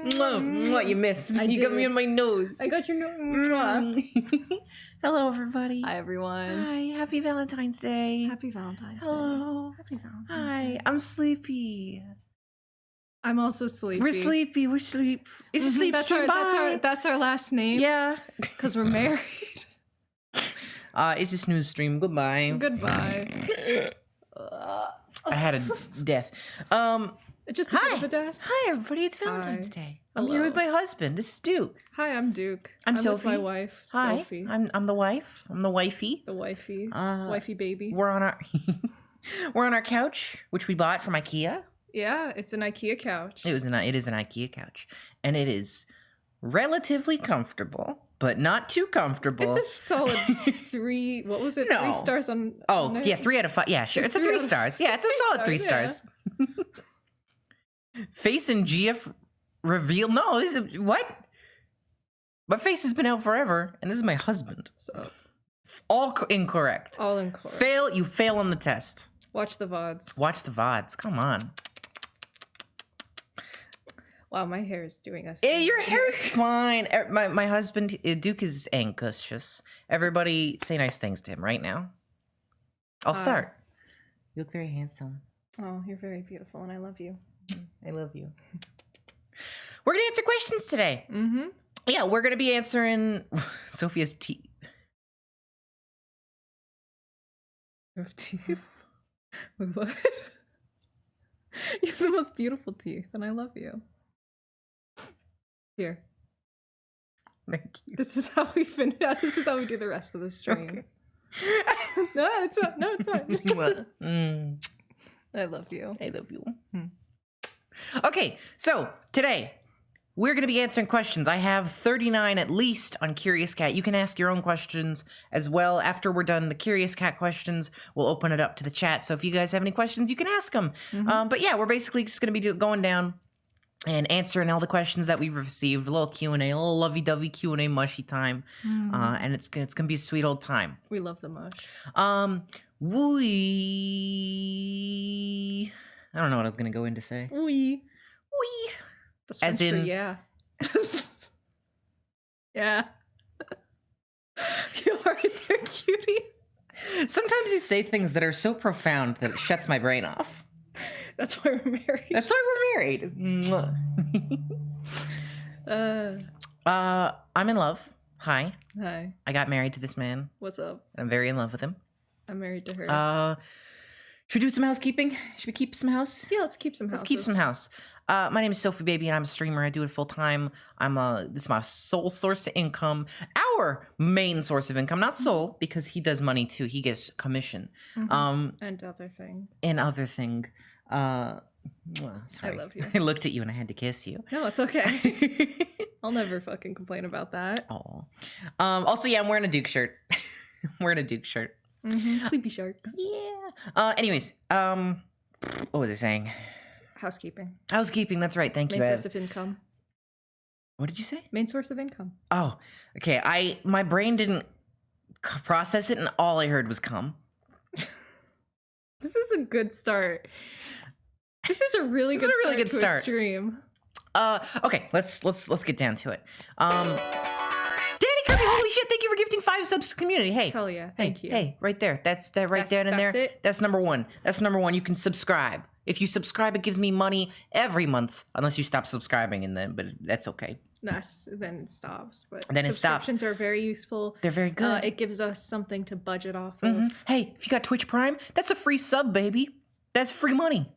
You missed. You got me on my nose. I got your nose. Hello, everybody. Hi, everyone. Hi. Happy Valentine's Day. Happy Valentine's Day. Hello. Happy Valentine's Hi. Day. I'm sleepy. I'm also sleepy. We're sleepy. We sleep. It's a sleep stream. That's our last name. Yeah. Because we're married. It's a snooze stream. Goodbye. Goodbye. I had a death. Just a bit of a death. Hi, everybody. It's Valentine's Day. I'm Hello. here with my husband. This is Duke. Hi, I'm Duke. I'm with Sophie. my wife, Hi. Sophie. I'm the wife. I'm the wifey. The wifey. Wifey baby. We're on our we're on our couch, which we bought from IKEA. Yeah, it's an IKEA couch. It is an IKEA couch, and it is relatively comfortable, but not too comfortable. It's a solid 3. What was it? No. 3 stars on. Oh, on yeah, 3 out of 5. Yeah, sure. It's a 3 stars. Yeah, it's a solid 3 stars. Face and GF reveal. No, this is what? My face has been out forever, and this is my husband. So all incorrect. all incorrect. Fail. You fail on the test. Watch the VODs. Watch the VODs. Come on. Wow, my hair is doing a Hey, your hair is fine. My husband, Duke, is anxious. Everybody say nice things to him right now. I'll start. You look very handsome. Oh, you're very beautiful, and I love you. I love you. We're going to answer questions today. Mm-hmm. Yeah, we're going to be answering Sophia's teeth. Teeth? What? You have the most beautiful teeth, and I love you. Here. Thank you. This is how we finish. This is how we do the rest of the stream. Okay. No, it's not. No, it's not. Well, I love you. I love you. Okay, so today we're going to be answering questions. I have 39 at least on Curious Cat. You can ask your own questions as well. After we're done the Curious Cat questions, we'll open it up to the chat. So if you guys have any questions, you can ask them. But yeah, we're basically just going to be going down and answering all the questions that we've received. A little Q&A, a little lovey-dovey Q&A mushy time. And it's gonna be a sweet old time. We love the mush. I don't know what I was gonna go in to say. We. That's As French for in- yeah. Yeah. You are there, cutie. Sometimes you say things that are so profound that it shuts my brain off. That's why we're married. That's why we're married. Mwah. I'm in love. Hi. Hi. I got married to this man. What's up? I'm very in love with him. I'm married to her. Should we do some housekeeping? Should we keep some house? Yeah, let's keep some Let's houses. keep some house. My name is Sophie Baby, and I'm a streamer. I do it full time. This is my sole source of income. Our main source of income, not sole, because he does money too. He gets commission. And other thing. And other thing. Sorry. I love you. I looked at you and I had to kiss you. No, it's okay. I'll never fucking complain about that. Oh. Also, yeah, I'm wearing a Duke shirt. I'm wearing a Duke shirt. Sleepy sharks. Yeah. Anyways, what was I saying? Housekeeping. Housekeeping. That's right. Thank you. Main source of income. What did you say? Main source of income. Oh, okay. My brain didn't process it, and all I heard was "cum." This is a good start. This is a really good start. Stream. Okay, let's get down to it. Danny Kirby, holy shit! Thank you for gifting 5 subs to the community. Hey, Hell yeah! Thank you. Hey, right there. That's that right there and there. It? That's number 1. That's number 1. You can subscribe. If you subscribe, it gives me money every month, unless you stop subscribing, but that's okay. Then it stops. But then it stops. Subscriptions are very useful. They're very good. It gives us something to budget off of. Hey, if you got Twitch Prime, that's a free sub, baby. That's free money.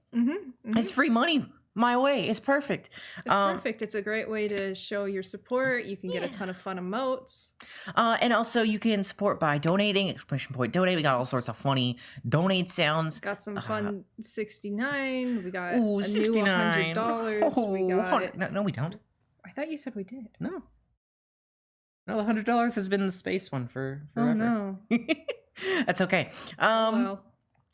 It's free money. My way. It's perfect. It's perfect. It's a great way to show your support. You can get a ton of fun emotes. And also you can support by donating, ! Donate. We got all sorts of funny donate sounds. Got some fun 69. We got Ooh, a $69. new $100. We got No, we don't. I thought you said we did. No, the $100 has been the space one forever. Oh no. That's okay. Well.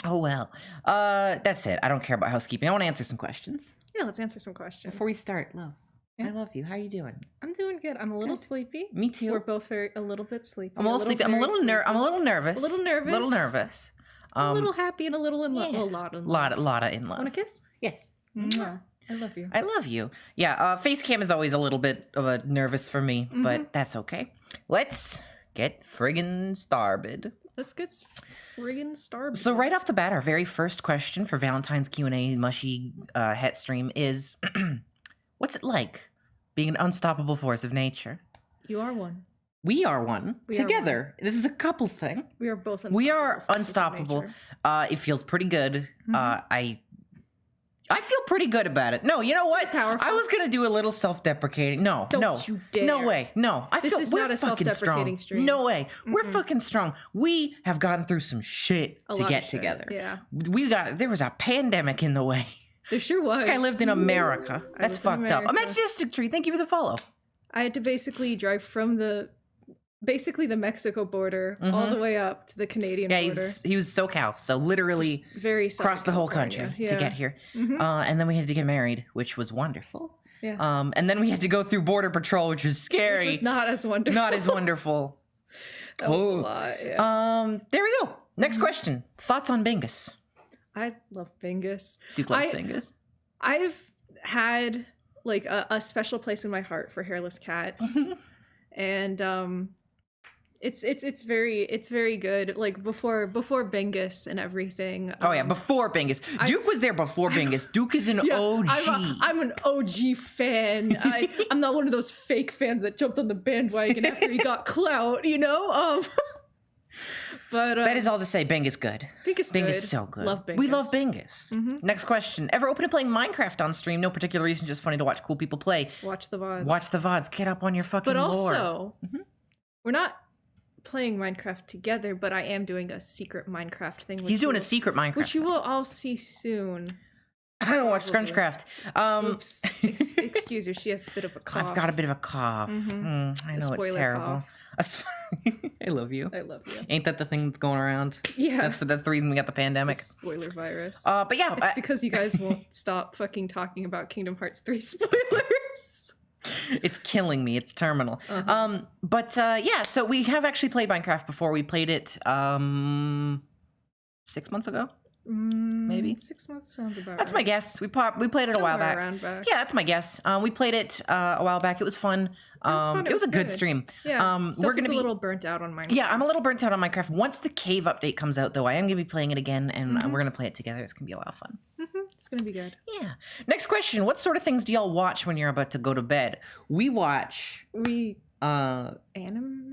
Oh well. That's it. I don't care about housekeeping. I want to answer some questions. Yeah, let's answer some questions. Before we start, love. Yeah. I love you. How are you doing? I'm doing good. I'm a little sleepy. Me too. We're both a little bit sleepy. I'm a little sleepy. I'm a little nervous. A little nervous. A little happy and a little in love. Yeah. A lot in love. Lot of in love. Want a kiss? Yes. Mwah. I love you. I love you. Yeah, face cam is always a little bit of a nervous for me, but that's okay. Let's get friggin' started. Let's get friggin' started. So right off the bat, our very first question for Valentine's Q&A mushy het stream is, what's it like being an unstoppable force of nature? You are one. We are one. Together. This is a couples thing. We are both unstoppable. We are unstoppable. It feels pretty good. I feel pretty good about it. No, you know what? I was going to do a little self-deprecating. No. You dare. No way. No. This is not a self-deprecating stream. No way. We're fucking strong. We have gotten through some shit to get together. Yeah. There was a pandemic in the way. There sure was. This guy lived in America. That's fucked up. A majestic tree. Thank you for the follow. I had to basically drive from the Mexico border all the way up to the Canadian border. Yeah, he was SoCal, so literally very across the whole country to get here. And then we had to get married, which was wonderful. Yeah. And then we had to go through Border Patrol, which was scary. Which was not as wonderful. Not as wonderful. That was a lot, yeah. There we go. Next question. Thoughts on Bingus? I love Bingus. Duke loves Bingus. I've had like a special place in my heart for hairless cats. And it's very good. Like before Bingus and everything. Oh yeah, before Bingus. Duke was there before Bingus. Duke is an OG. I'm an OG fan. I'm not one of those fake fans that jumped on the bandwagon after he got clout, you know? But that is all to say, Bingus good. Bingus is so good. Love Bingus. We love Bingus. Next question. Ever open to playing Minecraft on stream? No particular reason, just funny to watch cool people play. Watch the VODs. Watch the VODs. Get up on your fucking lore. But lore. also, we're not playing Minecraft together, but I am doing a secret Minecraft thing. He's doing a secret Minecraft which you will all see soon. I don't watch Scrunchcraft. Oops. Excuse her. She has a bit of a cough. I've got a bit of a cough. I know it's terrible. I love you. I love you. Ain't that the thing that's going around? Yeah. That's the reason we got the pandemic. The spoiler virus. But yeah. It's because you guys won't stop fucking talking about Kingdom Hearts 3 spoilers. It's killing me. It's terminal. But yeah, so we have actually played Minecraft before. We played it 6 months ago. Maybe 6 months sounds about that's right. my guess. We played it a while back. Yeah, that's my guess. We played it a while back. It was fun. It was a good stream. Yeah. We're gonna be a little burnt out on Minecraft. Yeah, I'm a little burnt out on Minecraft. Once the cave update comes out, though, I am gonna be playing it again, and we're gonna play it together. It's gonna be a lot of fun. It's gonna be good. Yeah. Next question. What sort of things do y'all watch when you're about to go to bed? We watch anime.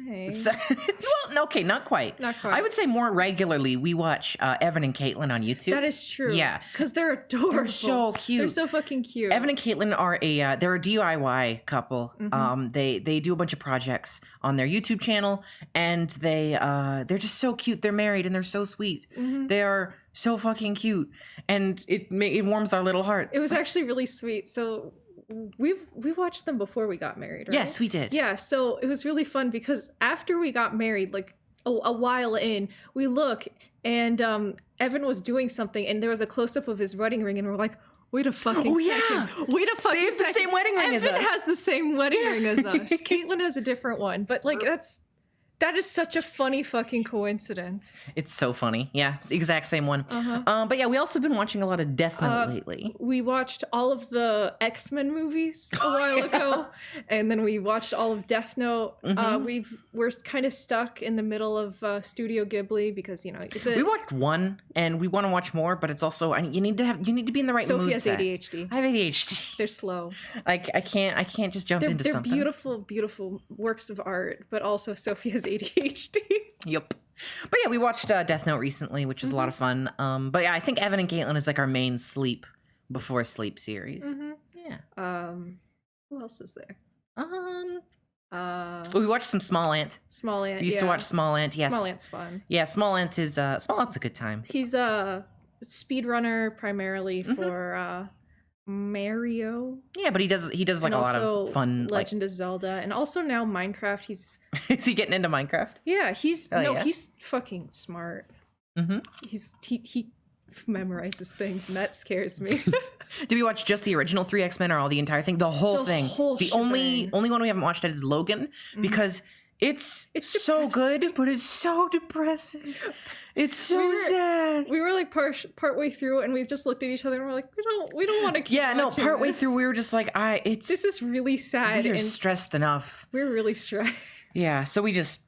Well, okay, not quite. I would say more regularly we watch Evan and Caitlin on YouTube. That is true. Yeah, because they're adorable. They're so cute. They're so fucking cute. Evan and Caitlin are they're a DIY couple. They do a bunch of projects on their YouTube channel, and they're just so cute. They're married and they're so sweet. They are so fucking cute, and it warms our little hearts. It was actually really sweet. So we watched them before we got married, right? Yes, we did. Yeah, so it was really fun because after we got married, like a while in, we look and Evan was doing something and there was a close-up of his wedding ring and we're like, wait a fucking second. Wait a fucking They have the same wedding ring as us. Evan has the same wedding ring as us. Caitlin has a different one. But like that is such a funny fucking coincidence. It's so funny. Yeah, it's the exact same one. But yeah, we also been watching a lot of Death Note lately. We watched all of the X-Men movies a while ago, and then we watched all of Death Note. We're kind of stuck in the middle of Studio Ghibli because we watched one, and we want to watch more, but it's also you need to be in the right mood. Sophie has ADHD. I have ADHD. They're slow. I can't just jump into something. They're beautiful works of art, but also Sophie has ADHD. Yep. But yeah, we watched Death Note recently, which was a lot of fun. But yeah, I think Evan and Caitlin is like our main sleep before sleep series. Yeah. Who else is there? We watched some Small Ant. Small Ant. We used to watch Small Ant. Yes. Small Ant's fun. Yeah, Small Ant is Small Ant's a good time. He's a speedrunner primarily for Mario. Yeah, but he does like a lot of fun Legend of Zelda, and also now Minecraft. He's is he getting into Minecraft? Yeah, he's fucking smart. He memorizes things, and that scares me. Did we watch just the original 3 X-Men or all the entire thing? The whole thing. The only one we haven't watched is Logan because It's It's so depressing. good, but it's so depressing. It's so sad. We were like partway through, and we just looked at each other, and we're like, we don't want to keep Yeah, no, watching partway this. through we were just like, This is really sad, we're and stressed enough. we're really stressed. Yeah, so we just,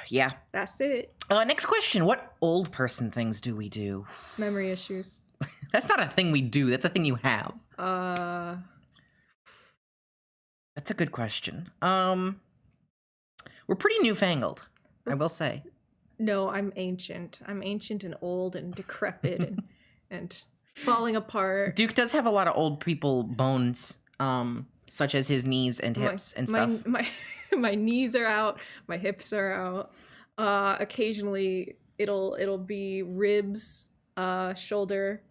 yeah. That's it. Next question. What old person things do we do? Memory issues. That's not a thing we do. That's a thing you have. That's a good question. We're pretty newfangled, I will say. No, I'm ancient. I'm ancient and old and decrepit and falling apart. Duke does have a lot of old people bones, such as his knees and hips and stuff. My knees are out. My hips are out. Occasionally, it'll be ribs, shoulder,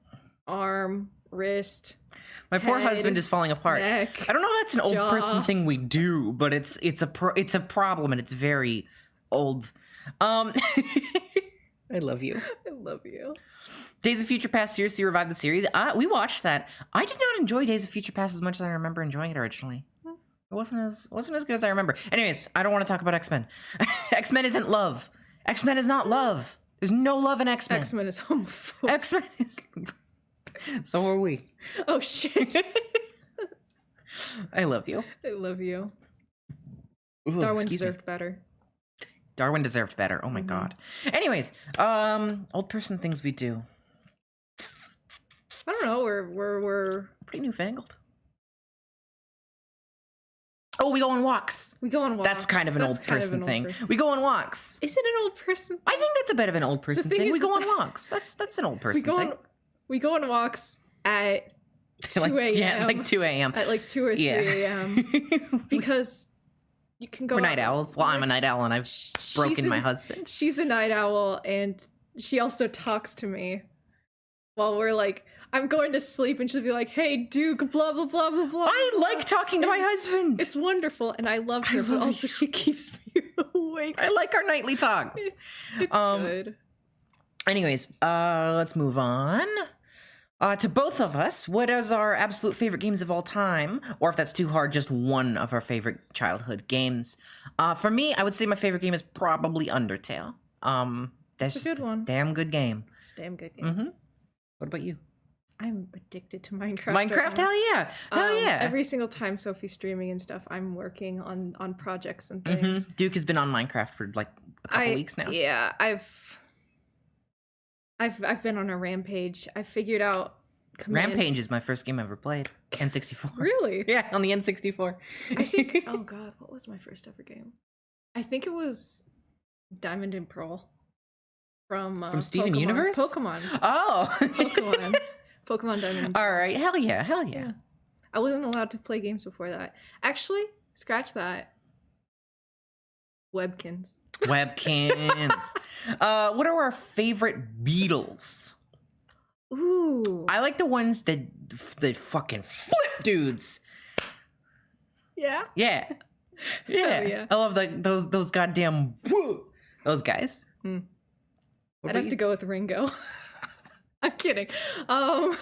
arm, wrist. My poor head, husband is falling apart. neck, I don't know if that's an old jaw. person thing we do, but it's a problem and it's very old. I love you. I love you. Days of Future Past seriously revived the series. We watched that. I did not enjoy Days of Future Past as much as I remember enjoying it originally. It wasn't as good as I remember. Anyways, I don't want to talk about X-Men. X-Men isn't love. X-Men is not love. There's no love in X-Men. X-Men is homophobic. X-Men is... So are we. Oh shit. I love you. I love you. Ooh, Darwin excuse me. deserved better. Darwin deserved better. Oh my god. Anyways, old person things we do. I don't know. We're Pretty newfangled. Oh, we go on walks. we go on walks. That's kind of an old person thing. We go on walks. Is it an old person? I think that's a bit of an old person thing thing. is We go is on walks. That's an old person We go thing. on we go on walks at 2 a.m. Yeah, like 2 a.m. At like 2 or 3 a.m. because you can go We're out- night owls. Well, I'm a night owl and I've broken my husband. She's a night owl, and she also talks to me while we're like, I'm going to sleep, and she'll be like, hey, Duke, blah, blah, blah, blah, blah. I like talking to my husband. It's wonderful, and I love her, but also she keeps me awake. I like our nightly talks. It's good. Anyways, let's move on. To both of us, what is our absolute favorite games of all time? Or if that's too hard, just one of our favorite childhood games. For me, I would say my favorite game is probably Undertale. That's It's a just good one. damn good game. It's a damn good game. Mm-hmm. What about you? I'm addicted to Minecraft. Minecraft? now. Hell yeah. Hell yeah. Every single time Sophie's streaming and stuff, I'm working on projects and things. Duke has been on Minecraft for like a couple weeks now. Yeah, I've been on a rampage. I figured out Rampage is my first game I ever played. N64. Really? Yeah, on the N64. I think. Oh god, what was my first ever game? I think it was Diamond and Pearl from Steven Pokemon. Universe? Pokemon. Oh. Pokemon. Pokemon Diamond and Pearl. All right. Hell yeah. Hell yeah. Yeah. I wasn't allowed to play games before that. Actually, scratch that. Webkins. Webkins. What are our favorite Beatles? Ooh. I like the ones that fucking flip dudes. Yeah. Yeah. Yeah. yeah. I love those goddamn those guys. What I'd about have you? to go with Ringo. I'm kidding. No,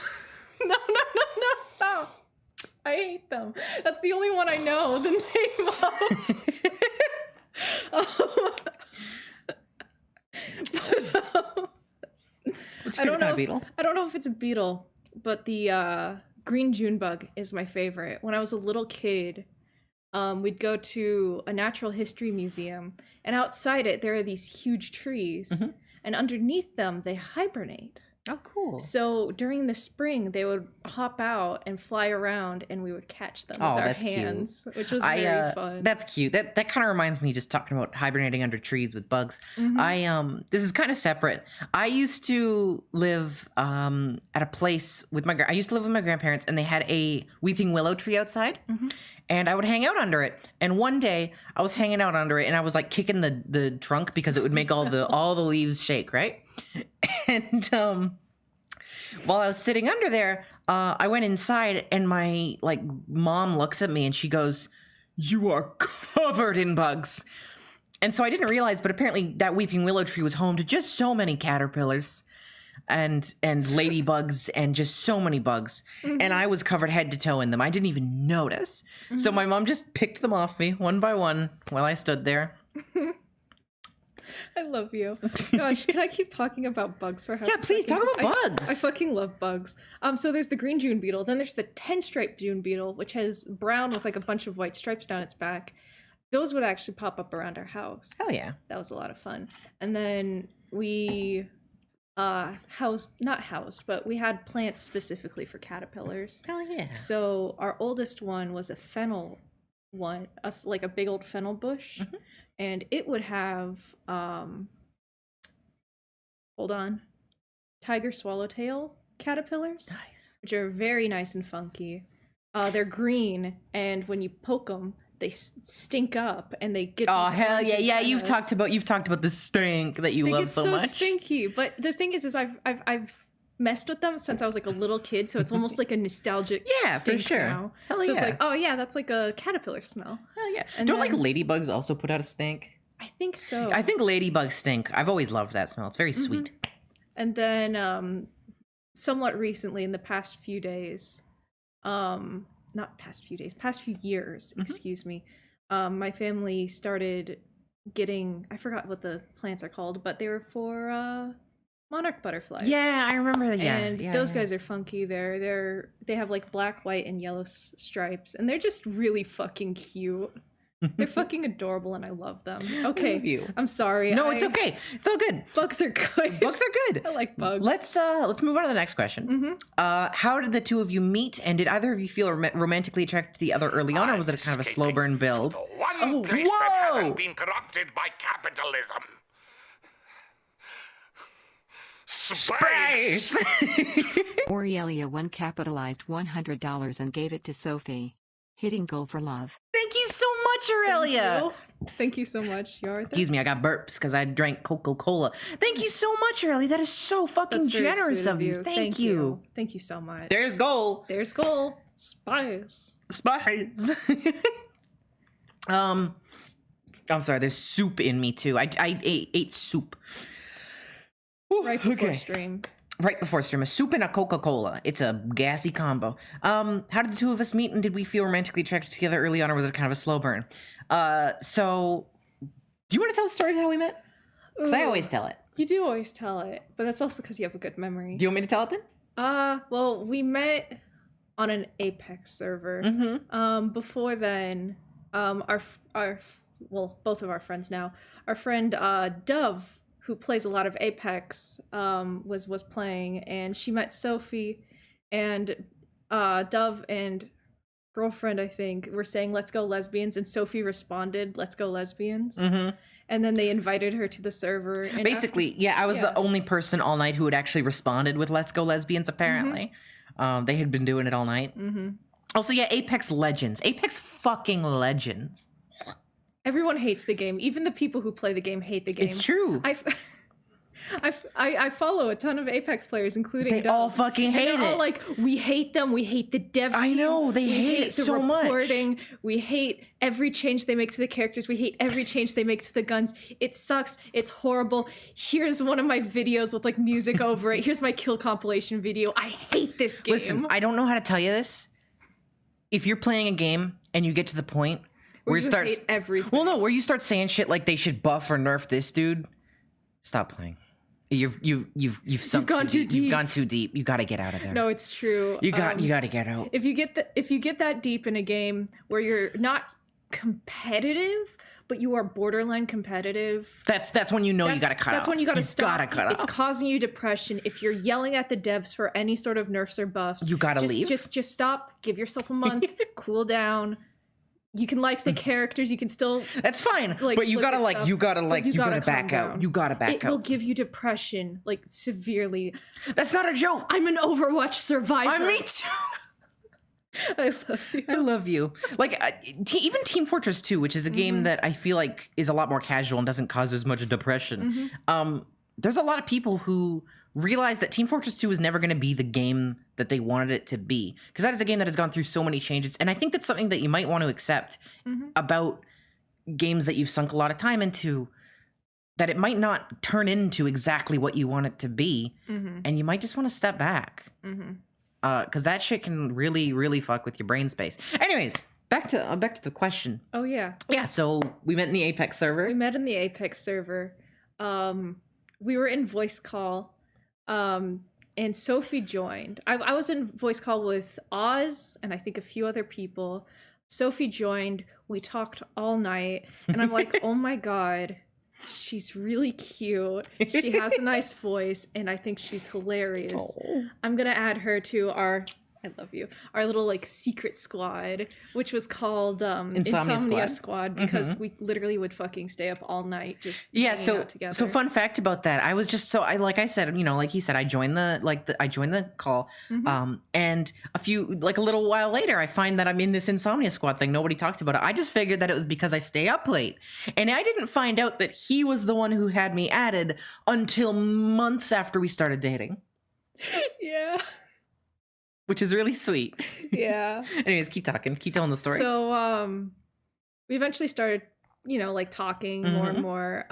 stop. I hate them. That's the only one I know the name of. What's your favorite kind of beetle? I don't know if it's a beetle, but the green June bug is my favorite. When I was a little kid, we'd go to a natural history museum, and outside it there are these huge trees, and underneath them they hibernate. Oh, cool. So during the spring, they would hop out and fly around, and we would catch them with our that's hands, which was I, very fun. That's cute. That kind of reminds me, just talking about hibernating under trees with bugs. This is kind of separate. I used to live at a place with I used to live with my grandparents, and they had a weeping willow tree outside. And I would hang out under it. And one day I was hanging out under it, and I was like kicking the trunk because it would make all the leaves shake, right? And while I was sitting under there, I went inside, and my mom looks at me and she goes, "You are covered in bugs." And so I didn't realize, but apparently that weeping willow tree was home to just so many caterpillars and ladybugs and just so many bugs. And I was covered head to toe in them. I didn't even notice. So my mom just picked them off me one by one while I stood there. I love you. Gosh, can I keep talking about bugs for half Yeah, a please second? talk about 'Cause bugs. I fucking love bugs. So there's the green June beetle. Then there's the 10-stripe June beetle, which has brown with like a bunch of white stripes down its back. Those would actually pop up around our house. Hell yeah. That was a lot of fun. And then we but we had plants specifically for caterpillars. Hell yeah. So our oldest one was a fennel one, like a big old fennel bush. Mhm. And it would have tiger swallowtail caterpillars, Nice. which are very nice and funky. They're green, and when you poke them, they stink up, and they get. Oh these hell orange yeah, yeah! You've antennas. talked about the stink that you They love get so much. stinky. But the thing is I've messed with them since I was like a little kid, so it's almost like a nostalgic. Yeah, for stink sure. Now. Hell so yeah. it's like, oh yeah, that's like a caterpillar smell. Hell yeah! And Don't then- like ladybugs also put out a stink? I think so. I think ladybugs stink. I've always loved that smell. It's very sweet. And then somewhat recently, in the past few days, past few years, excuse me, my family started getting, I forgot what the plants are called, but they were for monarch butterflies. Yeah, I remember that. Yeah, And yeah, those yeah. guys are funky. They have like black, white, and yellow stripes, and they're just really fucking cute. They're fucking adorable, and I love them. Okay, love you. I'm sorry. No, it's okay. It's all good. Bugs are good. Bugs are good. I like bugs. Let's move on to the next question. How did the two of you meet, and did either of you feel romantically attracted to the other early on, or was it a kind of a slow burn build? The one place that hasn't been corrupted by capitalism. Space! Aurelia won capitalized $100 and gave it to Sophie. Hitting goal for love. Thank you so much, Aurelia. Thank you so much, Yarth. Excuse me, I got burps because I drank Coca-Cola. Thank you so much, Aurelia. That is so fucking That's very generous sweet of you. Thank you. Thank you so much. There's goal. There's goal. Spice. Spice. I'm sorry. There's soup in me too. I ate soup. Whew, Right before okay. stream. Right before stream, a soup and a Coca-Cola. It's a gassy combo. How did the two of us meet, and did we feel romantically attracted together early on, or was it kind of a slow burn? So, do you want to tell the story of how we met? Because I Ooh. always tell it. You do always tell it, but that's also because you have a good memory. Do you want me to tell it then? Well, we met on an Apex server. Before then, both of our friends now. Our friend Dove, who plays a lot of Apex, was playing, and she met Sophie, and Dove and girlfriend, I think, were saying, "Let's go lesbians," and Sophie responded, "Let's go lesbians." And then they invited her to the server. And Basically, yeah, I was the only person all night who had actually responded with "Let's go lesbians." Apparently, they had been doing it all night. Also, yeah, Apex Legends, Apex fucking Legends. everyone hates the game. Even the people who play the game hate the game. It's true. I follow a ton of Apex players, including They Dove, all fucking and hate they're all it. like, we hate them. We hate the dev team. I know, they we hate it the so much. reporting. We hate every change they make to the characters. We hate every change they make to the guns. It sucks. It's horrible. Here's one of my videos with like music over it. Here's my kill compilation video. I hate this game. Listen, I don't know how to tell you this. If you're playing a game and you get to the point where you you start hate everything. well, no, where you start saying shit like they should buff or nerf this dude, stop playing. You've sunk gone too You've deep. gone too deep. You got to get out of there. No, it's true. you got to get out. If you get that deep in a game where you're not competitive, but you are borderline competitive, That's when you know you got to cut off. that's when you got to stop. Gotta cut It's off. causing you depression. If you're yelling at the devs for any sort of nerfs or buffs, You gotta leave. Just stop. Give yourself a month. Cool down. You can like the characters. You can still. That's fine, like, but you look gotta at like stuff, you gotta but like you you gotta gotta back calm out. down. You gotta back It will out. give you depression, like severely. That's not a joke. I'm an Overwatch survivor. Me too. I love you. I love you. Like even Team Fortress 2, which is a game that I feel like is a lot more casual and doesn't cause as much depression. There's a lot of people who realize that Team Fortress 2 is never going to be the game that they wanted it to be, because that is a game that has gone through so many changes. And I think that's something that you might want to accept about games that you've sunk a lot of time into, that it might not turn into exactly what you want it to be, and you might just want to step back. Because that shit can really, really fuck with your brain space. Anyways, back to the question. Oh yeah. Yeah, so we met in the Apex server. We met in the Apex server. We were in voice call, and Sophie joined. I was in voice call with Oz and I think a few other people. Sophie joined. We talked all night, and I'm like, oh my god, she's really cute. She has a nice voice, and I think she's hilarious. Oh. I'm gonna add her to I love you. Our little like secret squad, which was called Insomnia Squad because we literally would fucking stay up all night just hanging out together. So fun fact about that, I was just like I said, like he said, I joined the call, and a little while later, I find that I'm in this Insomnia Squad thing. Nobody talked about it. I just figured that it was because I stay up late, and I didn't find out that he was the one who had me added until months after we started dating. Yeah. Which is really sweet. Yeah. Anyways, keep talking. Keep telling the story. So, we eventually started, like talking more and more.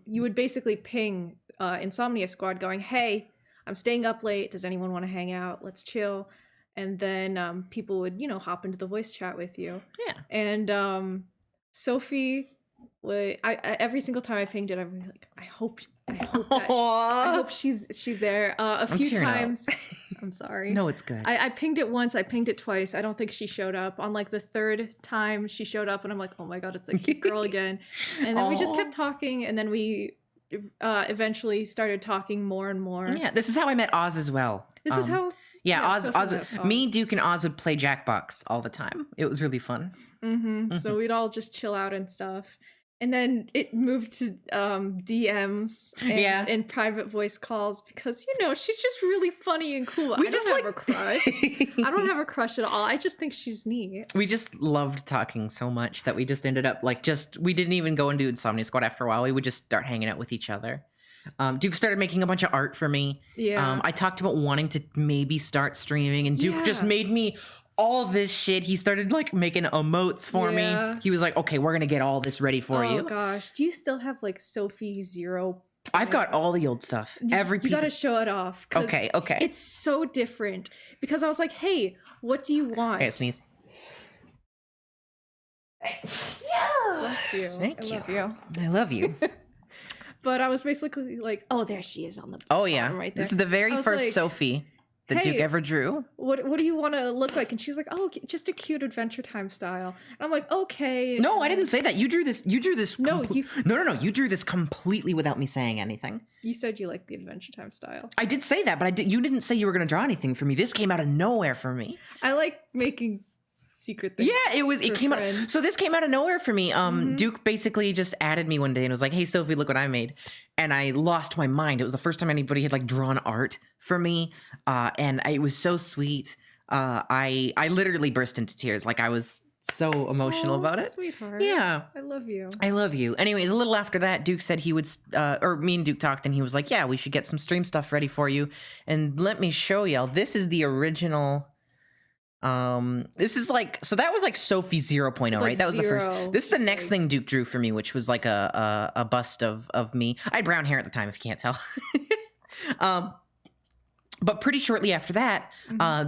You would basically ping Insomnia Squad going, hey, I'm staying up late. Does anyone want to hang out? Let's chill. And then people would, hop into the voice chat with you. Yeah. And Sophie, every single time I pinged it, I'm like, I hope she's there. A few times. I'm sorry. No, it's good. I pinged it once. I pinged it twice. I don't think she showed up. On like the third time she showed up, and I'm like, oh my god, it's a cute girl again. And then we just kept talking, and then we eventually started talking more and more. Yeah, this is how I met Oz as well. This is how. Yeah, Sophie Oz. met Oz. Me, Duke, and Oz would play Jackbox all the time. It was really fun. So we'd all just chill out and stuff. And then it moved to DMs and private voice calls because, she's just really funny and cool. I don't have a crush. I don't have a crush at all. I just think she's neat. We just loved talking so much that we just ended up we didn't even go and do Insomnia Squad after a while. We would just start hanging out with each other. Duke started making a bunch of art for me. Yeah. I talked about wanting to maybe start streaming, and Duke just made me all this shit. He started like making emotes for me. He was like, okay, we're gonna get all this ready for you. Oh gosh, do you still have like Sophie 0? I've got all the old stuff. Every piece. You gotta show it off. Okay. It's so different because I was like, hey, what do you want? Okay, sneeze. Bless you. Thank you. I love you. I love you. But I was basically like, oh, there she is on the bottom right there. This is the very first like, Sophie that Duke ever drew. What do you want to look like? And she's like, oh, just a cute Adventure Time style. And I'm like, okay. No, I didn't say that. You drew this. No, No. You drew this completely without me saying anything. You said you liked the Adventure Time style. I did say that, but you didn't say you were going to draw anything for me. This came out of nowhere for me. I like making secret things. Yeah, it came out. So this came out of nowhere for me. Duke basically just added me one day and was like, "Hey Sophie, look what I made," and I lost my mind. It was the first time anybody had like drawn art for me, and it was so sweet. I literally burst into tears. Like I was so emotional about it. Sweetheart. Yeah, I love you. I love you. Anyways, a little after that, Duke said he would, or me and Duke talked, and he was like, "Yeah, we should get some stream stuff ready for you." And let me show y'all. This is the original. This is like, so that was like Sophie 0.0, right? That was the first. This is the next thing Duke drew for me, which was like a bust of me. I had brown hair at the time, if you can't tell. But pretty shortly after that,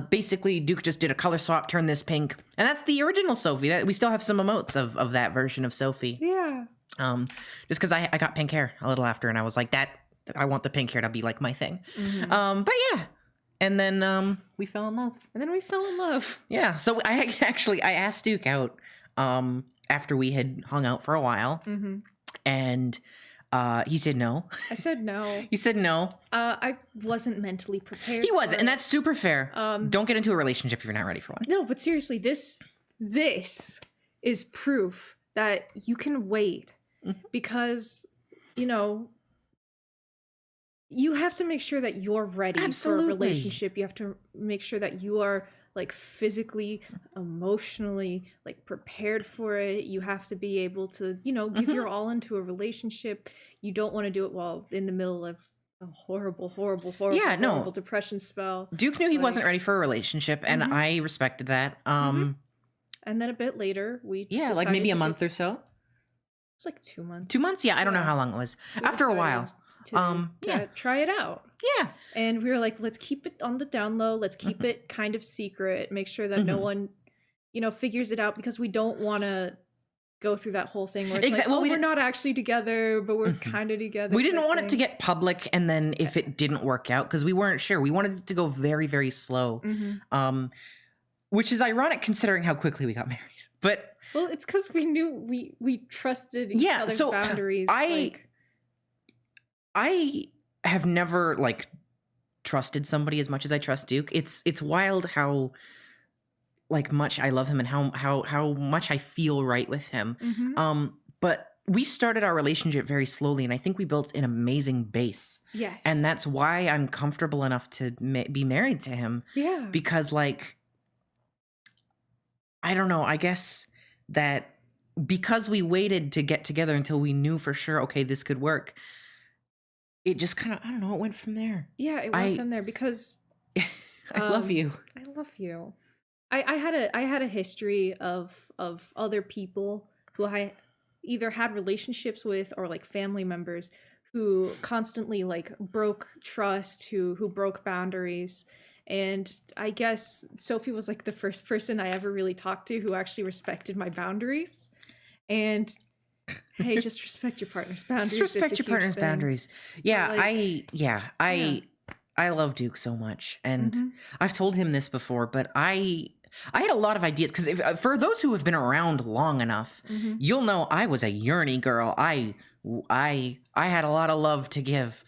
basically Duke just did a color swap, turned this pink, and that's the original Sophie. That we still have some emotes of that version of Sophie. Yeah. Just because I got pink hair a little after, and I was like, I want the pink hair to be like my thing. But yeah. And then we fell in love. Yeah. So I asked Duke out after we had hung out for a while, and he said no. I said no. He said no. I wasn't mentally prepared. He wasn't, and that's super fair. Don't get into a relationship if you're not ready for one. No, but seriously, this is proof that you can wait because you have to make sure that you're ready for a relationship. You have to make sure that you are like physically, emotionally, like prepared for it. You have to be able to, give your all into a relationship. You don't want to do it while in the middle of a horrible depression spell. Duke knew he wasn't ready for a relationship, and I respected that. And then a bit later, like maybe a month or so. It's like 2 months. 2 months? Yeah, I don't know how long it was. After a while. To try it out. Yeah. And we were like, let's keep it on the down low. Let's keep it kind of secret. Make sure that no one figures it out, because we don't want to go through that whole thing where it's Exactly. like, Well, we're not actually together, but we're kind of together. We didn't type want it to thing. get public, and then if it didn't work out, because we weren't sure. We wanted it to go very, very slow, which is ironic considering how quickly we got married. But Well, it's because we knew we trusted each other's boundaries. I have never like trusted somebody as much as I trust Duke. It's wild how like much I love him and how much I feel right with him. But we started our relationship very slowly, and I think we built an amazing base. Yes. And that's why I'm comfortable enough to be married to him. Yeah. Because like, I don't know, I guess that because we waited to get together until we knew for sure, okay, this could work, it just kind of, I don't know, it went from there. Yeah, it went from there because I love you. I love you. I had a history of other people who I either had relationships with or like family members who constantly like broke trust, who broke boundaries. And I guess Sophie was like the first person I ever really talked to who actually respected my boundaries. And hey, just respect your partner's boundaries. Just respect your partner's boundaries. Yeah, like, I love Duke so much, and I've told him this before, but I had a lot of ideas because for those who have been around long enough, you'll know I was a yearny girl. I had a lot of love to give.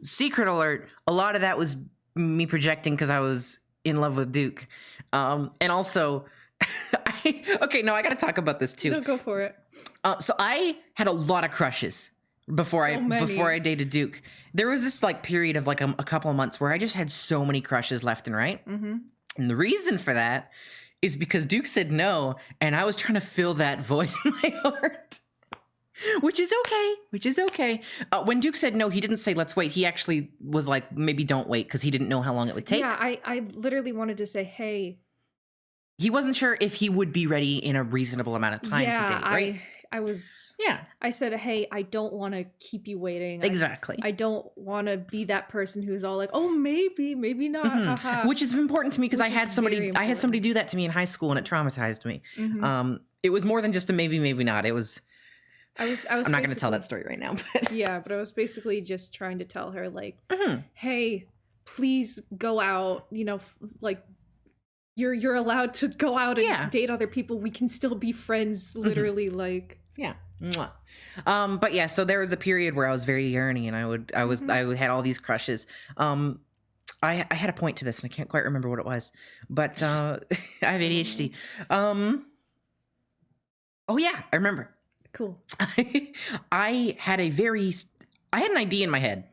Secret alert: a lot of that was me projecting because I was in love with Duke, and also. I got to talk about this too. No, go for it. So I had a lot of crushes before I dated Duke. There was this like period of like a couple of months where I just had so many crushes left and right. And the reason for that is because Duke said no, and I was trying to fill that void in my heart. Which is okay. When Duke said no, he didn't say let's wait. He actually was like, maybe don't wait, because he didn't know how long it would take. Yeah, I literally wanted to say, hey. He wasn't sure if he would be ready in a reasonable amount of time to date, right? I was. Yeah. I said, hey, I don't want to keep you waiting. Exactly. I don't want to be that person who's all like, oh, maybe not. Which is important to me because I had somebody do that to me in high school, and it traumatized me. It was more than just a maybe not. It was. I'm not going to tell that story right now, but yeah, but I was basically just trying to tell her like, hey, please go out. Like. You're allowed to go out and date other people. We can still be friends, literally, like. Yeah. But yeah, so there was a period where I was very yearny, and I had all these crushes. I had a point to this, and I can't quite remember what it was, but I have ADHD. Oh yeah, I remember. Cool. I had an idea in my head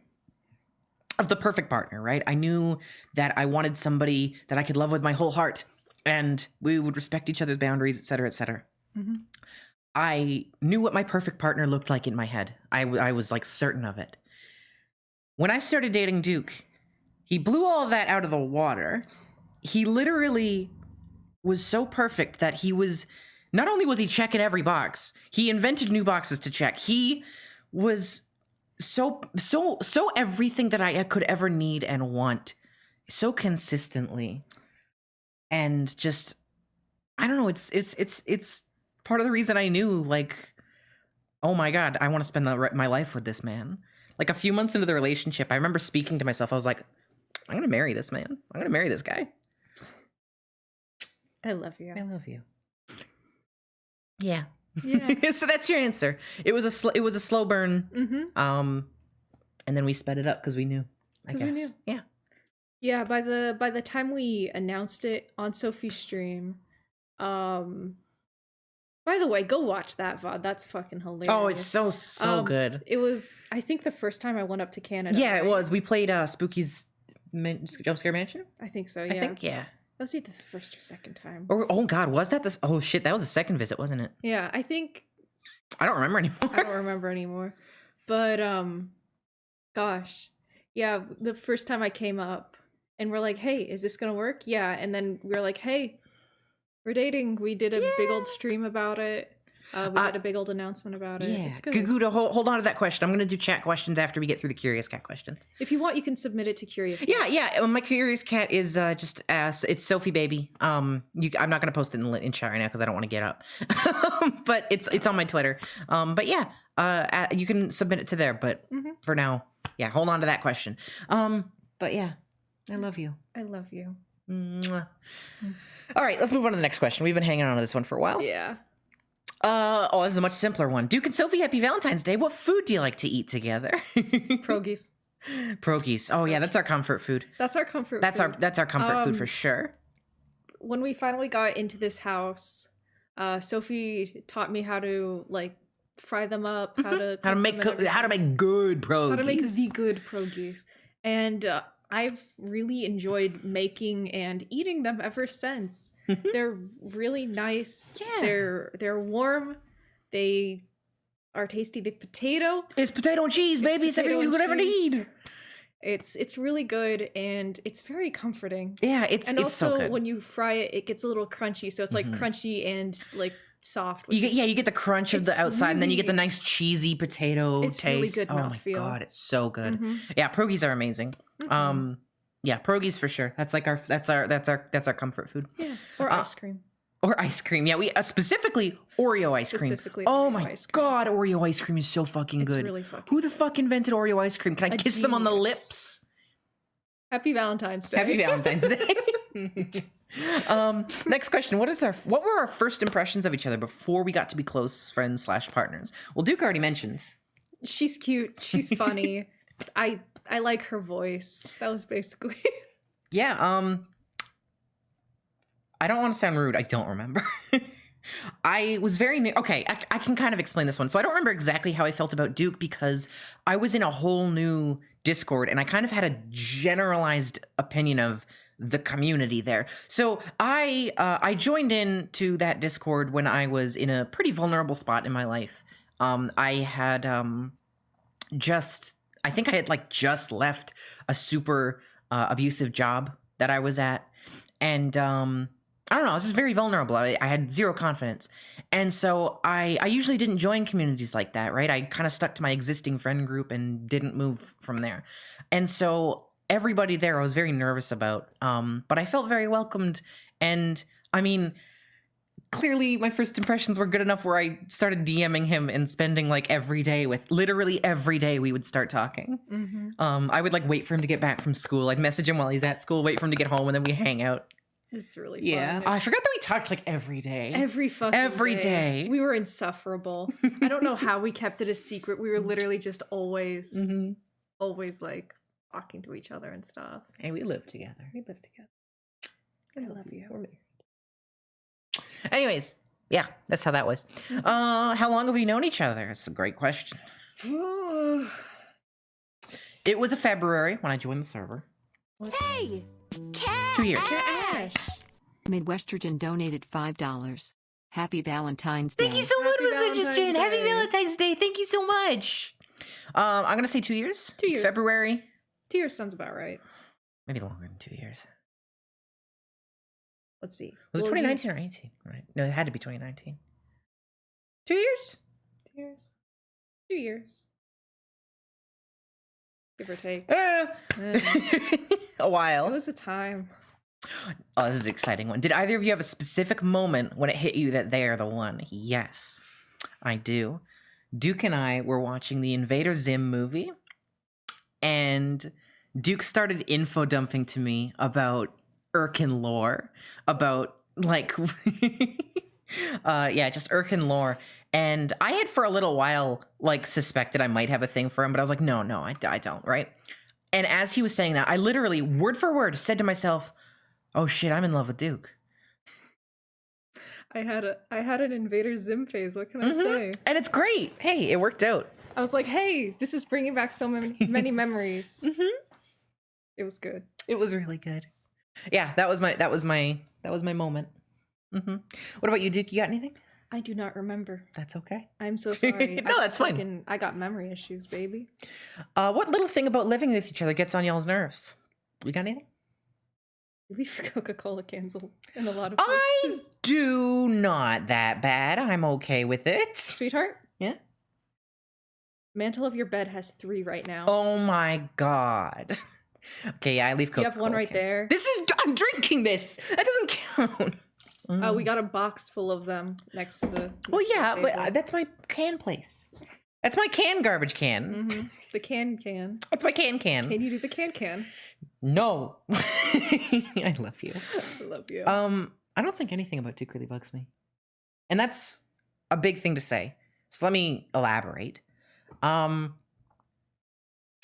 of the perfect partner, right? I knew that I wanted somebody that I could love with my whole heart, and we would respect each other's boundaries, et cetera, et cetera. I knew what my perfect partner looked like in my head. I was like certain of it. When I started dating Duke, he blew all of that out of the water. He literally was so perfect that not only was he checking every box, he invented new boxes to check. He was so everything that I could ever need and want, so consistently, and just I don't know. It's part of the reason I knew, like, oh my God, I want to spend my life with this man. Like a few months into the relationship, I remember speaking to myself. I was like, I'm gonna marry this man. I'm gonna marry this guy. I love you. I love you. Yeah. Yeah. So that's your answer. It was a slow burn. And then we sped it up because we knew. I guess. We knew. Yeah. Yeah. By the time we announced it on Sophie's stream, by the way, go watch that VOD. That's fucking hilarious. Oh, it's so good. It was, I think, the first time I went up to Canada. Yeah, right? It was. We played Spooky's Jump Scare Mansion. I think so. Yeah. I think yeah. That was either the first or second time. Oh God, was that this? Oh shit, that was the second visit, wasn't it? Yeah, I think. I don't remember anymore. But gosh, yeah, the first time I came up, and we're like, "Hey, is this gonna work?" Yeah, and then we were like, "Hey, we're dating." We did a big old stream about it. We did a big old announcement about it. Yeah, It's good. Guguda, hold on to that question. I'm going to do chat questions after we get through the Curious Cat questions. If you want, you can submit it to Curious. Yeah. My Curious Cat is just it's Sophie Baby. I'm not going to post it in chat right now because I don't want to get up. But it's on my Twitter. But yeah, you can submit it to there. But for now, yeah, hold on to that question. But yeah, I love you. I love you. Mwah. All right, let's move on to the next question. We've been hanging on to this one for a while. Yeah. This is a much simpler one. Duke and Sophie, happy Valentine's Day. What food do you like to eat together? Pierogies. Pierogies. Oh yeah, that's our comfort food. That's our comfort That's food. that's our comfort food for sure. When we finally got into this house, Sophie taught me how to like fry them up, how to make good pierogies. how to make the good pierogies. And I've really enjoyed making and eating them ever since. They're really nice. Yeah. They're warm. They are tasty. The potato. It's potato and cheese, baby. It's everything you could ever need. It's really good and it's very comforting. Yeah, it's And also so good. when you fry it, it gets a little crunchy. So it's like crunchy and like soft. You get the crunch of the it's outside, and then you get the really- nice cheesy potato It's taste. really good Oh my mouthfeel. god, it's so good. Mhm. Yeah, pierogies are amazing. Yeah, pierogies for sure. That's like that's our comfort food. Yeah. Or ice cream. Or ice cream. Yeah, we specifically Oreo ice cream. Specifically Oh Oreo my ice cream. god, Oreo ice cream is so fucking It's good. really fucking Who the fuck invented Oreo ice cream? Can I A kiss them on the genius. lips? Happy Valentine's Day. Happy Valentine's Day. Next question. What were our first impressions of each other before we got to be close friends / partners? Well, Duke already mentioned. She's cute. She's funny. I like her voice. That was basically. Yeah, I don't want to sound rude. I don't remember. I was very new. Okay, I can kind of explain this one. So I don't remember exactly how I felt about Duke because I was in a whole new Discord and I kind of had a generalized opinion of the community there. So I joined in to that Discord when I was in a pretty vulnerable spot in my life. I had I think I had like just left a super abusive job that I was at, and I don't know, I was just very vulnerable. I had zero confidence, and so I usually didn't join communities like that, right? I kind of stuck to my existing friend group and didn't move from there, and so everybody there I was very nervous about, but I felt very welcomed, and I mean, clearly my first impressions were good enough where I started DMing him and spending like literally every day we would start talking. I would like wait for him to get back from school. I'd message him while he's at school, wait for him to get home, and then we hang out. It's really fun. Yeah. I forgot that we talked like every day. Every day. We were insufferable. I don't know how we kept it a secret. We were literally just always like talking to each other and stuff. And we lived together. We lived together. I love you. We're married. Anyways, yeah, that's how that was. How long have we known each other? That's a great question. It was a February when I joined the server. Hey! Cat! 2 years. Ash. Midwestergen donated $5. Happy Valentine's Day. Thank you so much, Happy Miss Valentine's Jen. Happy Day. Valentine's Day. Thank you so much. I'm gonna say 2 years. 2 years. It's February. 2 years sounds about right. Maybe longer than 2 years. Let's see. Was it Well, 2019 or 18? Right. No, it had to be 2019. 2 years? 2 years. 2 years. Give or take. A while. It was a time. Oh, this is an exciting one. Did either of you have a specific moment when it hit you that they are the one? Yes, I do. Duke and I were watching the Invader Zim movie, and Duke started info dumping to me about Irken lore, about like, just Irken lore. And I had for a little while like suspected I might have a thing for him, but I was like, no, I don't, right? And as he was saying that, I literally word for word said to myself, oh shit, I'm in love with Duke. I had an Invader Zim phase. What can I say? And it's great. Hey, it worked out. I was like, hey, this is bringing back so many memories. It was good. It was really good. Yeah, that was my moment. What about you, Duke? You got anything? I do not remember. That's okay. I'm so sorry. No, that's fine. I got memory issues, baby. What little thing about living with each other gets on y'all's nerves? We got anything? You leave Coca-Cola cans in a lot of I places. do not that bad. I'm okay with it. Sweetheart, Yeah. mantle of your bed has 3 right now. Oh my god. Okay, yeah, I leave Coca-Cola You have one right cans. there. I'm drinking this. That doesn't count. We got a box full of them next to the. Well, next to the yeah, but table. that's my can place. That's my garbage can. Mhm. The can. That's my can. Can you do the can? No. I love you. I love you. I don't think anything about Duke really bugs me. And that's a big thing to say. So let me elaborate. I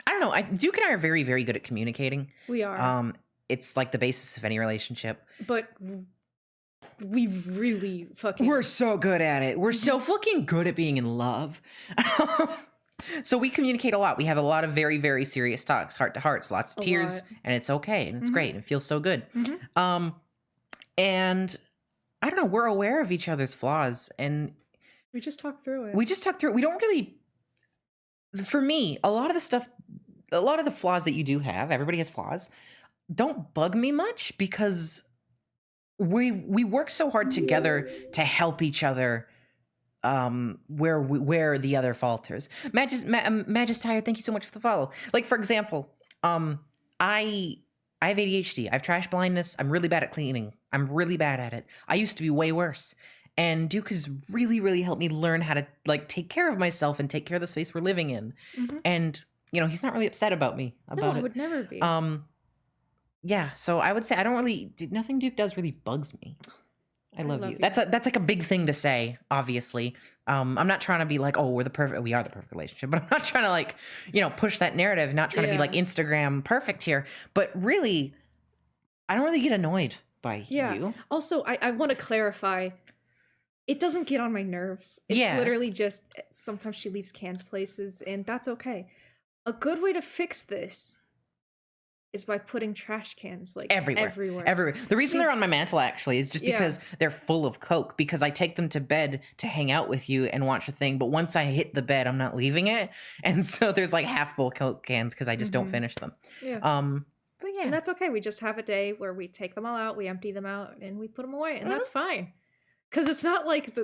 don't know. Duke and I are very, very good at communicating. We are. It's like the basis of any relationship. But we really fucking. We're so good at it. We're so fucking good at being in love. So we communicate a lot. We have a lot of very, very serious talks, heart to hearts, lots of tears, lot. and it's okay, and it's great, and it feels so good. Mhm. And I don't know, we're aware of each other's flaws, and We just talk through it. we just talk through it. We don't really, for me, a lot of the flaws that you do have, everybody has flaws, don't bug me much because we work so hard together to help each other where the other falters. Magistire, thank you so much for the follow. Like, for example, I have ADHD. I have trash blindness. I'm really bad at cleaning. I'm really bad at it. I used to be way worse. And Duke has really, really helped me learn how to like take care of myself and take care of the space we're living in. Mhm. And you know, he's not really upset about me No, about I it. would never be. Yeah, so I would say nothing Duke does really bugs me. I love you. you. That's like a big thing to say, obviously. I'm not trying to be like, oh, we are the perfect relationship, but I'm not trying to like, you know, push that narrative, not trying to be Yeah. like Instagram perfect here. But really, I don't really get annoyed by Yeah. you. Also, I want to clarify. It doesn't get on my nerves. It's Yeah. literally just sometimes she leaves cans places, and that's okay. A good way to fix this is by putting trash cans like everywhere. The reason they're on my mantle actually is just Yeah. because they're full of Coke, because I take them to bed to hang out with you and watch a thing, but once I hit the bed, I'm not leaving it. And so there's like half full Coke cans because I just don't Mhm. finish them. Yeah. But yeah. And that's okay. We just have a day where we take them all out, we empty them out, and we put them away, and that's fine. Because it's not like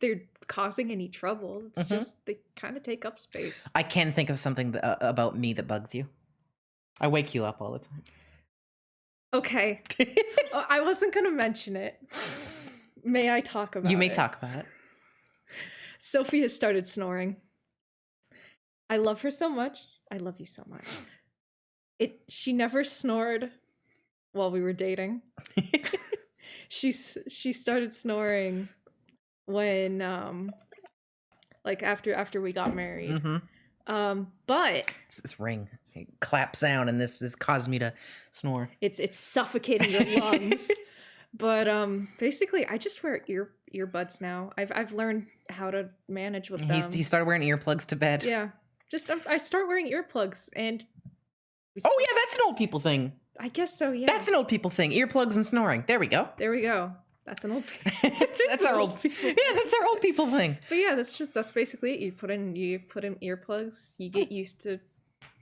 they're causing any trouble. It's just they kind of take up space. I can think of something about me that bugs you. I wake you up all the time. Okay. I wasn't going to mention it. May I talk about it? You may talk about it. Sophie has started snoring. I love her so much. I love you so much. She never snored while we were dating. She started snoring when like after we got married. But It's this ring. Clap sound, and this caused me to snore. it's suffocating your lungs. But basically I just wear earbuds now. I've learned how to manage with them. He started wearing earplugs to bed. Yeah. Just I start wearing earplugs and Oh yeah, that's an old people thing. I guess so, yeah. That's an old people thing. Earplugs and snoring. There we go. There we go. That's an old That's our old people. Yeah, that's our old people thing. But yeah, that's basically it. You put in earplugs, you get used to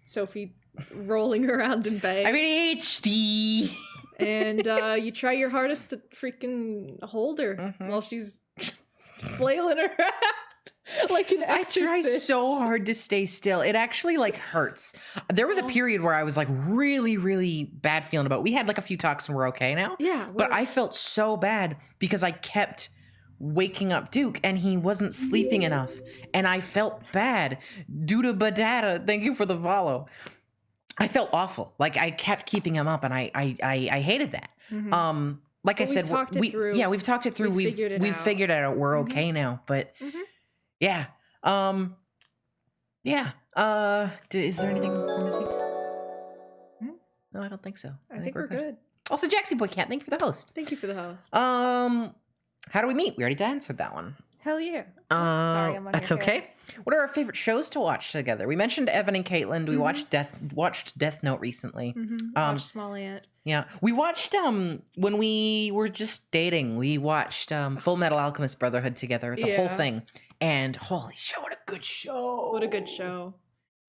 Sophie rolling around in bed. I'm ADHD. And you try your hardest to freaking hold her while she's flailing around like an I exorcist. try so hard to stay still. It actually like hurts. There was a period where I was like really, really bad feeling about it. We had like a few talks and we're okay now. Yeah, But I felt so bad because I kept waking up Duke and he wasn't sleeping enough. And I felt bad. Duda Badada, thank you for the follow. I felt awful. Like I kept keeping him up and I hated that. Like But I said, we've talked it through. Yeah, we've talked it through. We've figured it out. Figured it out. We're okay now. But yeah. Yeah. Is there anything we're missing? No, I don't think so. I think we're good. Also, Jaxie Boy Cat, thank you for the host. Thank you for the host. How do we meet? We already answered that one. Hell yeah. Sorry, I'm on That's your hair. okay. What are our favorite shows to watch together? We mentioned Evan and Caitlin. We watched Death Note recently. Watch Small Ant. Yeah, we watched when we were just dating. We watched Full Metal Alchemist Brotherhood together, the whole thing. And holy shit, what a good show! What a good show.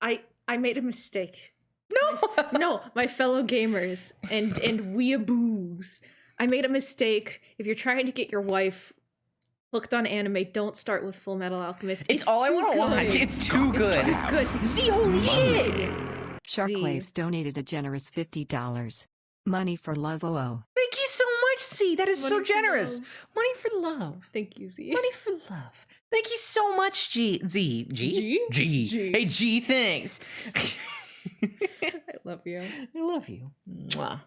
I made a mistake No. No, my fellow gamers and weeaboos. I made a mistake. If you're trying to get your wife hooked on anime, don't start with Full Metal Alchemist. It's all I too want to watch. good. It's too good. Good. Z, holy shit. Shockwaves donated a generous $50. Money for love, oh. Thank you so much, Z. That is so Money for generous. love. Money for love. Thank you, Z. Money for love. Thank you so much, G. Z. G? G? G. G. Hey, G, thanks. I love you. I love you. Mwah.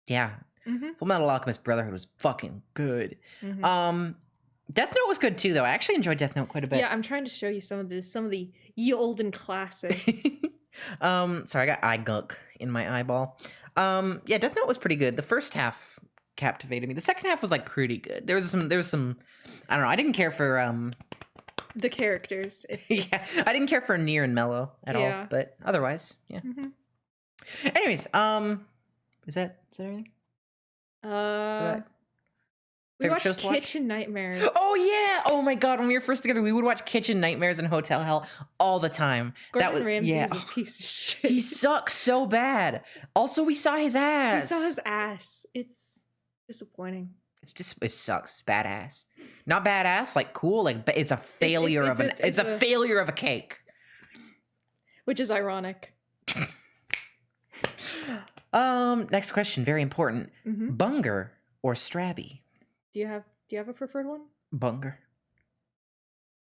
Yeah. Mm-hmm. Full Metal Alchemist Brotherhood was fucking good. Mm-hmm. Death Note was good too, though. I actually enjoyed Death Note quite a bit. Yeah, I'm trying to show you some of the ye olden classics. Sorry, I got eye gunk in my eyeball. Yeah, Death Note was pretty good. The first half captivated me. The second half was like pretty good. There was some I don't know, I didn't care for The characters. yeah, I didn't care for Nier and Mello at all, Yeah. but otherwise, yeah. Mhm. Anyways, is that everything? We Favorite watched shows to watch? Kitchen Nightmares. Oh yeah! Oh my god, when we were first together, we would watch Kitchen Nightmares and Hotel Hell all the time. Gordon Ramsay yeah. is a piece of shit. He sucks so bad. Also, we saw his He ass. saw his ass. It's disappointing. It sucks. Badass. Not badass, like cool, like it's a failure it's a failure of a cake. Which is ironic. Next question, very important. Mm-hmm. Bunger or Strabby? Do you have a preferred one? Bunger.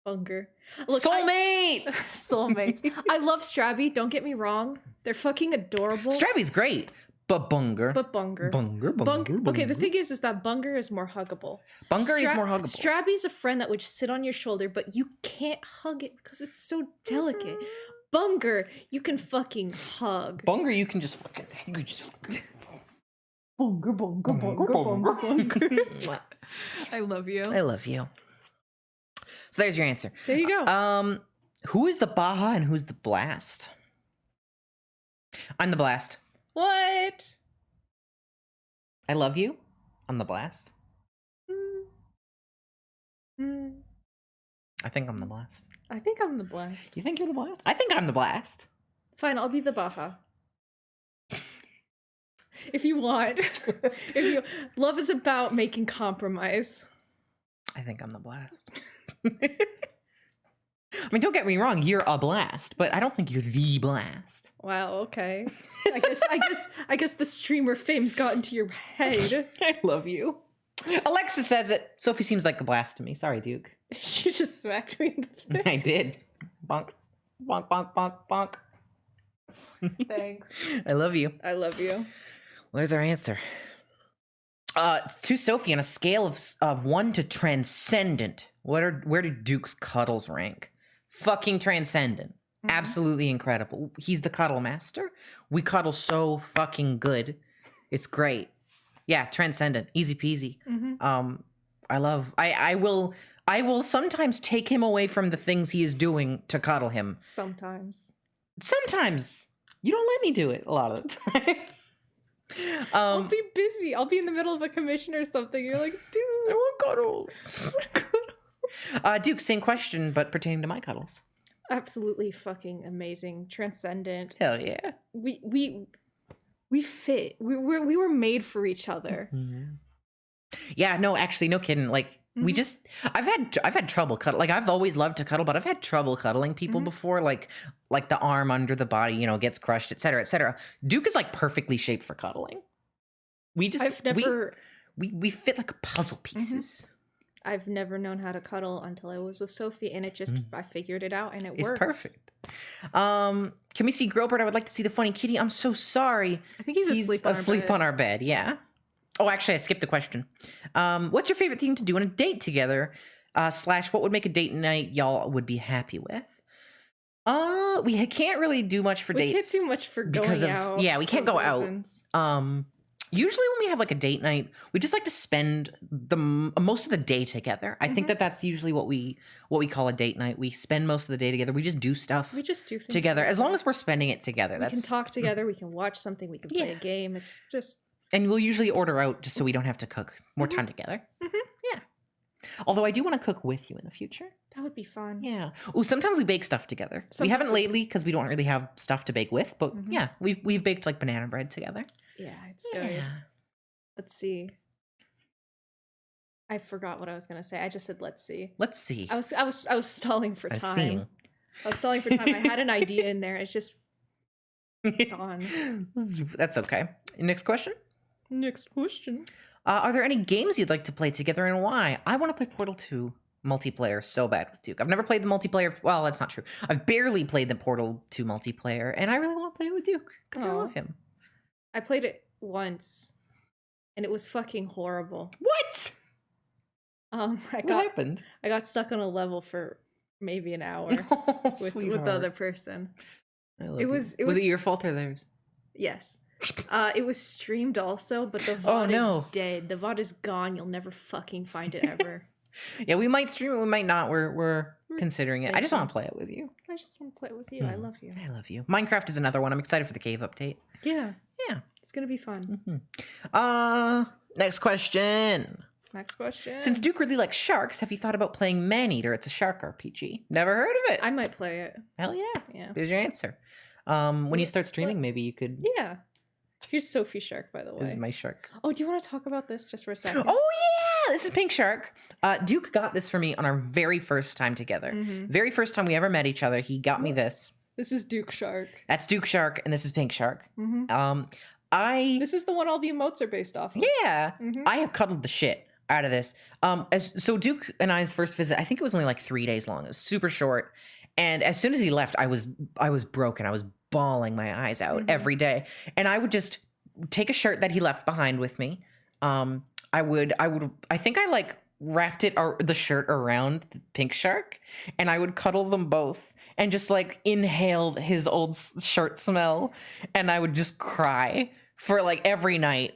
Bunger. Look, Soulmate! Soulmates. I love Strabby, don't get me wrong. They're fucking adorable. Strabby's great, but Bunger. But Bunger. Bunger. Okay, the thing is that Bunger is more huggable. Bunger is more huggable. Strabby's a friend that would just sit on your shoulder, but you can't hug it because it's so delicate. Bunger, you can fucking hug. Bunger, you can just Bunger. I love you. I love you. So there's your answer. There you go. Who is the Baja and who's the Blast? I'm the Blast. What? I love you. I'm the Blast. I think I'm the Blast. I think I'm the Blast. You think you're the Blast? I think I'm the Blast. Fine, I'll be the Baja. If you want. Love is about making compromise. I think I'm the Blast. I mean, don't get me wrong, you're a Blast, but I don't think you're the Blast. Wow, okay. I guess the streamer fame's got into your head. I love you. Alexa says it. Sophie seems like the Blast to me. Sorry, Duke. She just smacked me in the face. I did. Bonk. Bonk, bonk, bonk, bonk. Thanks. I love you. I love you. Well, there's our answer. To Sophie, on a scale of 1 to transcendent, where do Duke's cuddles rank? Fucking transcendent. Mm-hmm. Absolutely incredible. He's the cuddle master. We cuddle so fucking good. It's great. Yeah, transcendent. Easy peasy. Mm-hmm. I will sometimes take him away from the things he is doing to cuddle him. Sometimes. You don't let me do it a lot of the time. I'll be busy. I'll be in the middle of a commission or something. You're like, dude, I want cuddle. Duke, same question, but pertaining to my cuddles. Absolutely fucking amazing. Transcendent. Hell yeah. We fit. We were made for each other. Mm-hmm. Yeah, no, actually, no kidding. Like, we just, I've had trouble cuddling. Like, I've always loved to cuddle, but I've had trouble cuddling people before. Like the arm under the body, gets crushed, et cetera, et cetera. Duke is like perfectly shaped for cuddling. We just, we fit like puzzle pieces. I've never known how to cuddle until I was with Sophie, and it just, I figured it out, and it worked. It's perfect. Can we see Grillbird? I would like to see the funny kitty. I'm so sorry. I think he's asleep on our bed. Yeah. Oh, actually, I skipped a question. What's your favorite thing to do on a date together? / what would make a date night y'all would be happy with? We can't really do much for dates. We can't do much for going out. Yeah, we can't go reasons. out. Usually when we have like a date night, we just like to spend most of the day together. I think that's usually what we call a date night. We spend most of the day together. We just do stuff. We just do things together. As long as we're spending it together. We can talk together. We can watch something. We can play a game. It's just. And we'll usually order out just so we don't have to cook more time together. Yeah. Although I do want to cook with you in the future. That would be fun. Yeah. Oh, sometimes we bake stuff together. We haven't lately because we don't really have stuff to bake with, but yeah, we've baked like banana bread together. Yeah, it's good. Let's see. I forgot what I was gonna say. I just said let's see. Let's see. I was stalling for time. Seeing. I was stalling for time. I had an idea in there. It's just gone. That's okay. Next question. Next question. Are there any games you'd like to play together and why? I want to play Portal 2 multiplayer so bad with Duke. I've never played the multiplayer. Well, that's not true. I've barely played the Portal 2 multiplayer, and I really want to play it with Duke because I love him. I played it once, and it was fucking horrible. What? What happened? I got stuck on a level for maybe an hour with the other person. Was it your fault or theirs? Yes. It was streamed also, but the VOD is dead. The VOD is gone. You'll never fucking find it ever. Yeah, we might stream it, we might not. We're considering it. I just want to play it with you. I just want to play it with you. I love you. I love you. Minecraft is another one. I'm excited for the cave update. Yeah. Yeah. It's gonna be fun. Next question. Next question. Since Duke really likes sharks, have you thought about playing Maneater? It's a shark RPG. Never heard of it. I might play it. Hell yeah. Yeah. There's your answer. When you start streaming, maybe you could. Yeah. Here's Sophie Shark, by the way. This is my shark. Oh, do you want to talk about this just for a second? Oh yeah, this is Pink Shark. Duke got this for me on our very first time together. Very first time we ever met each other, he got me this. This is Duke Shark. That's Duke Shark, and this is Pink Shark. This is the one all the emotes are based off of. Yeah, I have cuddled the shit out of this. So Duke and I's first visit, I think it was only like 3 days long. It was super short, and as soon as he left, I was broken. I was bawling my eyes out every day, and I would just take a shirt that he left behind with me. I think I like wrapped the shirt around the Pink Shark, and I would cuddle them both and just like inhale his old shirt smell, and I would just cry for like every night.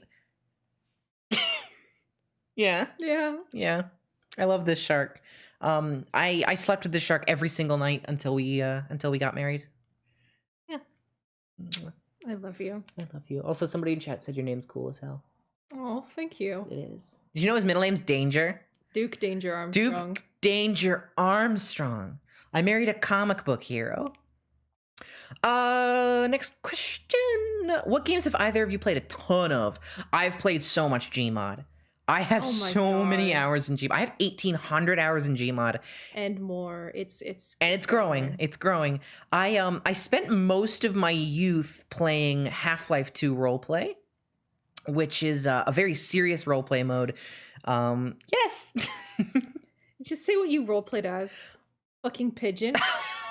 Yeah. I love this shark. I slept with this shark every single night until we got married. Yeah. I love you. I love you. Also, somebody in chat said your name's cool as hell. Oh, thank you. It is. Did you know his middle name's Danger? Duke Danger Armstrong. Duke Danger Armstrong. I married a comic book hero. Next question. What games have either of you played a ton of? I've played so much Gmod. I have so many hours in Gmod. I have 1,800 hours in Gmod. And more. It's growing. It's growing. I spent most of my youth playing Half-Life 2 roleplay, which is a very serious roleplay mode. Yes. Just say what you roleplayed as. Fucking pigeon.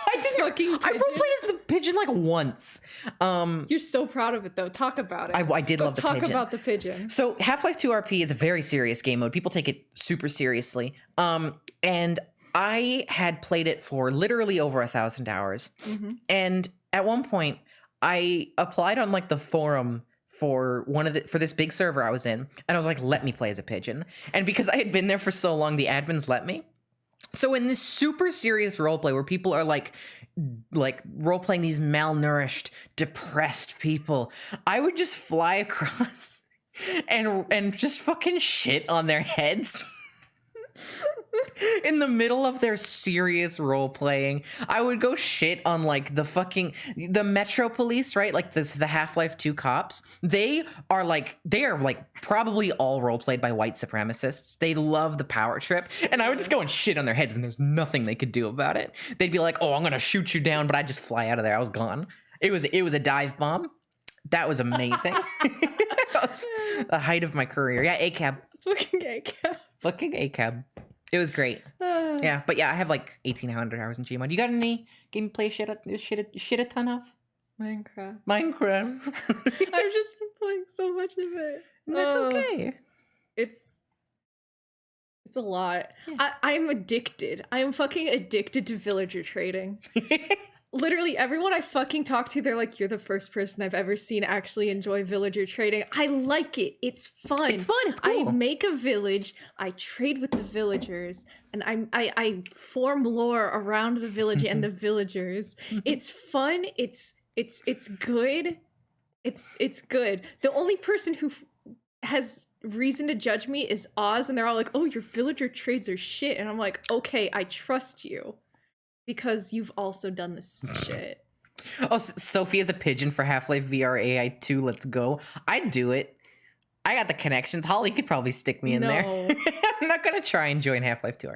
I roleplayed as the pigeon like once. You're so proud of it though. Talk about it. I did love the pigeon. Talk about the pigeon. So Half-Life 2 RP is a very serious game mode. People take it super seriously. And I had played it for literally over 1,000 hours. And at one point, I applied on like the forum for for this big server I was in, and I was like, let me play as a pigeon. And because I had been there for so long, the admins let me. So in this super serious roleplay where people are like role-playing these malnourished, depressed people, I would just fly across and just fucking shit on their heads. In the middle of their serious role playing, I would go shit on like the Metro Police, right? Like the Half-Life 2 cops. They are probably all role played by white supremacists. They love the power trip, and I would just go and shit on their heads, and there's nothing they could do about it. They'd be like, "Oh, I'm gonna shoot you down," but I'd just fly out of there. I was gone. It was a dive bomb. That was amazing. That was the height of my career. Yeah, ACAB. Fucking ACAB. It was great. Yeah, but yeah, I have like 1,800 hours in Gmod. You got any game play shit a ton of? Minecraft. I've just been playing so much of it. That's okay. It's a lot. Yeah. I'm addicted. I am fucking addicted to villager trading. Literally everyone I fucking talk to, they're like, you're the first person I've ever seen actually enjoy villager trading. I like it. It's fun. It's fun. It's cool. I make a village. I trade with the villagers, and I form lore around the village and the villagers. It's fun. It's good. It's good. The only person who has reason to judge me is Oz, and they're all like, "Oh, your villager trades are shit," and I'm like, "Okay, I trust you because you've also done this shit." Oh, Sophie is a pigeon for Half-Life VR AI 2. Let's go. I'd do it. I got the connections. Holly could probably stick me in there. No. I'm not gonna try and join Half-Life 2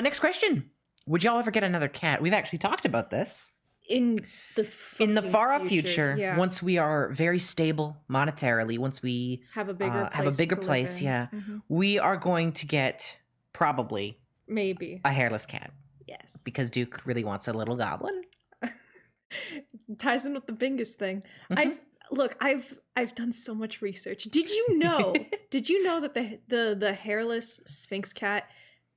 Next question. Would y'all ever get another cat? We've actually talked about this. In the far off future, yeah. once we are very stable monetarily, once we have a bigger place, yeah, we are going to get probably maybe a hairless cat. Yes, because Duke really wants a little goblin. Ties in with the Bingus thing. I've done so much research. Did you know? Did you know that the hairless Sphinx cat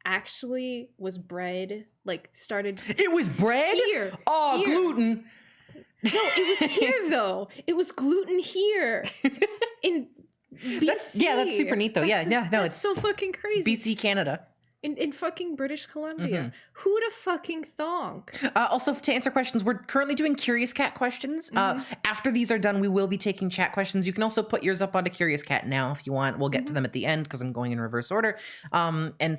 actually was bred, like started It was bred? Here. Oh, Here. gluten. No, it was here though. It was gluten here. In BC. That's super neat though. It's so fucking crazy. BC, Canada. In fucking British Columbia. Who'da fucking thonk? Also, to answer questions, we're currently doing Curious Cat questions. After these are done, we will be taking chat questions. You can also put yours up onto Curious Cat now if you want. We'll get to them at the end because I'm going in reverse order. You can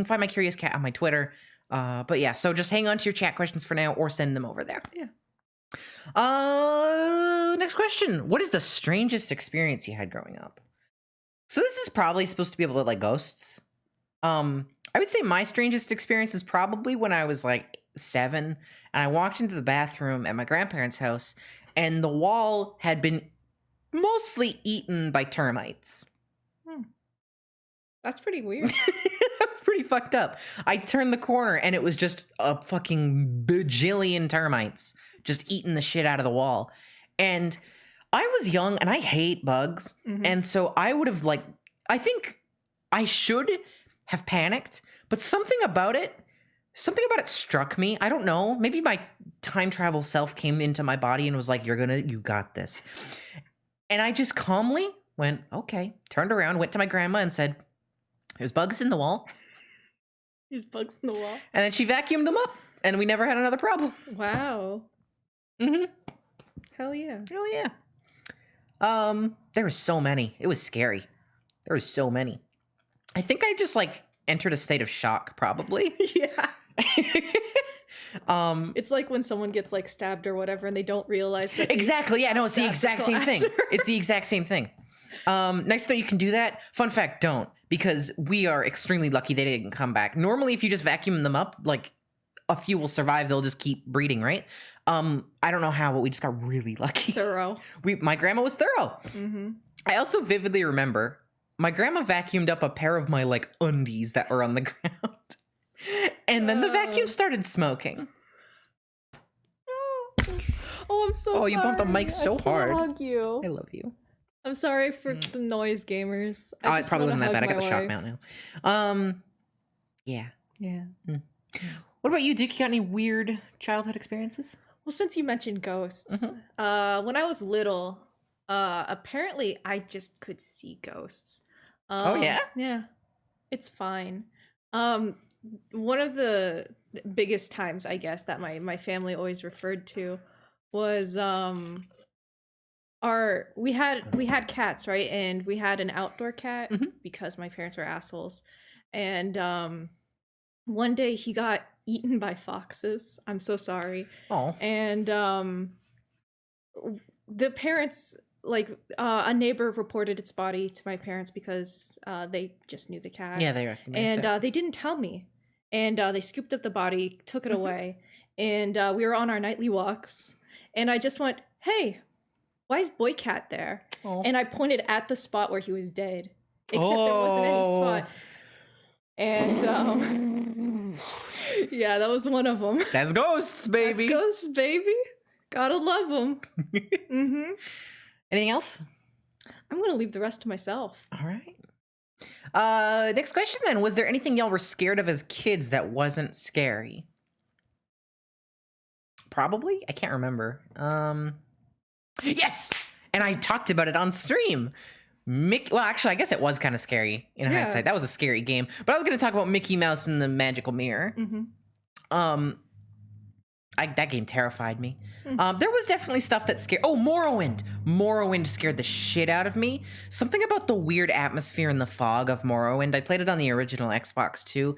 find my Curious Cat on my Twitter. So just hang on to your chat questions for now or send them over there. Yeah. Next question. What is the strangest experience you had growing up? So this is probably supposed to be about like ghosts. I would say my strangest experience is probably when I was like 7 and I walked into the bathroom at my grandparents' house and the wall had been mostly eaten by termites. That's pretty weird. That's pretty fucked up. I turned the corner and it was just a fucking bajillion termites just eating the shit out of the wall. And I was young and I hate bugs. And so I would have I think I should have panicked, but something about it struck me. I don't know. Maybe my time travel self came into my body and was like, you got this. And I just calmly went, okay, turned around, went to my grandma and said, there's bugs in the wall. There's bugs in the wall. And then she vacuumed them up and we never had another problem. Wow. Hell yeah. Hell yeah. There were so many. It was scary. There were so many. I think I just entered a state of shock, probably. Yeah. It's like when someone gets stabbed or whatever and they don't realize that. Exactly. Yeah, no, it's the exact same thing. It's the exact same thing. Nice to know you can do that. Fun fact, don't, because we are extremely lucky they didn't come back. Normally, if you just vacuum them up, a few will survive. They'll just keep breeding, right? I don't know how, but we just got really lucky. Thorough. My grandma was thorough. I also vividly remember my grandma vacuumed up a pair of my undies that were on the ground. And then the vacuum started smoking. Oh, I'm so sorry. Oh, you bumped the mic so hard. Hug you. I love you. I'm sorry for the noise, gamers. It probably wasn't that bad. I got the shock mount now. Yeah. Yeah. What about you, Duke? You got any weird childhood experiences? Well, since you mentioned ghosts, when I was little, apparently I just could see ghosts. Oh, yeah? Yeah. It's fine. One of the biggest times, I guess, that my family always referred to was we had cats, right? And we had an outdoor cat because my parents were assholes. And one day he got eaten by foxes. I'm so sorry. Oh. And the parents, a neighbor reported its body to my parents because they just knew the cat. Yeah, they recognized it. And they didn't tell me. And they scooped up the body, took it away, and we were on our nightly walks. And I just went, "Hey, why is Boy Cat there?" Oh. And I pointed at the spot where he was dead, except there wasn't any spot. And yeah, that was one of them. That's ghosts, baby. That's ghosts, baby. Gotta love them. Anything else? I'm gonna leave the rest to myself. All right. Next question then. Was there anything y'all were scared of as kids that wasn't scary? Probably. I can't remember. Yes! And I talked about it on stream. Well, actually, I guess it was kind of scary in hindsight. That was a scary game. But I was going to talk about Mickey Mouse and the Magical Mirror. I that game terrified me. There was definitely stuff that scared. Oh, Morrowind. Morrowind scared the shit out of me. Something about the weird atmosphere and the fog of Morrowind. I played it on the original Xbox too.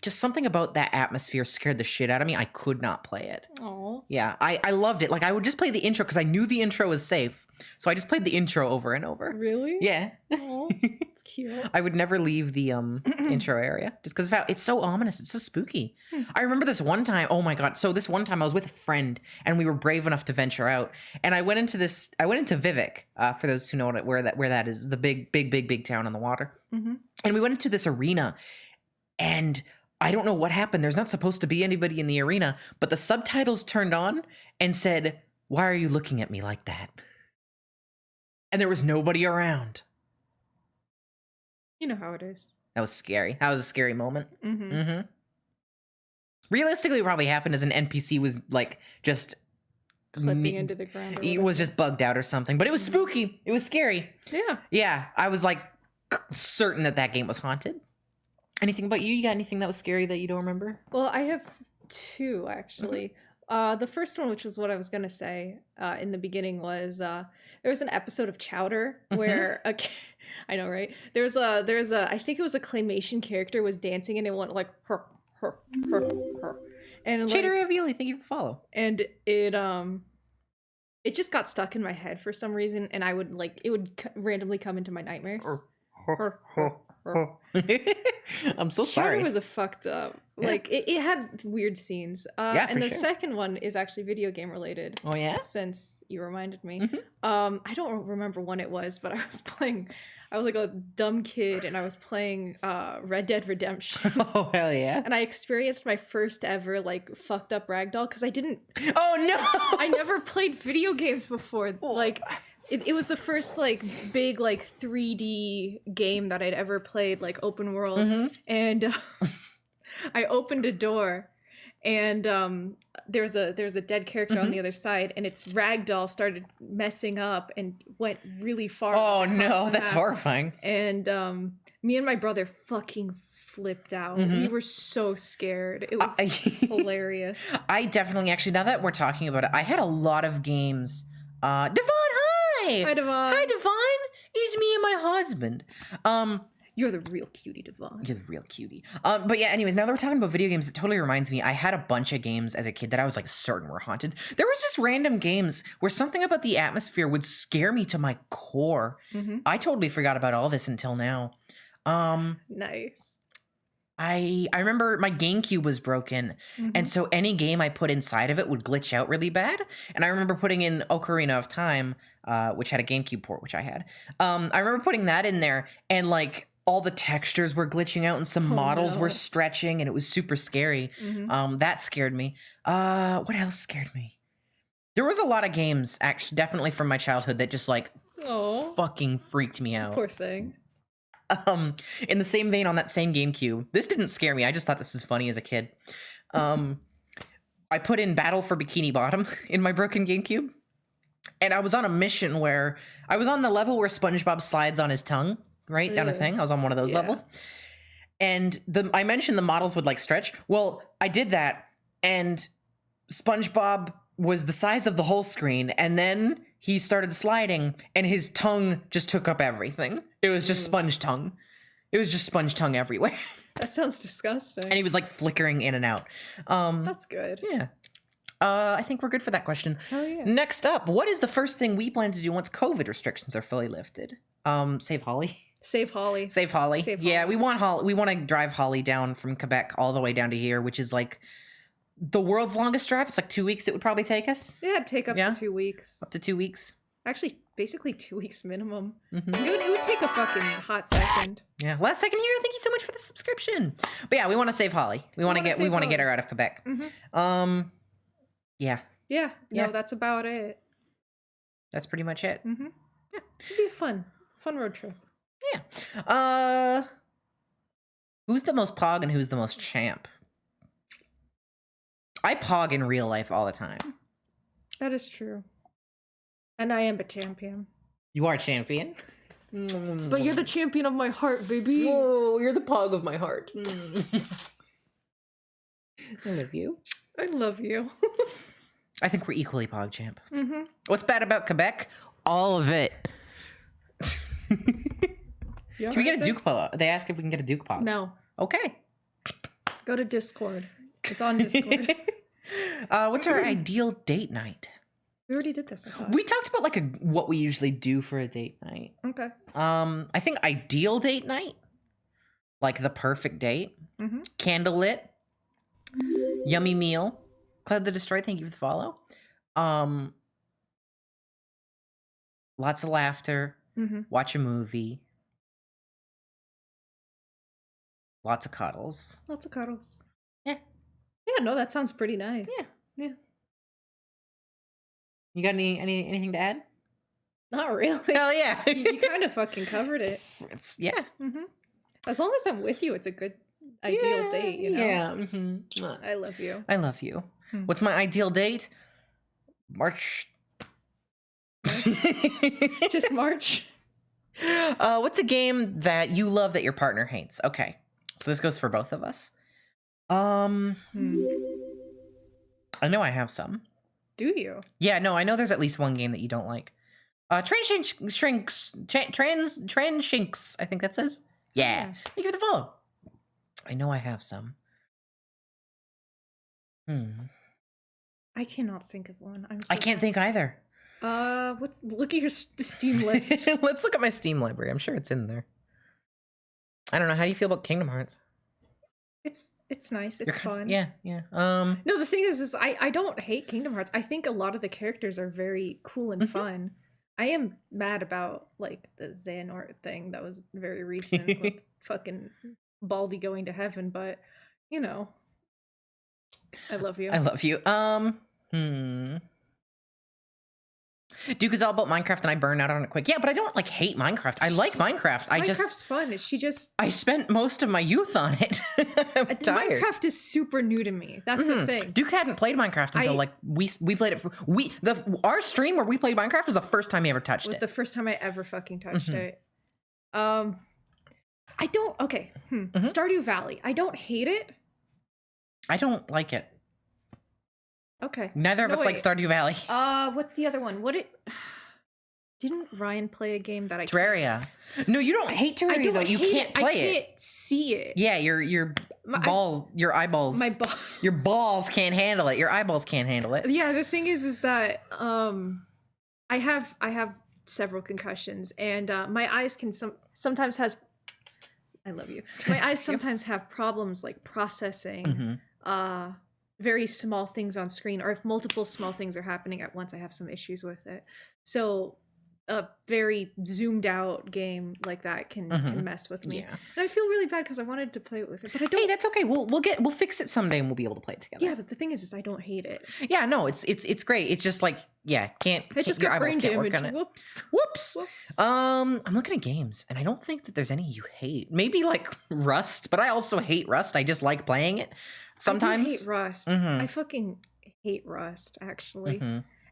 Just something about that atmosphere scared the shit out of me. I could not play it. Oh. Yeah, I loved it. Like, I would just play the intro because I knew the intro was safe. So I just played the intro over and over. Really? Yeah. Oh, it's cute. I would never leave the intro area just because it's so ominous. It's so spooky. I remember this one time. Oh my god! So this one time I was with a friend and we were brave enough to venture out. And I went into Vivek. For those who know where that is, the big town on the water. And we went into this arena, and I don't know what happened. There's not supposed to be anybody in the arena, but the subtitles turned on and said, "Why are you looking at me like that?" And there was nobody around. You know how it is. That was scary. That was a scary moment. Realistically, what probably happened is an NPC was like just Clipping into the ground. He was just bugged out or something. But it was spooky. It was scary. Yeah. Yeah. I was like certain that game was haunted. Anything about you? You got anything that was scary that you don't remember? Well, I have two actually. The first one, which was what I was gonna say in the beginning, was there was an episode of Chowder where I know, right? There's a I think it was a claymation character was dancing and it went like her, and Shader like, Ravioli, thank you for follow. and it just got stuck in my head for some reason, and I would like it would randomly come into my nightmares. I'm so Chowder sorry. was a fucked up. Yeah. Like it had weird scenes. Yeah, and for the sure. second one is actually video game related. Oh yeah? Since you reminded me. I don't remember when it was, but I was like a dumb kid and I was playing Red Dead Redemption. Oh hell yeah. And I experienced my first ever like fucked up ragdoll because I Oh no. I never played video games before. Like it was the first like big like 3D game that I'd ever played, like open world. And I opened a door and there's a dead character on the other side, and its ragdoll started messing up and went really far. Oh across no, the that's map. horrifying. And me and my brother fucking flipped out. We were so scared. It was hilarious. I definitely actually, now that we're talking about it, I had a lot of games. Devon, hi! Hi, Devon. Hi, Devon! It's me and my husband. You're the real cutie, Devon. You're the real cutie. But yeah, anyways, now that we're talking about video games, it totally reminds me, I had a bunch of games as a kid that I was like certain were haunted. There was just random games where something about the atmosphere would scare me to my core. I totally forgot about all this until now. Nice. I remember my GameCube was broken, and so any game I put inside of it would glitch out really bad. And I remember putting in Ocarina of Time, which had a GameCube port, which I had. I remember putting that in there, and like all the textures were glitching out, and some models were stretching, and it was super scary. That scared me. What else scared me? There was a lot of games, actually, definitely from my childhood, that just like fucking freaked me out. Poor thing. In the same vein, on that same GameCube, this didn't scare me. I just thought this was funny as a kid. I put in Battle for Bikini Bottom in my broken GameCube, and I was on a mission where I was on the level where SpongeBob slides on his tongue, right down a thing. I was on one of those levels, and I mentioned the models would like stretch. Well, I did that, and SpongeBob was the size of the whole screen, and then he started sliding, and his tongue just took up everything. It was just sponge tongue. It was just sponge tongue everywhere. That sounds disgusting. And he was like flickering in and out. That's good. Yeah. I think we're good for that question. Oh yeah. Next up, what is the first thing we plan to do once COVID restrictions are fully lifted? Save Holly. Save Holly. Save Holly. Save Yeah, Holly. we want Holly. We want to drive Holly down from Quebec all the way down to here, which is like the world's longest drive. It's like 2 weeks it would probably take us. Yeah, it'd take up Yeah? to 2 weeks. Up to 2 weeks. Actually, basically 2 weeks minimum. It would take a fucking hot second. Yeah. Last second here, thank you so much for the subscription. But yeah, we want to save Holly. We want to get her out of Quebec. Yeah. Yeah. Yeah. No, that's about it. That's pretty much it. It'd be a fun road trip. Yeah. Who's the most pog and who's the most champ? I pog in real life all the time. That is true. And I am a champion. You are champion. But you're the champion of my heart, baby. Whoa, you're the pog of my heart. I love you. I love you. I think we're equally PogChamp. Mm-hmm. What's bad about Quebec? All of it. You Can we get a alright Duke Pog? They ask if we can get a Duke there? Pog. No. Okay. Go to Discord. It's on Discord. What's our ideal date night? We already did this, I thought. We talked about like what we usually do for a date night. Okay. I think ideal date night, like the perfect date, Mm-hmm. candlelit, yummy meal. Cloud the Destroyer, thank you for the follow. Lots of laughter. Mm-hmm. Watch a movie. Lots of cuddles. Lots of cuddles. Yeah. Yeah, no, that sounds pretty nice. Yeah. Yeah. You got anything to add? Not really. Hell yeah. You kind of fucking covered it. It's yeah. Mm-hmm. As long as I'm with you, it's a good ideal date, you know? Yeah. Mm-hmm. I love you. I love you. Hmm. What's my ideal date? March. Just March. What's a game that you love that your partner hates? Okay, so this goes for both of us. I know I have some. Do you? Yeah, no, I know there's at least one game that you don't like. Transhinks, I think that says. Yeah. Thank you for the follow. I know I have some. I cannot think of one. I'm so I can't think either. look at your Steam list. Let's look at my Steam library. I'm sure it's in there. I don't know. How do you feel about Kingdom Hearts? It's nice. It's fun. Yeah. No, the thing is I don't hate Kingdom Hearts. I think a lot of the characters are very cool and fun. I am mad about like the Xehanort thing that was very recent with fucking Baldy going to heaven, but you know. I love you. I love you. Duke is all about Minecraft and I burn out on it quick. Yeah, but I don't like hate Minecraft. I like Minecraft. Minecraft's fun. I spent most of my youth on it. I'm tired. Minecraft is super new to me. That's the thing. Duke hadn't played Minecraft until like we played it for our stream where we played Minecraft was the first time he ever touched it. Was the first time I ever fucking touched it. I don't Stardew Valley. I don't hate it. I don't like it. Okay. Neither of us like Stardew Valley. What's the other one? Didn't Ryan play a game that I Terraria? No, you don't hate Terraria though. You can't play it. I can't see it. Yeah, your eyeballs. Your balls can't handle it. Your eyeballs can't handle it. Yeah, the thing is that I have several concussions and my eyes can sometimes has. I love you. My eyes sometimes have problems like processing very small things on screen, or if multiple small things are happening at once, I have some issues with it. So a very zoomed out game like that can mess with me. Yeah. And I feel really bad because I wanted to play it with it, but I don't. Hey, that's okay. We'll fix it someday and we'll be able to play it together. Yeah, but the thing is I don't hate it. Yeah, no, it's great. It's just like it just got brain damage. Whoops. I'm looking at games and I don't think that there's any you hate. Maybe like Rust, but I also hate Rust. I just like playing it. Sometimes I hate Rust. I fucking hate Rust, actually.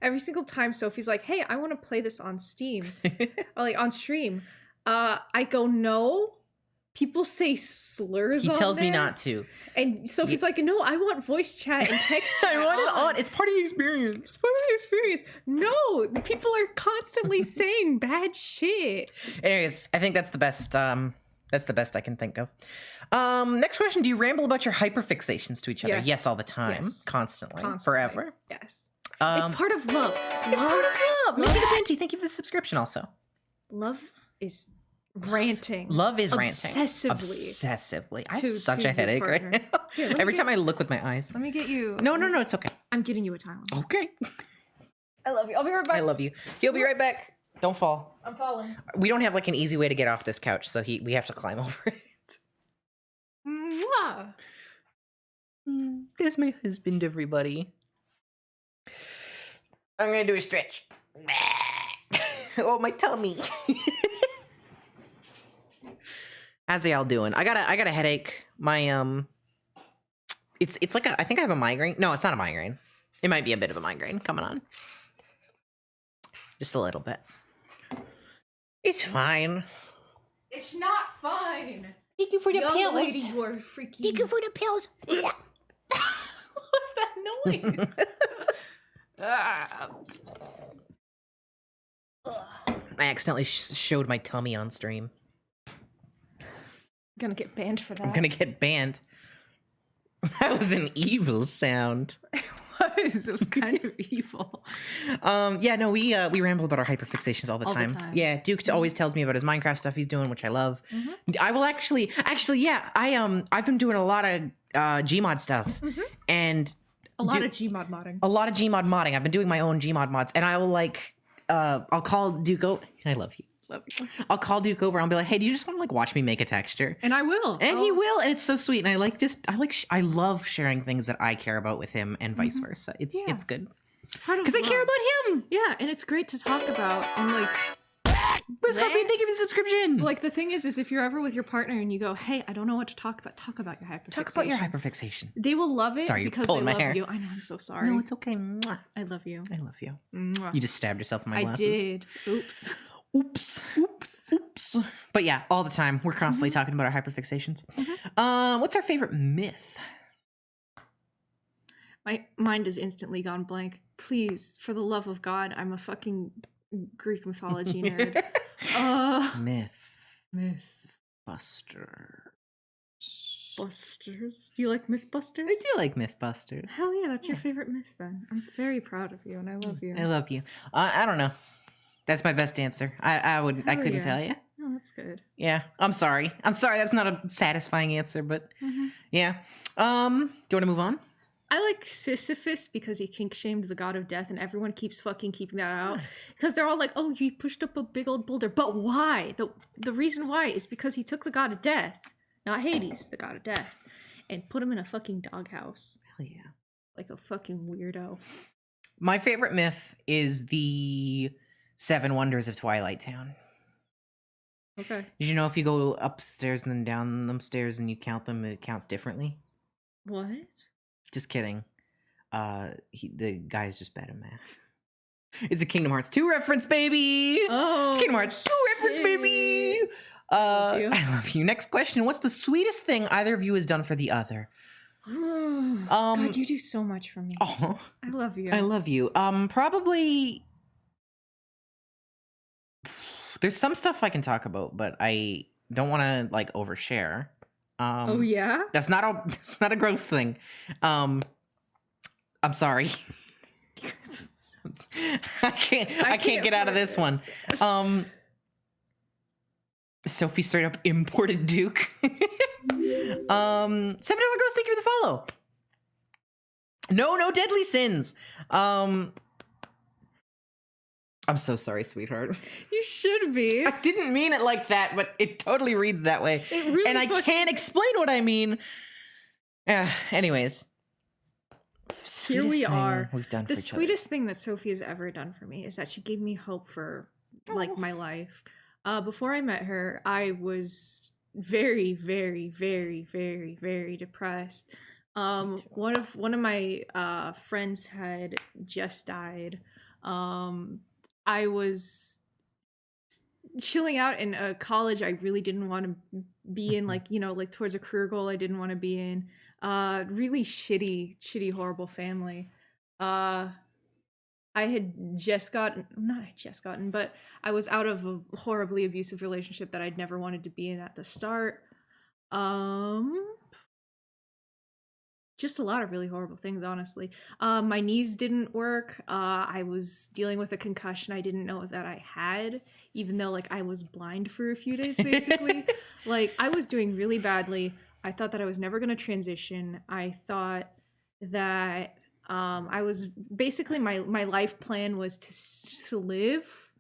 Every single time Sophie's like, hey, I want to play this on Steam. Or like on stream. I go, no. People say slurs He on tells me there. not to. And Sophie's like, no, I want voice chat and text chat. I want it on. It's part of the experience. It's part of the experience. No, people are constantly saying bad shit. Anyways, I think that's the best. That's the best I can think of. Next question: do you ramble about your hyperfixations to each other? Yes, all the time, constantly, forever. Yes, it's part of love. It's part of love. Minty the Binty, thank you for the subscription. Also, love is ranting. Love is ranting obsessively. I have such a headache right now. Here, every time I look with my eyes. Let me get you. No, it's okay. I'm getting you a Tylenol. Okay. I love you. I'll be right back. I love you. He'll be right back. Don't fall. I'm falling. We don't have like an easy way to get off this couch, so we have to climb over it. Mwah. There's my husband, everybody. I'm gonna do a stretch. Oh, my tummy. How's y'all doing? I got a headache. My it's like I think I have a migraine. No, it's not a migraine. It might be a bit of a migraine coming on. Just a little bit. It's fine. It's not fine. Thank you for the pills. Lady, you are freaky. Thank you for the pills. What's that Please. Ah. I accidentally showed my tummy on stream. Gonna get banned for that. I'm gonna get banned. That was an evil sound. It was kind of evil. Yeah, no, we ramble about our hyperfixations all the All the time. time. Yeah, Duke always tells me about his Minecraft stuff he's doing, which I love. I will actually, yeah, I've been doing a lot of Gmod stuff, and A lot of Gmod modding. a lot of Gmod modding. I've been doing my own Gmod mods, and I will like, I'll call Duke. I love you. Love you. I'll call Duke over. I'll be like, hey, do you just want to like watch me make a texture? And I will. And he will, and it's so sweet. And I love sharing things that I care about with him, and vice versa. It's good It's part of because I care love. about him. Yeah, and it's great to talk about. And like, Scorpion, thank you for the subscription. like the thing is if you're ever with your partner and you go, hey, I don't know what to talk about your hyperfixation. Talk about your hyperfixation. They will love it Sorry, you're because they pulling my love hair. you. I know, I'm so sorry. No, it's okay. Mwah. I love you. I love you. Mwah. You just stabbed yourself in my I glasses. did. Oops. Oops. But yeah, all the time we're constantly talking about our hyperfixations. What's our favorite myth? My mind is instantly gone blank. Please, for the love of God, I'm a fucking Greek mythology nerd. Myth buster. Busters. Do you like Mythbusters? I do like Mythbusters. Hell yeah, that's your favorite myth then. I'm very proud of you and I love you. I love you. I don't know. That's my best answer. I Hell couldn't yeah. tell you. No, that's good. Yeah, I'm sorry. That's not a satisfying answer, but yeah. Do you want to move on? I like Sisyphus because he kink shamed the god of death and everyone keeps fucking keeping that out. Because they're all like, oh, he pushed up a big old boulder. But why? The reason why is because he took the god of death, not Hades, the god of death, and put him in a fucking doghouse. Hell yeah. Like a fucking weirdo. My favorite myth is the 7 Wonders of Twilight Town. Okay. Did you know if you go upstairs and then down them stairs and you count them, it counts differently? What? Just kidding. The guy's just bad at math. It's a Kingdom Hearts 2 reference, baby! Oh. It's Kingdom Hearts 2 reference, baby! Love you. I love you. Next question. What's the sweetest thing either of you has done for the other? God, you do so much for me. Oh, I love you. I love you. Probably... There's some stuff I can talk about, but I don't want to, like, overshare. Oh, yeah? That's not a gross thing. I'm sorry. I can't get out of this one. Sophie straight up imported Duke. $7 Ghost, thank you for the follow. No deadly sins. I'm so sorry, sweetheart. You should be. I didn't mean it like that, but it totally reads that way. It really and I can't explain what I mean. Anyways. Here we Sweetest thing are. We've done The for each other. sweetest thing that Sophie has ever done for me is that she gave me hope for like my life. Before I met her, I was very, very, very, very, very depressed. One of my friends had just died. I was chilling out in a college I really didn't want to be in, like, you know, like towards a career goal I didn't want to be in. Really shitty, horrible family. I had but I was out of a horribly abusive relationship that I'd never wanted to be in at the start. Just a lot of really horrible things, honestly. My knees didn't work. I was dealing with a concussion I didn't know that I had, even though, like, I was blind for a few days, basically. Like, I was doing really badly. I thought that I was never going to transition. I thought that I was basically my life plan was to live,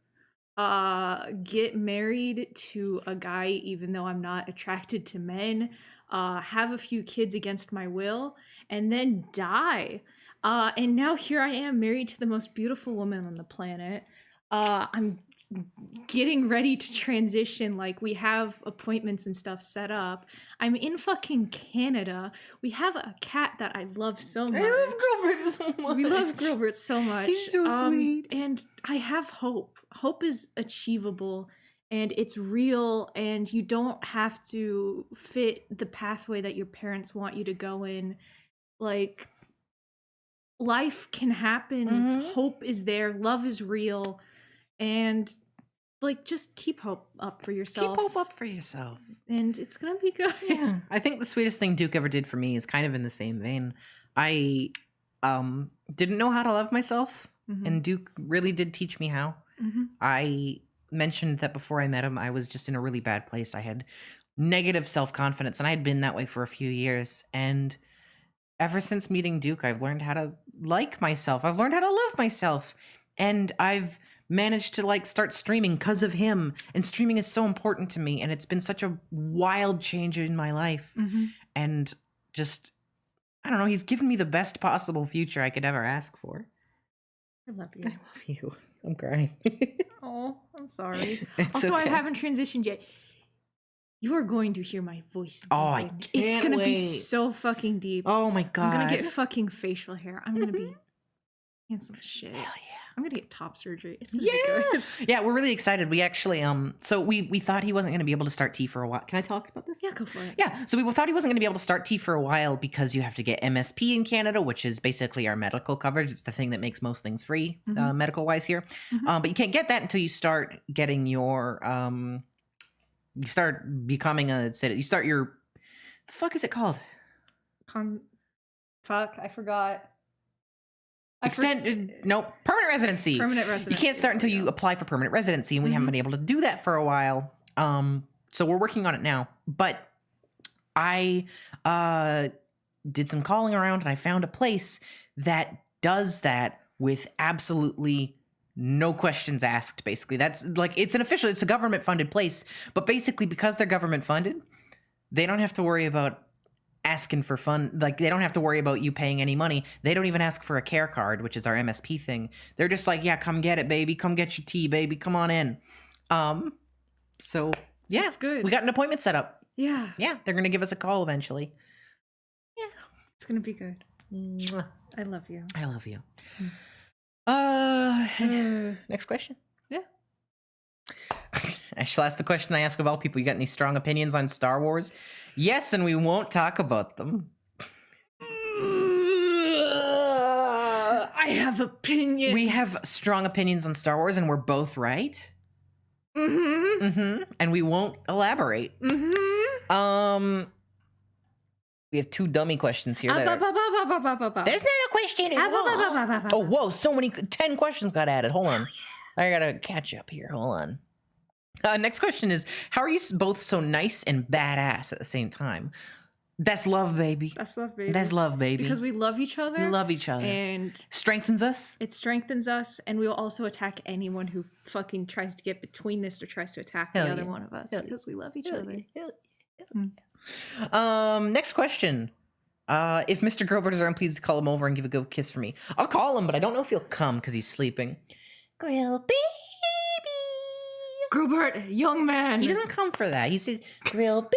get married to a guy, even though I'm not attracted to men, have a few kids against my will, and then die. And now here I am, married to the most beautiful woman on the planet. I'm getting ready to transition. Like, we have appointments and stuff set up. I'm in fucking Canada. We have a cat that I love so much. I love Gilbert so much. We love Gilbert so much. He's so sweet. And I have hope. Hope is achievable and it's real, and you don't have to fit the pathway that your parents want you to go in. Like, life can happen. Hope is there. Love is real. And like, just keep hope up for yourself. Keep hope up for yourself. And it's going to be good. Yeah. I think the sweetest thing Duke ever did for me is kind of in the same vein. I didn't know how to love myself, and Duke really did teach me how. I mentioned that before I met him, I was just in a really bad place. I had negative self-confidence, and I had been that way for a few years. And ever since meeting Duke, I've learned how to like myself. I've learned how to love myself. And I've managed to like start streaming because of him. And streaming is so important to me. And it's been such a wild change in my life. And just, I don't know, he's given me the best possible future I could ever ask for. I love you. I love you. I'm crying. Oh, I'm sorry. It's Also, okay. I haven't transitioned yet. You are going to hear my voice. Oh, I deepen. can't It's gonna be wait. so fucking deep. Oh my God. I'm gonna get fucking facial hair. I'm gonna be handsome as shit. Hell yeah. I'm gonna get top surgery. It's gonna be good. Yeah, we're really excited. We actually, so we thought he wasn't going to be able to start T for a while. Can I talk about this? Yeah, go for it. Yeah, so we thought he wasn't going to be able to start T for a while because you have to get MSP in Canada, which is basically our medical coverage. It's the thing that makes most things free, medical-wise here. But you can't get that until you start getting your, you start becoming a citizen. You start your, the fuck is it called? Fuck, I forgot. Permanent residency. Permanent residency. You can't start until you apply for permanent residency, and we haven't been able to do that for a while. So we're working on it now. But I did some calling around, and I found a place that does that with absolutely no questions asked. Basically, that's like it's a government funded place, but basically because they're government funded, they don't have to worry about asking for fun. Like they don't have to worry about you paying any money. They don't even ask for a care card, which is our MSP thing. They're just like, yeah, come get it, baby. Come get your tea, baby. Come on in. So yeah, That's good. We got an appointment set up. Yeah, Yeah, they're gonna give us a call eventually. it's gonna be good. Mwah. I love you. I love you. Next question. Yeah. I shall ask the question I ask of all people. You got any strong opinions on Star Wars? Yes, and we won't talk about them. I have opinions. We have strong opinions on Star Wars, and we're both right. And we won't elaborate. We have two dummy questions here. There's not a question at all. Oh, whoa, so many, 10 questions got added. Hold on. I gotta catch up here. Hold on. Next question is, how are you both so nice and badass at the same time? That's love, baby. That's love, baby. That's love, baby. Because we love each other. We love each other. And Strengthens us. it strengthens us, and we will also attack anyone who fucking tries to get between us or tries to attack Hell the other yeah. one of us Hell because we love each Hell other. yeah. Next question. If Mr. Grobert is around, please call him over and give a good kiss for me. I'll call him, but I don't know if he'll come because he's sleeping. Grill baby. Grubert, young man. He doesn't come for that. He says, grill baby.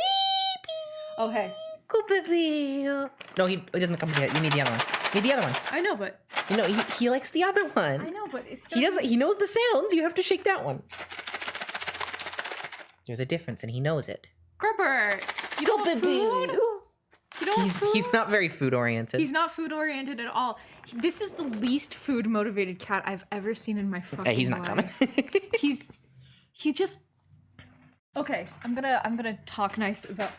Oh, hey. Go baby. No, he doesn't come for that. You need the other one. You need the other one. I know, but You know, he likes the other one. I know, but it's He doesn't. He knows the sounds. You have to shake that one. There's a difference, and he knows it. Grubert. You Go don't want baby. food? You don't want food? He's not very food oriented. He's not food oriented at all. This is the least food motivated cat I've ever seen in my fucking Hey, he's not life. coming. He just okay. I'm gonna talk nice about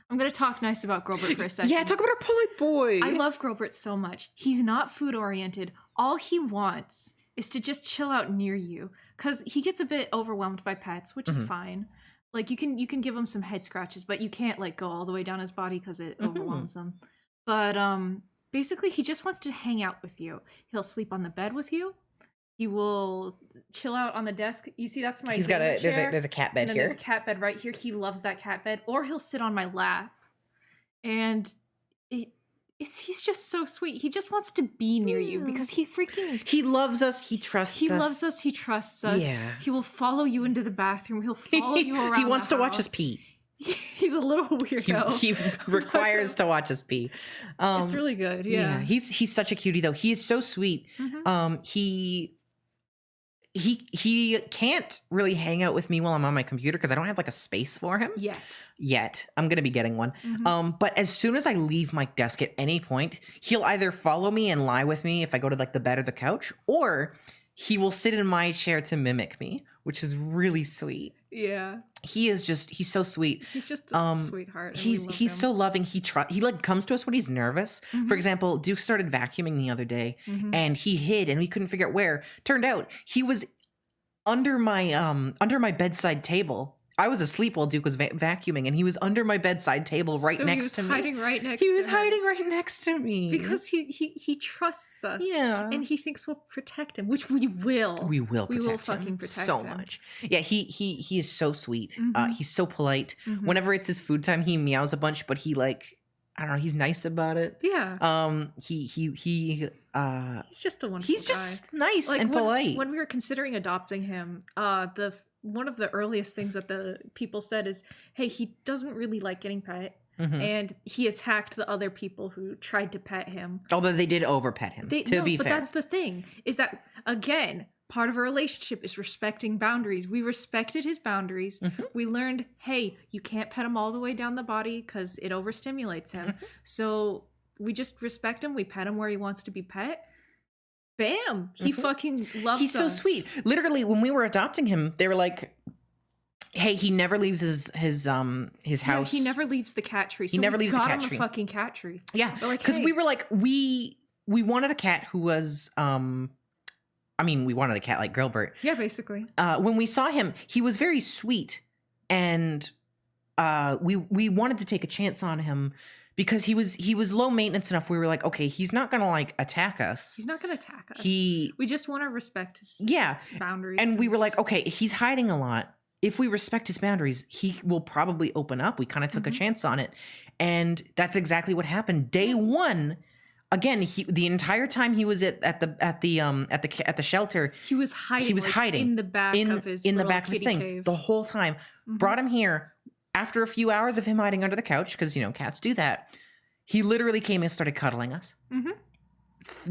Grobert for a second. Yeah, talk about our polite boy. I love Grobert so much. He's not food oriented. All he wants is to just chill out near you, because he gets a bit overwhelmed by pets, which is fine. Like you can give him some head scratches, but you can't like go all the way down his body because it overwhelms him. But basically he just wants to hang out with you. He'll sleep on the bed with you. He will chill out on the desk. You see, that's my He's got gaming chair. there's a cat bed And then here. there's a cat bed right here. He loves that cat bed. Or he'll sit on my lap. And he's just so sweet. He just wants to be near you because he freaking... He loves us. He trusts us. He loves us. He trusts us. Yeah. He will follow you into the bathroom. He'll follow you around He wants the to watch us house. pee. He's a little weirdo. He requires to watch us pee. It's really good. Yeah. He's such a cutie though. He is so sweet. He he can't really hang out with me while I'm on my computer because I don't have like a space for him yet. I'm gonna be getting one. But as soon as I leave my desk at any point, he'll either follow me and lie with me if I go to like the bed or the couch, or he will sit in my chair to mimic me, which is really sweet. Yeah. He's so sweet. He's just a sweetheart. And He's so loving. He like comes to us when he's nervous. For example, Duke started vacuuming the other day and he hid and we couldn't figure out where. Turned out he was under my bedside table. I was asleep while Duke was vacuuming, and he was under my bedside table right next to me. Hiding right next. He was hiding right next to me because he trusts us. Yeah, and he thinks we'll protect him, which we will. We will. Fucking protect so him. much. Yeah, he is so sweet. He's so polite. Whenever it's his food time, he meows a bunch, but he like. I don't know. He's nice about it. Yeah. He's just a wonderful. He's just guy. nice and polite. When we were considering adopting him, one of the earliest things that the people said is, "Hey, he doesn't really like getting pet, and he attacked the other people who tried to pet him." Although they did over pet him. To be fair, but that's the thing is that again. Part of a relationship is respecting boundaries. We respected his boundaries. We learned, hey, you can't pet him all the way down the body because it overstimulates him. So we just respect him. We pet him where he wants to be pet. Bam! He fucking loves us. He's so sweet. Literally, when we were adopting him, they were like, hey, he never leaves his house. Yeah, he never leaves the cat tree. So he never leaves the cat tree. Got him a fucking cat tree. Yeah, because we were like, we wanted a cat who was we wanted a cat like Gilbert. Yeah, basically. When we saw him, he was very sweet, and we wanted to take a chance on him because he was low maintenance enough. We were like, okay, he's not gonna like attack us. He's not gonna attack us. We just want to respect his boundaries. And we were like, okay, he's hiding a lot. If we respect his boundaries, he will probably open up. We kind of took a chance on it, and that's exactly what happened. Day one. Again, the entire time he was at the shelter, he was hiding in the back of his thing cave. the whole time. Brought him here after a few hours of him hiding under the couch because cats do that. He literally came and started cuddling us.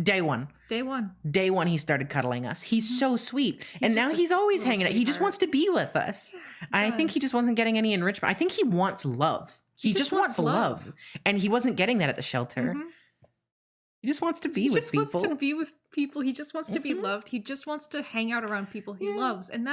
Day one, he started cuddling us. He's so sweet, and now he's always hanging out. He just wants to be with us. I think he just wasn't getting any enrichment. I think he wants love. He just wants love, and he wasn't getting that at the shelter. He just wants to be with people. He just wants to be with people. He just wants to be loved. He just wants to hang out around people he loves. And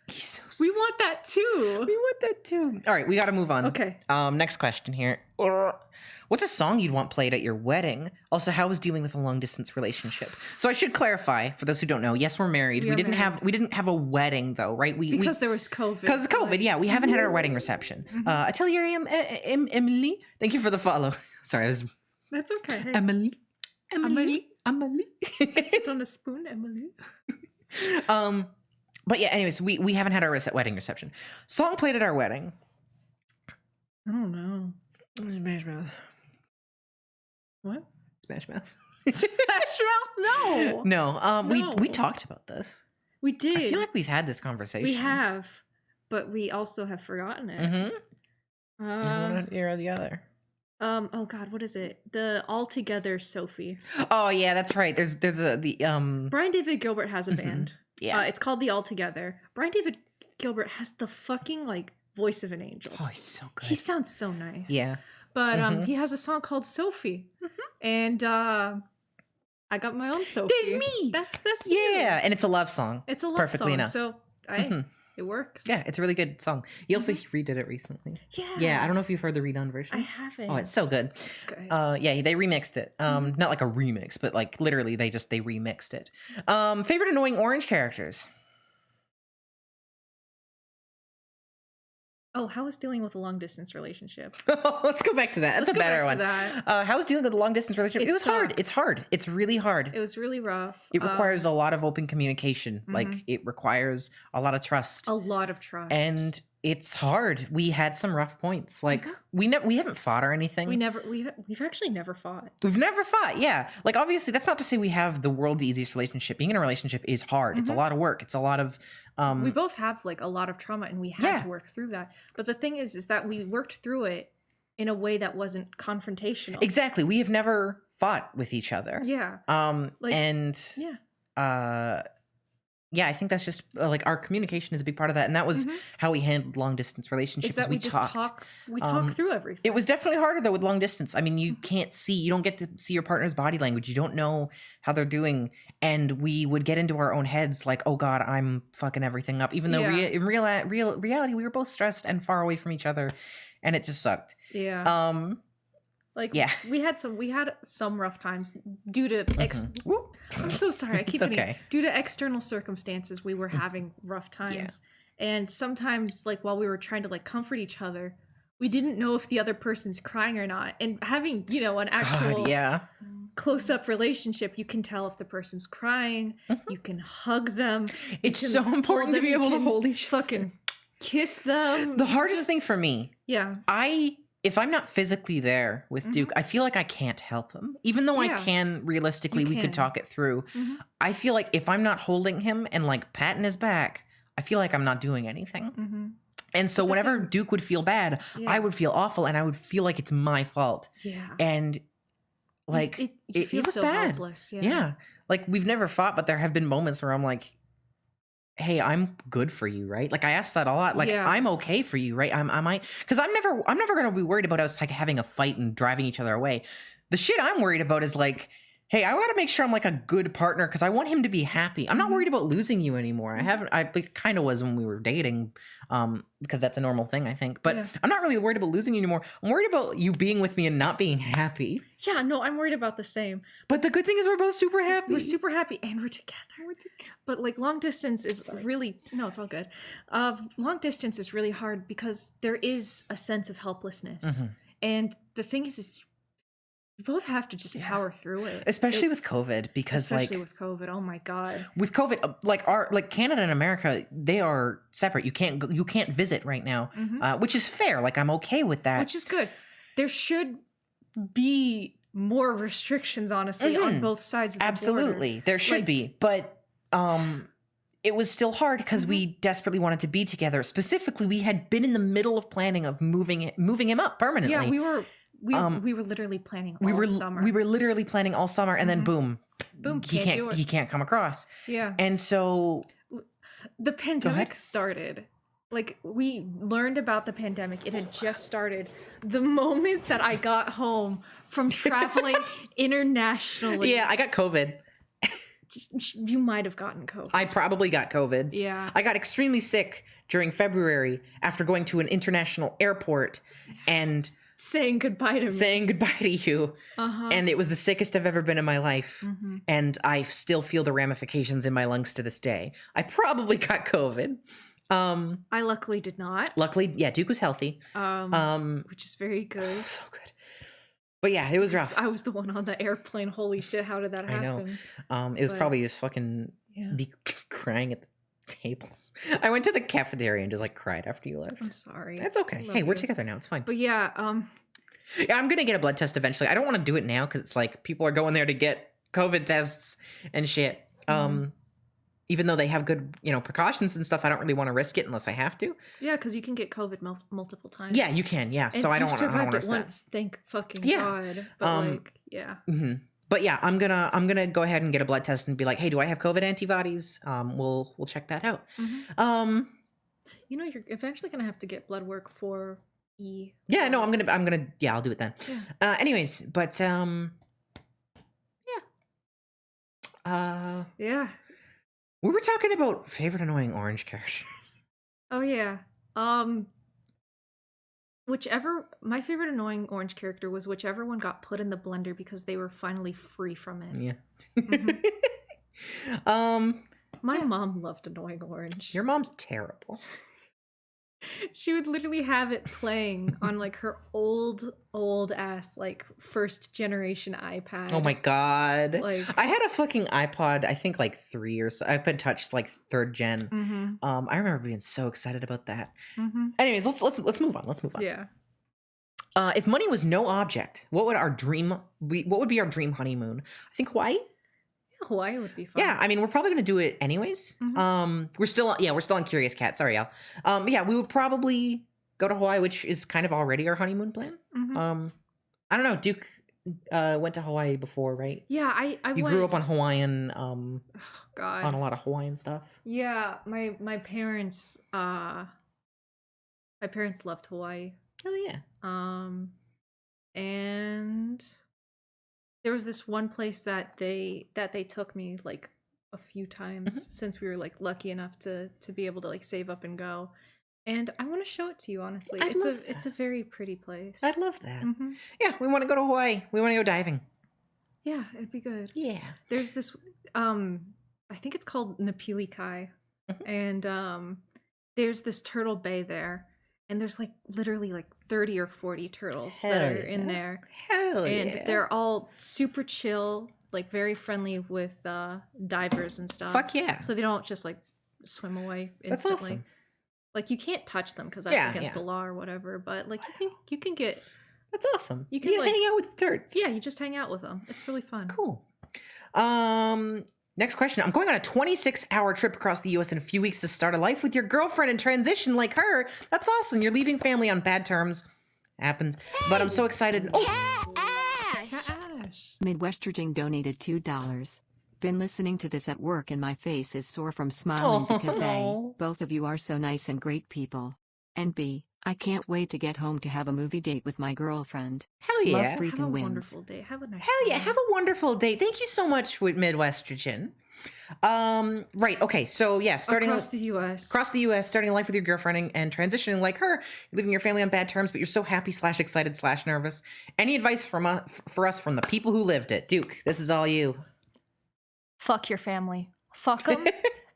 he's so sweet. We want that too. All right, we got to move on. Okay. Next question here. What's a song you'd want played at your wedding? Also, how was dealing with a long distance relationship? So I should clarify for those who don't know. Yes, we're married. We didn't have a wedding though, right? Because there was COVID. Because of COVID, yeah. We haven't had our wedding reception. Atelier Emily, thank you for the follow. Sorry, that's okay. Hey. Emily. I sit on a spoon, Emily. But yeah, anyways, we haven't had our wedding reception. Song played at our wedding. I don't know. Smash Mouth. What? Smash Mouth. Smash Mouth? No. No. We talked about this. We did. I feel like we've had this conversation. We have, but we also have forgotten it. One ear or the other. Oh God, what is it? The Altogether Sophie. Oh yeah, that's right. There's Brian David Gilbert has a band. Yeah. It's called The Altogether. Brian David Gilbert has the fucking voice of an angel. Oh, he's so good. He sounds so nice. Yeah. But he has a song called Sophie. And I got my own Sophie. There's me. That's yeah, and it's a love song. It's a love perfectly song. Enough. So it works. Yeah, it's a really good song. He also redid it recently. Yeah, I don't know if you've heard the redone version. I haven't. Oh, it's so good. It's good. Yeah, they remixed it. Not like a remix, but like literally they remixed it. Favorite annoying orange characters? Oh, how was dealing with a long distance relationship? Let's go back to that. That's a better one. How was dealing with a long distance relationship? It was hard. It's hard. It's really hard. It was really rough. It requires a lot of open communication. Like it requires a lot of trust. A lot of trust. And it's hard. We had some rough points. Like we haven't fought or anything. We've actually never fought. We've never fought. Yeah. Like obviously that's not to say we have the world's easiest relationship. Being in a relationship is hard. It's a lot of work. It's a lot of we both have a lot of trauma and we had to work through that. But the thing is that we worked through it in a way that wasn't confrontational. Exactly. We have never fought with each other. Yeah. yeah, I think that's just like our communication is a big part of that, and that was how we handled long distance relationships. Is that we just talk through everything. It was definitely harder though with long distance. I mean, you don't get to see your partner's body language. You don't know how they're doing, and we would get into our own heads like, "Oh God, I'm fucking everything up." Even though in real reality, we were both stressed and far away from each other, and it just sucked. Yeah. We had some rough times due to I'm so sorry. I keep hitting. Due to external circumstances, we were having rough times. And sometimes like while we were trying to like comfort each other, we didn't know if the other person's crying or not. And having, an actual close-up relationship, you can tell if the person's crying. You can hug them. It's so important to be able to hold each other. Fucking kiss them. The hardest thing for me. Yeah. If I'm not physically there with Duke, I feel like I can't help him. Even though I can, realistically, we could talk it through. I feel like if I'm not holding him and like patting his back, I feel like I'm not doing anything. And so whenever Duke would feel bad, I would feel awful and I would feel like it's my fault. Yeah. And like it was so bad. helpless. Yeah. Like we've never fought, but there have been moments where I'm like, hey, I'm good for you, right? Like I asked that a lot. Like I'm okay for you, right? Because I'm never gonna be worried about us like having a fight and driving each other away. The shit I'm worried about is like, hey, I want to make sure I'm like a good partner because I want him to be happy. I'm not worried about losing you anymore. I kind of was when we were dating, because that's a normal thing, I think. But I'm not really worried about losing you anymore. I'm worried about you being with me and not being happy. Yeah, no, I'm worried about the same. But the good thing is we're both super happy. We're super happy and we're together. But like long distance is really, no, it's all good. Long distance is really hard because there is a sense of helplessness. And the thing is you both have to just power through it. Especially with COVID, because with COVID, oh my God. With COVID, like Canada and America, they are separate. You can't visit right now, which is fair. Like I'm okay with that. Which is good. There should be more restrictions, honestly, on both sides of the Absolutely. border. There should be. But it was still hard because we desperately wanted to be together. Specifically, we had been in the middle of planning of moving him up permanently. Yeah, we were literally planning all summer. We were literally planning all summer, and then boom, he can't come across. Yeah, and so the pandemic started. Like we learned about the pandemic; it had just started the moment that I got home from traveling internationally. Yeah, I got COVID. You might have gotten COVID. I probably got COVID. Yeah, I got extremely sick during February after going to an international airport and saying goodbye to me. Saying goodbye to you. And it was the sickest I've ever been in my life. And I still feel the ramifications in my lungs to this day. I probably got COVID. I luckily did not. Luckily, yeah, Duke was healthy. Which is very good. So good. But yeah, it was rough. I was the one on the airplane. Holy shit, how did that happen? I know. It was probably just fucking me crying at the tables. I went to the cafeteria and just like cried after you left. I'm sorry. That's okay. Hey, we're together now. It's fine. But yeah, I'm gonna get a blood test eventually. I don't want to do it now because it's like people are going there to get COVID tests and shit. Even though they have good, precautions and stuff, I don't really want to risk it unless I have to. Yeah, because you can get COVID multiple times. Yeah, you can. Yeah, and so I don't want to risk that. Once, thank fucking God. But But yeah, I'm gonna go ahead and get a blood test and be like, hey, do I have COVID antibodies? We'll check that out. You're eventually gonna have to get blood work for E. Yeah, no, I'm gonna I'll do it then. Yeah. Anyways, but yeah. We were talking about favorite annoying orange characters. Oh yeah. My favorite annoying orange character was whichever one got put in the blender because they were finally free from it. Yeah. My mom loved annoying orange. Your mom's terrible. She would literally have it playing on like her old ass like first generation iPad. Oh my God. Like, I had a fucking iPod, I think like 3 or so. iPod Touch like 3rd gen. I remember being so excited about that. Anyways, let's move on. Let's move on. Yeah. If money was no object, what would be our dream honeymoon? I think Hawaii. Hawaii would be fun. Yeah, I mean, we're probably gonna do it anyways. We're still on Curious Cat. Sorry, y'all. But yeah, we would probably go to Hawaii, which is kind of already our honeymoon plan. I don't know, Duke went to Hawaii before, right? Yeah, I You went, grew up on Hawaiian, God. on a lot of Hawaiian stuff. Yeah, my parents loved Hawaii. Oh yeah. And there was this one place that they took me like a few times since we were like lucky enough to be able to like save up and go. And I want to show it to you, honestly. It's a very pretty place. I'd love that. Mhm. Yeah, we want to go to Hawaii. We want to go diving. Yeah, it'd be good. Yeah. There's this I think it's called Napili Kai. And there's this turtle bay there. And there's like literally like 30 or 40 turtles that are in there. Hell And yeah. they're all super chill, like very friendly with divers and stuff. Fuck yeah. So they don't just like swim away That's instantly. awesome. Like you can't touch them because that's Yeah, against yeah. the law or whatever. But like you can get, That's awesome. You can, like- hang out with the turds. yeah, you just hang out with them. It's really fun. Cool. Next question. I'm going on a 26-hour trip across the U.S. in a few weeks to start a life with your girlfriend and transition like her. That's awesome. You're leaving family on bad terms. Happens. But I'm so excited. Oh, Cat Ash. Ash. Midwesterging donated $2. Been listening to this at work and my face is sore from smiling because A, Aw. both of you are so nice and great people. And B, I can't wait to get home to have a movie date with my girlfriend. hell yeah. Love Have a freaking wins. wonderful day. Have a nice Hell yeah. day. Have a wonderful day. Thank you so much, with Midwestergen. Right. Okay. So yeah, starting across the U.S. across the U.S., starting a life with your girlfriend and transitioning like her. You're leaving your family on bad terms, but you're so happy / excited / nervous. Any advice for us from the people who lived it? Duke, this is all you. Fuck your family. Fuck them.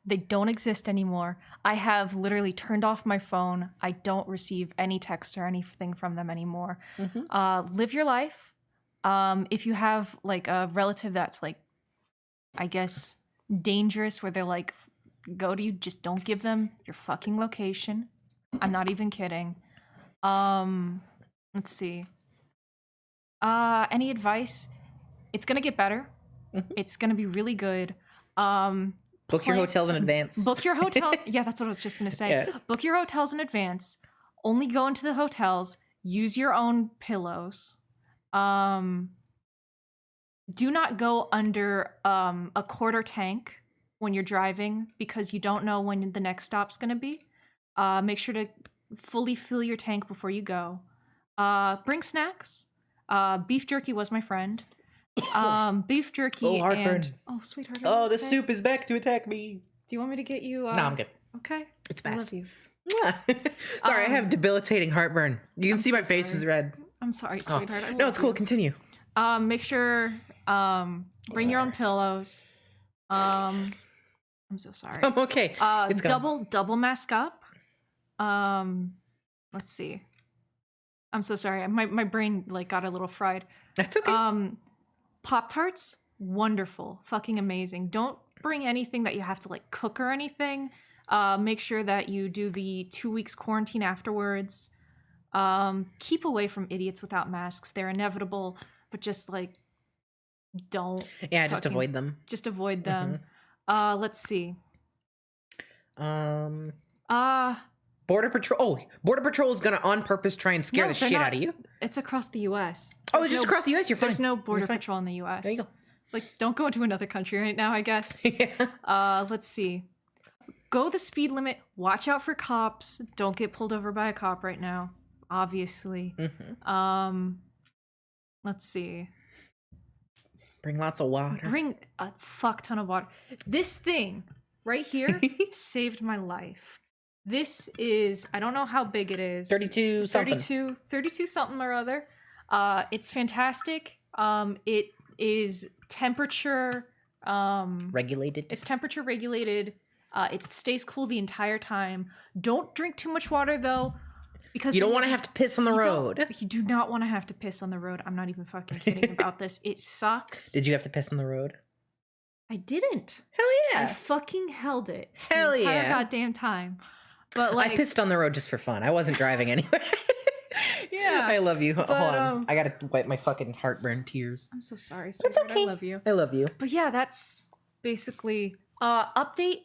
They don't exist anymore. I have literally turned off my phone. I don't receive any texts or anything from them anymore. Live your life. If you have like a relative that's like, I guess, dangerous where they're like, go to you, just don't give them your fucking location. I'm not even kidding. Let's see. Any advice? It's gonna get better. It's gonna be really good. Book your hotels in advance. Book your hotel. Yeah, that's what I was just gonna say. Yeah. Book your hotels in advance. Only go into the hotels. Use your own pillows. Do not go under a quarter tank when you're driving because you don't know when the next stop's gonna be. Make sure to fully fill your tank before you go. Bring snacks. Beef jerky was my friend. Beef jerky. Oh, heartburn. And, oh, sweetheart. are Oh, you the okay? soup is back to attack me. Do you want me to get you? No, I'm good. Okay. It's I fast. love you. Sorry, I have debilitating heartburn. You can see so my face is sorry. red. I'm sorry, Oh. sweetheart. I No, love it's cool. you. Continue. Make sure bring your own pillows. I'm so sorry. I'm okay. It's gone. double mask up. Let's see. I'm so sorry. My brain like got a little fried. That's okay. Pop-Tarts, wonderful. Fucking amazing. Don't bring anything that you have to like cook or anything. Make sure that you do the 2 weeks quarantine afterwards. Keep away from idiots without masks. They're inevitable, but just like don't. Yeah, just fucking- avoid them. Just avoid them. Let's see. Border Uh Patrol. Oh, Border Patrol is gonna on purpose try and scare No, the they're shit not. out of you. It's across the U.S. Oh, There's it's just no- across the U.S. You're fine. There's no border You're fine. patrol in the U.S. There you go. Like, don't go into another country right now, I guess. Yeah. Let's see. Go the speed limit. Watch out for cops. Don't get pulled over by a cop right now, obviously. Let's see. Bring lots of water. Bring a fuck ton of water. This thing right here saved my life. This is, I don't know how big it is. 32 something. 32 something or other. It's fantastic. It is temperature Regulated. it's temperature regulated. It stays cool the entire time. Don't drink too much water though, because You don't then want to have to piss on the you don't- road. You do not want to have to piss on the road. I'm not even fucking kidding about this. It sucks. Did you have to piss on the road? I didn't. Hell I yeah. fucking held it. Hell the entire yeah. goddamn time. But like, I pissed on the road just for fun. I wasn't driving anyway. yeah. I love you. Hold on. um, I gotta wipe my fucking heartburn tears. I'm so sorry, It's sweetheart. okay. I love you. I love you. But yeah, that's basically update.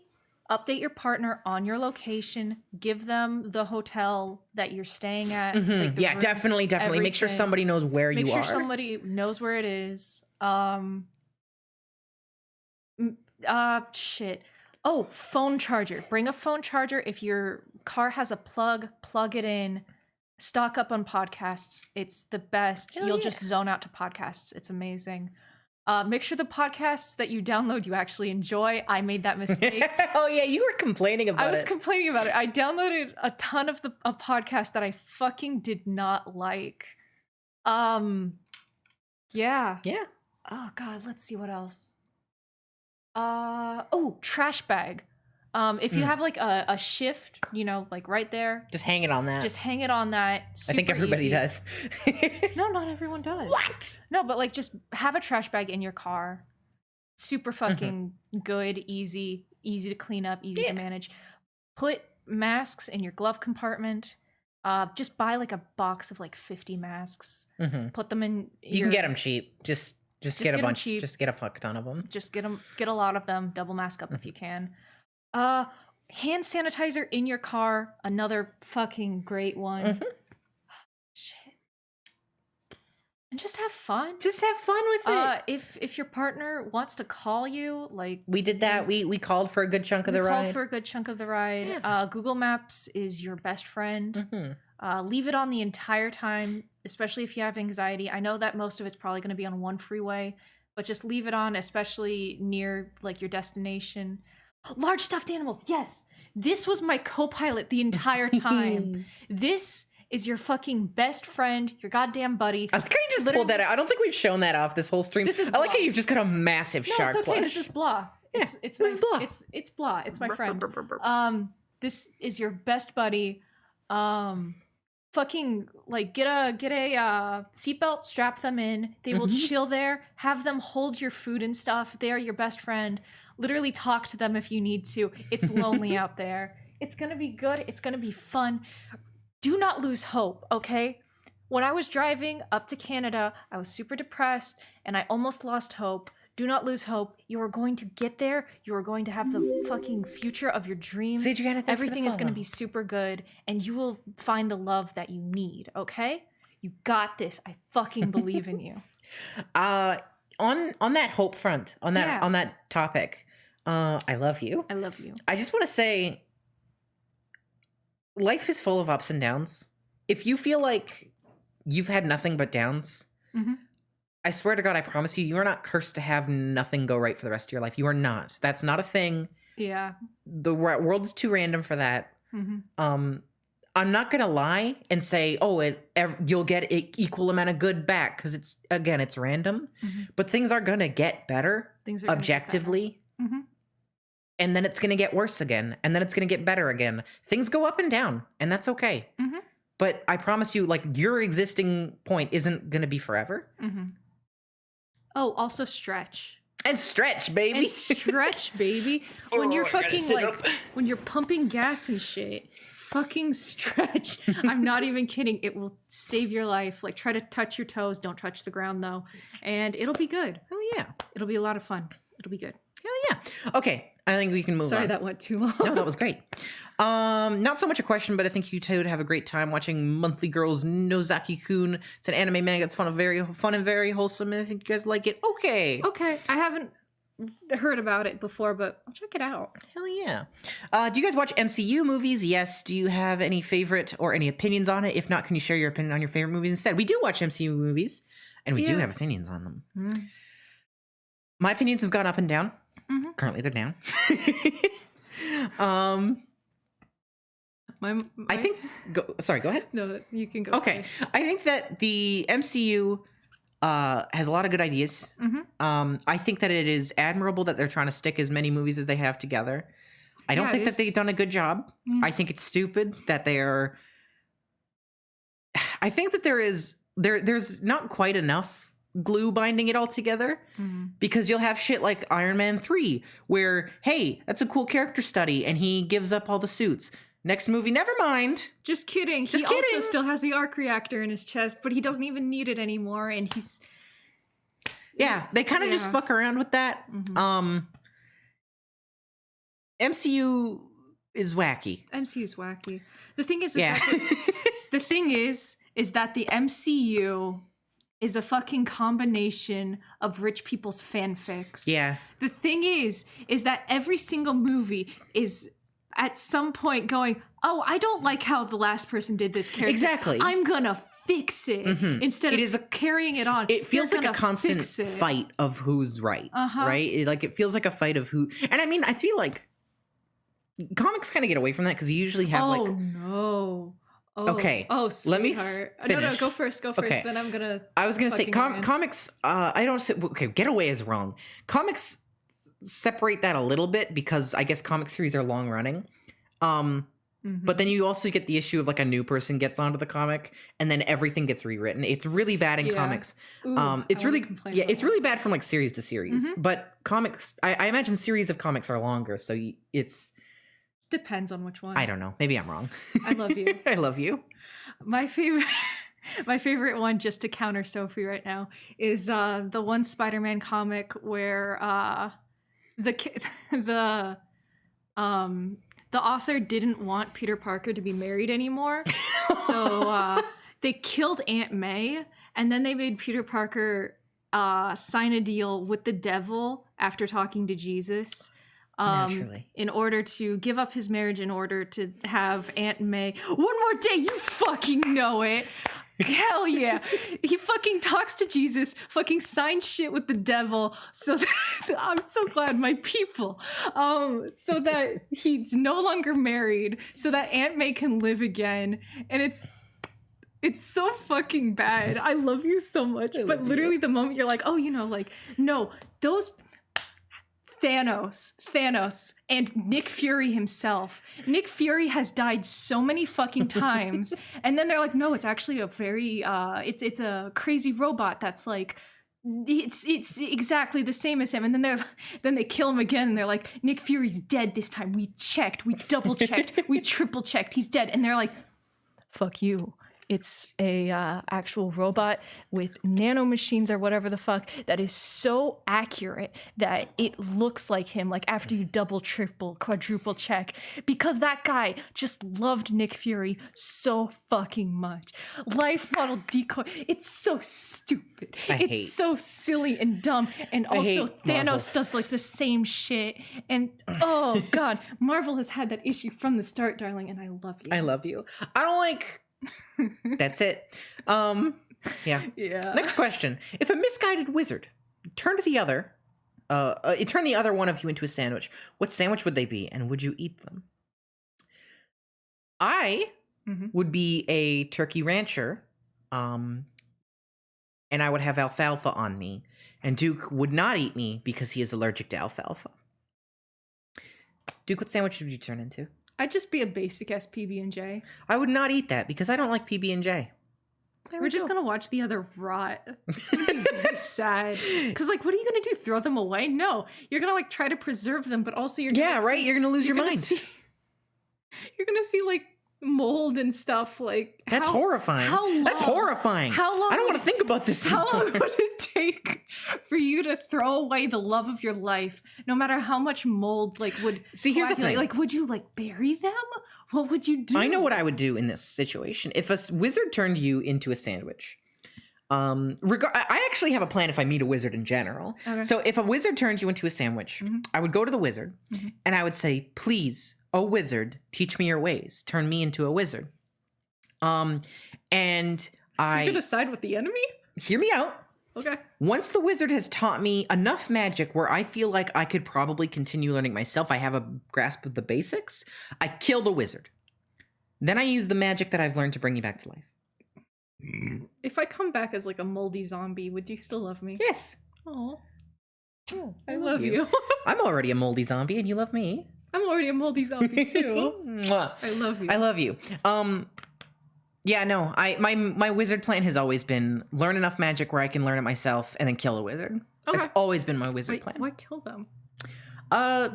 update your partner on your location. Give them the hotel that you're staying at. Mhm. Like the Yeah, room, definitely. Make sure everything. somebody knows where Make you sure are. somebody knows where it is. Shit. Oh, phone charger. Bring a phone charger. If your car has a plug it in. Stock up on podcasts. It's the best. Hell You'll yeah. just zone out to podcasts. It's amazing. Make sure the podcasts that you download you actually enjoy. I made that mistake. Oh yeah, you were complaining about I was it. complaining about it. I downloaded a ton of a podcast that I fucking did not like. Yeah. Yeah. Oh god, let's see what else. Trash bag. If you have like a shift, like right there, Just hang it on that. just hang it on that. I think Super everybody easy. does. No, not everyone does. What? No, but like just have a trash bag in your car. Super fucking good, easy to clean up, easy Yeah. to manage. Put masks in your glove compartment. Just buy like a box of like 50 masks. Mhm. Put them in. You can get them cheap. Just get get a 'em bunch. cheap. Just get a fuck ton of them. Just get a lot of them. Double mask up if you can. Hand sanitizer in your car. Another fucking great one. Shit. And just have fun. Just have fun with it. If your partner wants to call you, like We did that. We called for a good chunk of the we called ride. for a good chunk of the ride. Yeah. Google Maps is your best friend. Leave it on the entire time, especially if you have anxiety. I know that most of it's probably going to be on one freeway, but just leave it on, especially near like your destination. Large stuffed animals. Yes, this was my co-pilot the entire time. This is your fucking best friend, your goddamn buddy. I like how you just pulled that out. I don't think we've shown that off this whole stream. This is I like how blah. you've just got a massive No, shark it's okay. plush. This is blah. Yeah, It's this is blah. It's blah. It's my friend. This is your best buddy. Fucking like get a seatbelt, strap them in. They will chill there. Have them hold your food and stuff. They are your best friend. Literally talk to them if you need to. It's lonely out there. It's gonna be good. It's gonna be fun. Do not lose hope, okay? When I was driving up to Canada, I was super depressed and I almost lost hope. Do not lose hope. You are going to get there. You are going to have the fucking future of your dreams. See, Adriana, thanks for the Everything is going to follow. be super good and you will find the love that you need, okay? You got this. I fucking believe in you. On that hope front, on that topic, I love you. I love you. I just want to say, life is full of ups and downs. If you feel like you've had nothing but downs, I swear to God, I promise you, you are not cursed to have nothing go right for the rest of your life. You are not. That's not a thing. Yeah. The world is too random for that. I'm not gonna lie and say, oh, you'll get an equal amount of good back because it's random. But things are gonna get better Things are gonna get objectively. better. And then it's going to get worse again. And then it's going to get better again. Things go up and down, and that's okay. But I promise you, like, your existing point isn't going to be forever. Oh, also stretch. And stretch, baby. And stretch, baby. When you're fucking like, when you're pumping gas and shit, fucking stretch. I'm not even kidding. It will save your life. Like, try to touch your toes. Don't touch the ground, though. And it'll be good. Hell yeah. It'll be a lot of fun. It'll be good. Hell yeah. Okay. I think we can move on. Sorry, that went too long. No, that was great. Not so much a question, but I think you two would have a great time watching Monthly Girls Nozaki-kun. It's an anime manga. It's fun and very wholesome, and I think you guys like it. Okay. Okay. I haven't heard about it before, but I'll check it out. Hell yeah. Do you guys watch MCU movies? Yes. Do you have any favorite or any opinions on it? If not, can you share your opinion on your favorite movies instead? We do watch MCU movies, and we do have opinions on them. My opinions have gone up and down. Currently, they're down. I think. Sorry, go ahead. No, you can go. Okay, first. I think that the MCU has a lot of good ideas. I think that it is admirable that they're trying to stick as many movies as they have together. I don't think that they've done a good job. I think it's stupid that they are. I think that there's not quite enough glue binding it all together, because you'll have shit like Iron Man 3 where, hey, that's a cool character study and he gives up all the suits. Next movie, never mind. Just kidding. He also still has the arc reactor in his chest, but he doesn't even need it anymore, and he's... Yeah, they kind of just fuck around with that. MCU is wacky. MCU's wacky. The thing is Yeah. the thing is that the MCU is a fucking combination of rich people's fanfics. Yeah. The thing is that every single movie is at some point going, oh, I don't like how the last person did this character. Exactly. I'm gonna fix it instead It of is a- carrying it on. It feels You're like a gonna constant fix it. fight of who's right, right? It feels like a fight of who. And I mean, I feel like comics kind of get away from that because you usually have Oh like. no. Oh, Okay, Oh, let me sweetheart. No, finish. go first. Okay. Then I'm gonna. I was gonna say fucking rant. comics. I don't say okay. Get away is wrong. Comics separate that a little bit because I guess comic series are long running. But then you also get the issue of like a new person gets onto the comic and then everything gets rewritten. It's really bad in Yeah. comics. Ooh, It's I really wouldn't complain yeah. about It's that. really bad from like series to series. But comics, I imagine series of comics are longer, so it's Depends on which one. I don't know. Maybe I'm wrong. I love you. I love you. My favorite one, just to counter Sophie right now, is the one Spider-Man comic where the author didn't want Peter Parker to be married anymore, so they killed Aunt May, and then they made Peter Parker sign a deal with the devil after talking to Jesus. Naturally. In order to give up his marriage, in order to have Aunt May. One more day, you fucking know it. Hell yeah. He fucking talks to Jesus, fucking signs shit with the devil. So that, I'm so glad, my people. So that he's no longer married, so that Aunt May can live again. And it's so fucking bad. I love you so much. But literally the moment you're like, oh, like, no, those Thanos, and Nick Fury himself. Nick Fury has died so many fucking times, and then they're like, no, it's actually a very, it's a crazy robot that's like, it's exactly the same as him. And then they kill him again, and they're like, Nick Fury's dead this time. We checked, we double checked, we triple checked. He's dead, and they're like, fuck you. It's a actual robot with nanomachines or whatever the fuck that is so accurate that it looks like him, like after you double, triple, quadruple check, because that guy just loved Nick Fury so fucking much. Life model decoy. It's so stupid. It's so silly and dumb. And also Thanos Marvel. does like the same shit. And oh god, Marvel has had that issue from the start, darling, and I love you. I love you. I don't like. That's it. Yeah. Yeah. Next question: if a misguided wizard turned the other one of you into a sandwich, what sandwich would they be, and would you eat them? I would be a turkey rancher, and I would have alfalfa on me, and Duke would not eat me because he is allergic to alfalfa. Duke, what sandwich would you turn into? I'd just be a basic ass PB&J. I would not eat that because I don't like PB&J. We're just gonna watch the other rot. It's gonna be very sad. Because, like, what are you gonna do? Throw them away? No. You're gonna, like, try to preserve them, but also you're gonna right? You're gonna lose your mind. You're gonna see, like, mold and stuff. Like, That's horrifying. How long? That's horrifying. How long I don't would want to think about this How long anymore. would it take for you to throw away the love of your life, no matter how much mold, like, would See, here's the coagulate? thing. Like, would you, like, bury them? What would you do? I know what I would do in this situation. If a wizard turned you into a sandwich, I actually have a plan if I meet a wizard in general. Okay. So if a wizard turned you into a sandwich, I would go to the wizard and I would say, please, oh wizard, teach me your ways. Turn me into a wizard. And You're gonna side with the enemy? hear me out. Okay. Once the wizard has taught me enough magic where I feel like I could probably continue learning myself, I have a grasp of the basics, I kill the wizard. Then I use the magic that I've learned to bring you back to life. If I come back as like a moldy zombie, would you still love me? Yes. Oh, I love you. I'm already a moldy zombie and you love me. I'm already a moldy zombie too. Mwah. I love you. I love you. Yeah, no, my wizard plan has always been learn enough magic where I can learn it myself and then kill a wizard. Okay. That's always been my wizard Wait, plan. why kill them?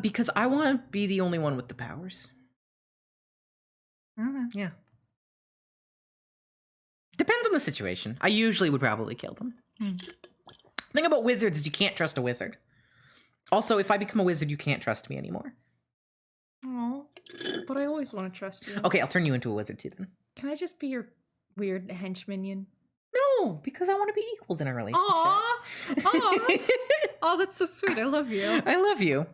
Because I want to be the only one with the powers. Yeah. Depends on the situation. I usually would probably kill them. The thing about wizards is you can't trust a wizard. Also, if I become a wizard, you can't trust me anymore. But I always want to trust you. Okay, I'll turn you into a wizard too then. Can I just be your weird henchminion? No, because I want to be equals in a relationship. Aw! Oh, that's so sweet. I love you. I love you.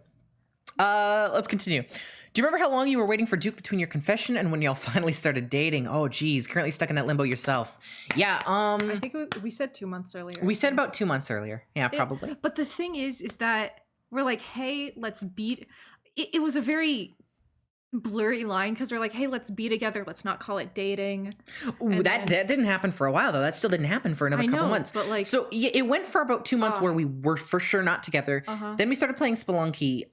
Let's continue. Do you remember how long you were waiting for Duke between your confession and when y'all finally started dating? Oh, geez, currently stuck in that limbo yourself. Yeah, I think we said 2 months earlier. we said about 2 months earlier. Yeah, probably. But the thing is that we're like, hey, let's be. It was a very blurry line because we're like, hey, let's be together. Let's not call it dating. Ooh, that didn't happen for a while though. That still didn't happen for another couple months. But like, so yeah, it went for about 2 months where we were for sure not together. Then we started playing Spelunky,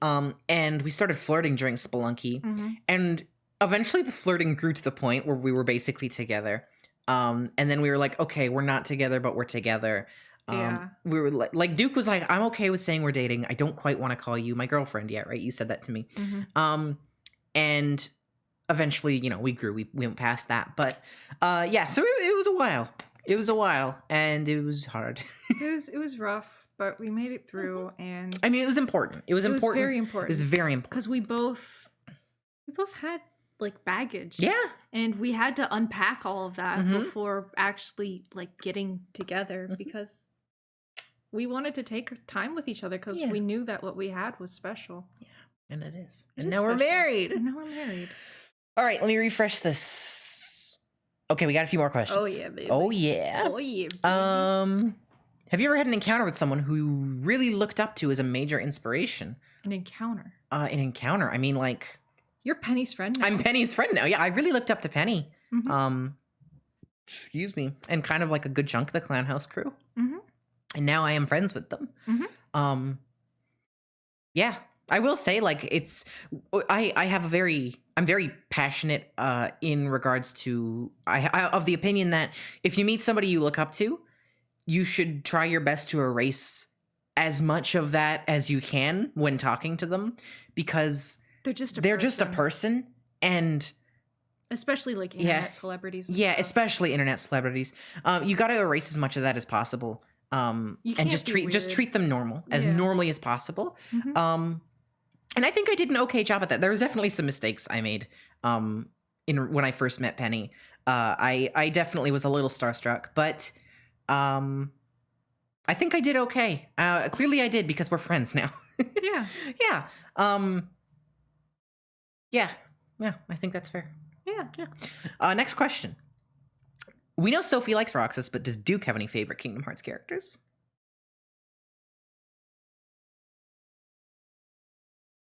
and we started flirting during Spelunky, and eventually the flirting grew to the point where we were basically together. And then we were like, okay, we're not together, but we're together. Yeah. We were like Duke was like, I'm okay with saying we're dating. I don't quite want to call you my girlfriend yet, right? You said that to me. And eventually, you know, we grew. We went past that. But yeah, so it was a while. It was a while, and it was hard. it was rough, but we made it through. And I mean, it was important. It was important. Very important. It was very important because we both had like baggage. Yeah, and we had to unpack all of that before actually like getting together because we wanted to take time with each other because we knew that what we had was special. Yeah. And it is. It and is now we're special. married. And now we're married. All right, let me refresh this. Okay, we got a few more questions. Oh yeah, baby. Oh yeah. Oh yeah. Baby. Have you ever had an encounter with someone who you really looked up to as a major inspiration? An encounter. An encounter. I mean, like, you're Penny's friend now. I'm Penny's friend now. Yeah, I really looked up to Penny. Excuse me, and kind of like a good chunk of the Clown House crew. And now I am friends with them. Yeah. I will say, like, it's, I'm very passionate in regards to, I of the opinion that if you meet somebody you look up to, you should try your best to erase as much of that as you can when talking to them, because they're just a person, and especially like internet celebrities. Yeah, especially internet celebrities. You got to erase as much of that as possible. And just treat them normal, as normally as possible. And I think I did an okay job at that. There was definitely some mistakes I made when I first met Penny. I definitely was a little starstruck, but I think I did okay. Clearly I did, because we're friends now. Yeah. Yeah, I think that's fair. Yeah. Next question. We know Sophie likes Roxas, but does Duke have any favorite Kingdom Hearts characters?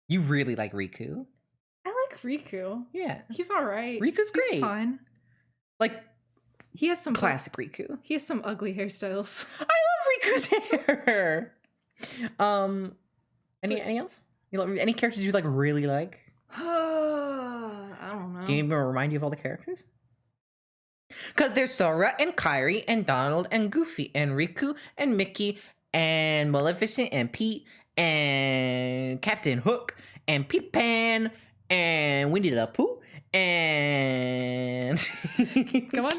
You really like Riku? I like Riku. Yeah. He's all right. Riku's great. He's fun. Like, he has some classic Riku. He has some ugly hairstyles. I love Riku's hair. Any else? Any characters you like really like? I don't know. Do you even remind you of all the characters? Because there's Sora and Kairi and Donald and Goofy and Riku and Mickey and Maleficent and Pete and Captain Hook and Peter Pan and Winnie the Pooh and Come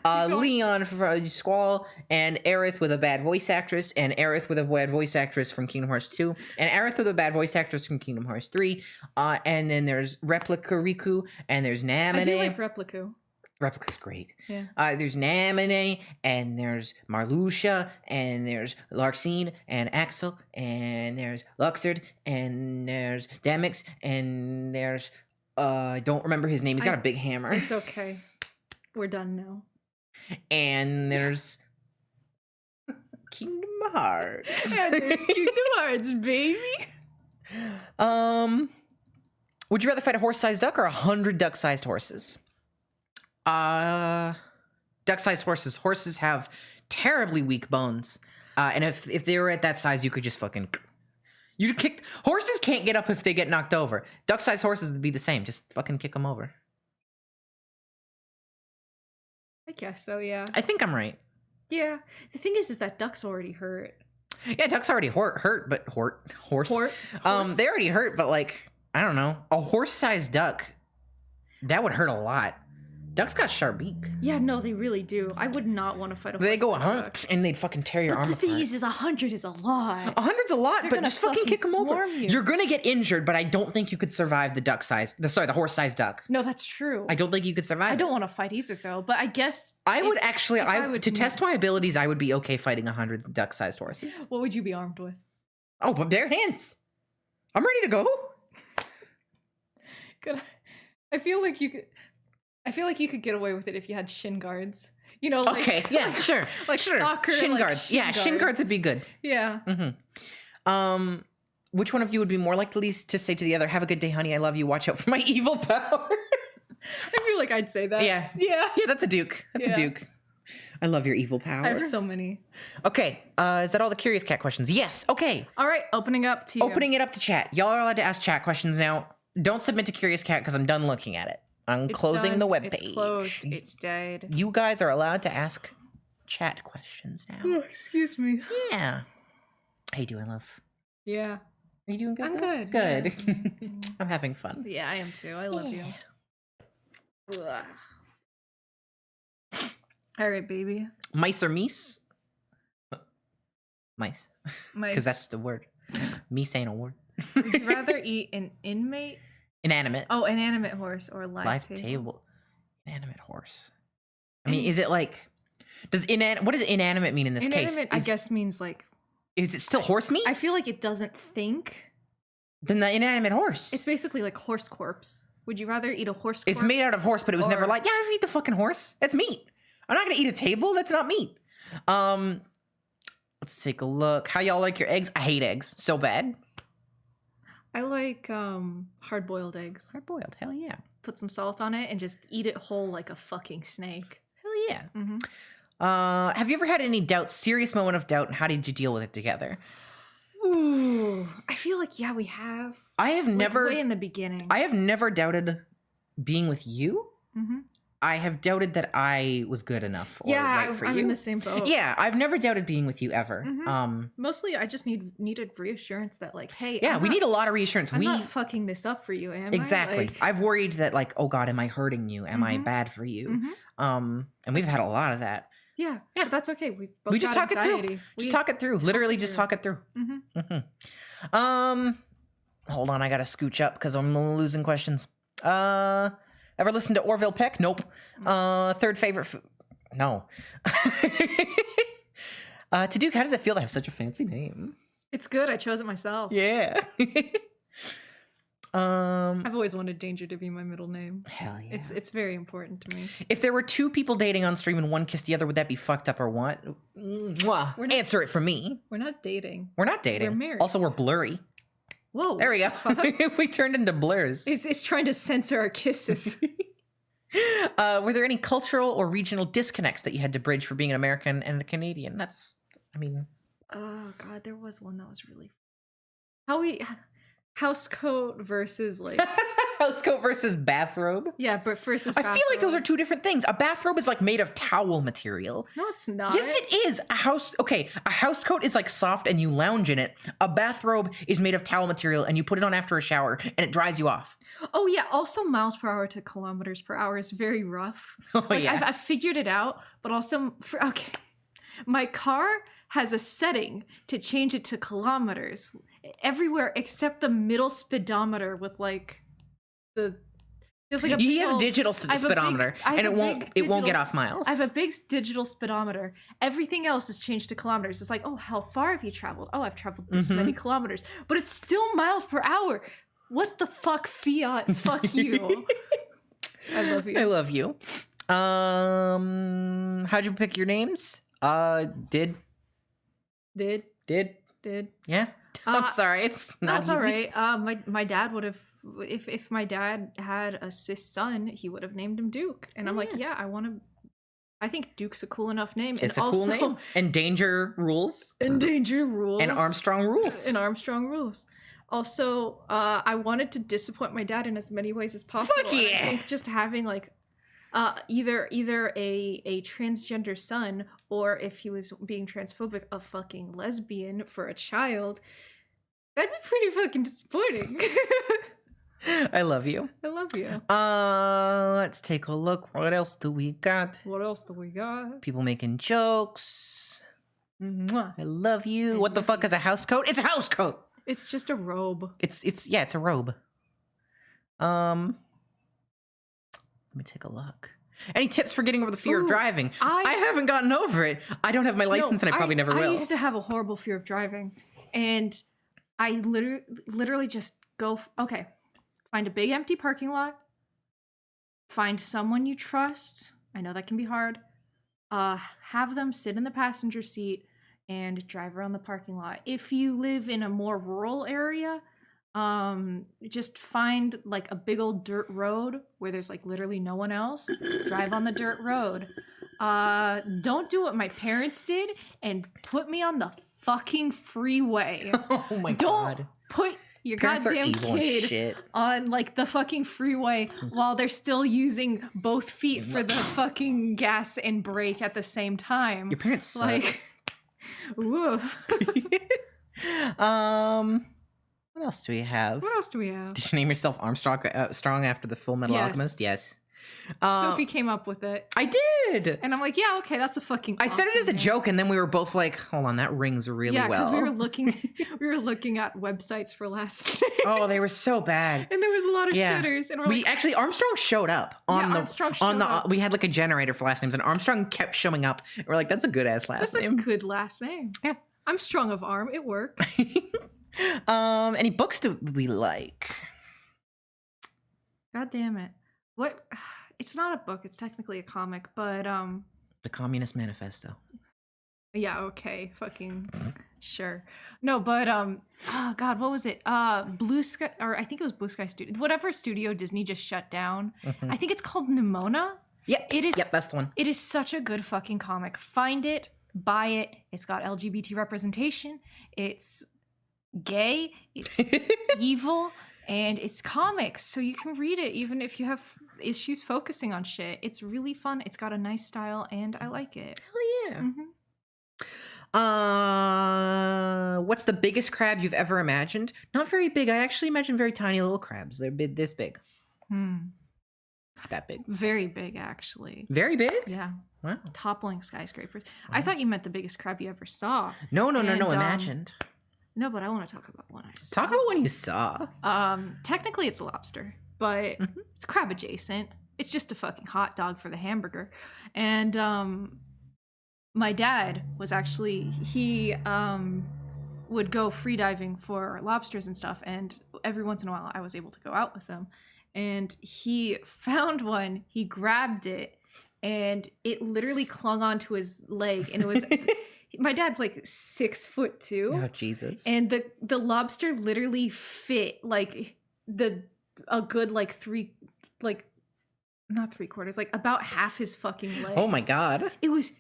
on. Leon from Squall and Aerith with a bad voice actress and Aerith with a bad voice actress from Kingdom Hearts 2 and Aerith with a bad voice actress from Kingdom Hearts 3. And then there's Replica Riku and there's Namine. I do like Replica. Replica's great. Yeah. There's Namine, and there's Marluxia, and there's Larxene, and Axel, and there's Luxord, and there's Demix, and there's I don't remember his name. He's got a big hammer. It's okay. We're done now. And there's Kingdom Hearts. Yeah, there's Kingdom Hearts, baby. Would you rather fight a horse-sized duck or 100 duck-sized horses? Duck-sized horses. Horses have terribly weak bones. And if they were at that size, you could just fucking... You'd kick... Horses can't get up if they get knocked over. Duck-sized horses would be the same. Just fucking kick them over. I guess so, yeah. I think I'm right. Yeah. The thing is that ducks already hurt. Yeah, ducks already hurt, but... Horse. They already hurt, but like... I don't know. A horse-sized duck... That would hurt a lot. Ducks got sharp beak. Yeah, no, they really do. I would not want to fight a They go horse-sized duck. hunt and they'd fucking tear your arm The thing apart. is 100 is a lot. 100's a lot, They're but gonna just fucking fucking kick them over. swarm you. You're gonna get injured, but I don't think you could survive the horse-sized duck. No, that's true. I don't think you could survive. I don't want to fight either, though. But I guess I would if- actually. if I would to not- test my abilities, I would be okay fighting 100 duck-sized horses. What would you be armed with? Oh, but bare hands. I'm ready to go. Good. I feel like you could. I feel like you could get away with it if you had shin guards. You know, like, Okay, yeah, sure, like sure. soccer, shin like guards. shin Yeah, shin guards would be good. Yeah. Which one of you would be more likely to say to the other, "Have a good day, honey. I love you. Watch out for my evil power"? I feel like I'd say that. Yeah. Yeah. Yeah, that's a Duke. That's a Yeah. Duke. I love your evil power. I have so many. Okay, is that all the Curious Cat questions? Yes. Okay. All right, opening up to you. Opening it up to chat. Y'all are allowed to ask chat questions now. Don't submit to Curious Cat because I'm done looking at it. I'm It's closing done. the webpage. It's closed. It's dead. You guys are allowed to ask chat questions now. Excuse me. Yeah. How you doing, love? Yeah. Are you doing good? I'm though? good, Good. I'm having fun. Yeah, I am too. I love you. Ugh. All right, baby. Mice or meese? Mice. Because that's the word. Meese ain't a word. Would you rather eat an inmate? Inanimate. Oh, inanimate horse or live table? Inanimate horse. I mean, is it like... what does inanimate mean in this case? Inanimate, I guess, means like... Is it still horse meat? I feel like it doesn't think. Then the inanimate horse. It's basically like horse corpse. Would you rather eat a horse corpse? It's made out of horse, but it was never or- like, yeah, I'd eat the fucking horse. It's meat. I'm not gonna eat a table. That's not meat. Let's take a look. How y'all like your eggs? I hate eggs so bad. I like hard-boiled eggs. Hard boiled. Hell yeah. Put some salt on it and just eat it whole like a fucking snake. Hell yeah. Mhm. Have you ever had any doubt? Serious moment of doubt, and how did you deal with it together? Ooh, I feel like yeah, we have. I have Like, never. way in the beginning. I have never doubted being with you. Mhm. I have doubted that I was good enough or Yeah, right for I'm you. in the same boat. Yeah, I've never doubted being with you ever. Mhm. Mostly, I just needed reassurance that like, hey, Yeah, I'm we not- need a lot of reassurance. I'm not fucking this up for you, am Exactly. I? Like, I've worried that like, oh God, am I hurting you? Am I Mhm. bad for you? Mhm. And we've had a lot of that. yeah, but that's okay. We both We just got talk it through. anxiety. Just talk it through. Literally, just through. talk it through. Mhm. Hold on, I gotta scooch up because I'm losing questions. Ever listened to Orville Peck? Nope. Third favorite food? No. To Duke, how does it feel to have such a fancy name? It's good. I chose it myself. Yeah. I've always wanted Danger to be my middle name. Hell yeah. It's very important to me. If there were two people dating on stream and one kissed the other, would that be fucked up or what? Mwah. We're not- Answer it for me. We're not dating. We're not dating. We're married. Also, we're blurry. Whoa. There we go. We turned into blurs. It's trying to censor our kisses. Were there any cultural or regional disconnects that you had to bridge for being an American and a Canadian? Oh God, there was one that was really. House coat versus like Housecoat versus bathrobe. yeah, but versus. I feel like those are bathrobe. two different things. A bathrobe is like made of towel material. No, it's not. Yes, it is. A housecoat is like soft and you lounge in it. A bathrobe is made of towel material and you put it on after a shower and it dries you off. Oh yeah. Also, miles per hour to kilometers per hour is very rough. Oh Like, yeah. I've figured it out, but also okay, my car has a setting to change it to kilometers everywhere except the middle speedometer with like the. There's like a He big has a old- digital I have a big- speedometer I have and a it won't big get digital- off miles. I have a big digital speedometer. Everything else is changed to kilometers. It's like, oh, how far have you traveled? Oh, I've traveled this many kilometers. But it's still miles per hour. What the fuck, Fiat? Fuck you. I love you. I love you. How'd you pick your names? Did. Yeah. I'm sorry. It's No, not it's easy. all right. My dad would have, if my dad had a cis son, he would have named him Duke. And I'm like, yeah, I think Duke's a cool enough name. It's and a cool also, name. And Danger rules. Endanger rules. And Armstrong rules. And Armstrong rules. Also, I wanted to disappoint my dad in as many ways as possible. Fuck and yeah! I think just having like either a transgender son, or if he was being transphobic, a fucking lesbian for a child, that'd be pretty fucking disappointing. I love you. I love you. Let's take a look. What else do we got? What else do we got? People making jokes. Mwah. I love you. What the fuck is a house coat? It's a house coat. It's just a robe. It's a robe. Let me take a look. Any tips for getting over the fear of Ooh, driving? I haven't gotten over it. I don't have my license, and I probably never will. I used to have a horrible fear of driving, and I literally just go. Okay, find a big empty parking lot. Find someone you trust. I know that can be hard. Have them sit in the passenger seat and drive around the parking lot. If you live in a more rural area, just find like a big old dirt road where there's like literally no one else. Drive on the dirt road. Don't do what my parents did and put me on the fucking freeway. Oh my Don't god. put your Parents are goddamn evil as kid shit. on like the fucking freeway while they're still using both feet for the fucking gas and brake at the same time. Your parents suck. Like, woof. What else do we have? What else do we have? Did you name yourself Armstrong Strong after the Full Metal Yes. Alchemist? Yes. Sophie came up with it. I did. And I'm like, yeah, okay, that's a fucking I said it as a awesome name. joke, and then we were both like, "Hold on, that rings really Yeah, well." because we were looking at websites for last name. Oh, they were so bad. And there was a lot of Yeah. shitters. And we're We like, actually Armstrong showed up on the Armstrong on showed the up. we had like a generator for last names, and Armstrong kept showing up. We're like, "That's a good ass last that's name." a good last name. Yeah. I'm strong of arm. It works. Any books do we like? God damn it. What? It's not a book. It's technically a comic, but The Communist Manifesto. yeah, okay, fucking sure. No, but oh god, what was it? Blue Sky, or I think it was Blue Sky Studio. Whatever studio Disney just shut down. I think it's called Nimona. Yep. It is. Yep, that's the one. It is such a good fucking comic. Find it, buy it. It's got LGBT representation. It's gay. It's evil. And it's comics, so you can read it even if you have issues focusing on shit. It's really fun. It's got a nice style, and I like it. Hell yeah. What's the biggest crab you've ever imagined? Not very big. I actually imagine very tiny little crabs. They're this big. That big. Very big, actually. Very big? Yeah. Wow. Toppling skyscrapers. I thought you meant the biggest crab you ever saw. No, And, imagined. No, but I want to talk about one I saw. Talk about one you saw. Technically it's a lobster, but it's crab adjacent. It's just a fucking hot dog for the hamburger. And my dad was actually, he would go free diving for lobsters and stuff, and every once in a while I was able to go out with him. And he found one, he grabbed it, and it literally clung onto his leg, and it was my dad's like 6'2". Oh, Jesus. And the lobster literally fit like a good like not 3/4, like about half his fucking leg. Oh my god. It was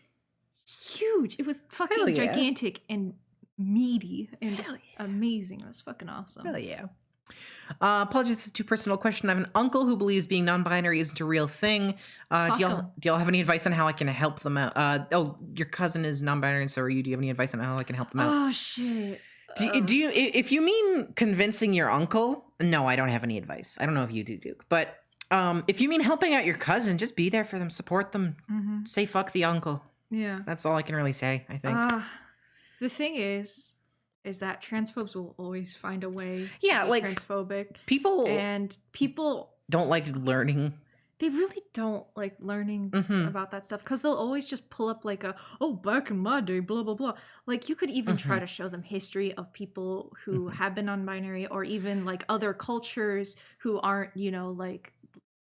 huge. It was Hell fucking yeah. gigantic and meaty and amazing. It was fucking awesome. Hell yeah. Apologies, it's a too personal question. I have an uncle who believes being non-binary isn't a real thing. Fuck Do him. y'all have any advice on how I can help them out? Oh, your cousin is non-binary, and so are you. Do you have any advice on how I can help them out? Oh shit. Do you? If you mean convincing your uncle, no, I don't have any advice. I don't know if you do, Duke, but if you mean helping out your cousin, just be there for them, support them, say fuck the uncle. Yeah. That's all I can really say. I think. The thing is that transphobes will always find a way Yeah, to be like, transphobic. People And people, don't like learning. they really don't like learning about that stuff, because they'll always just pull up like back in my day, blah, blah, blah. Like, you could even try to show them history of people who have been non-binary, or even like other cultures who aren't, like,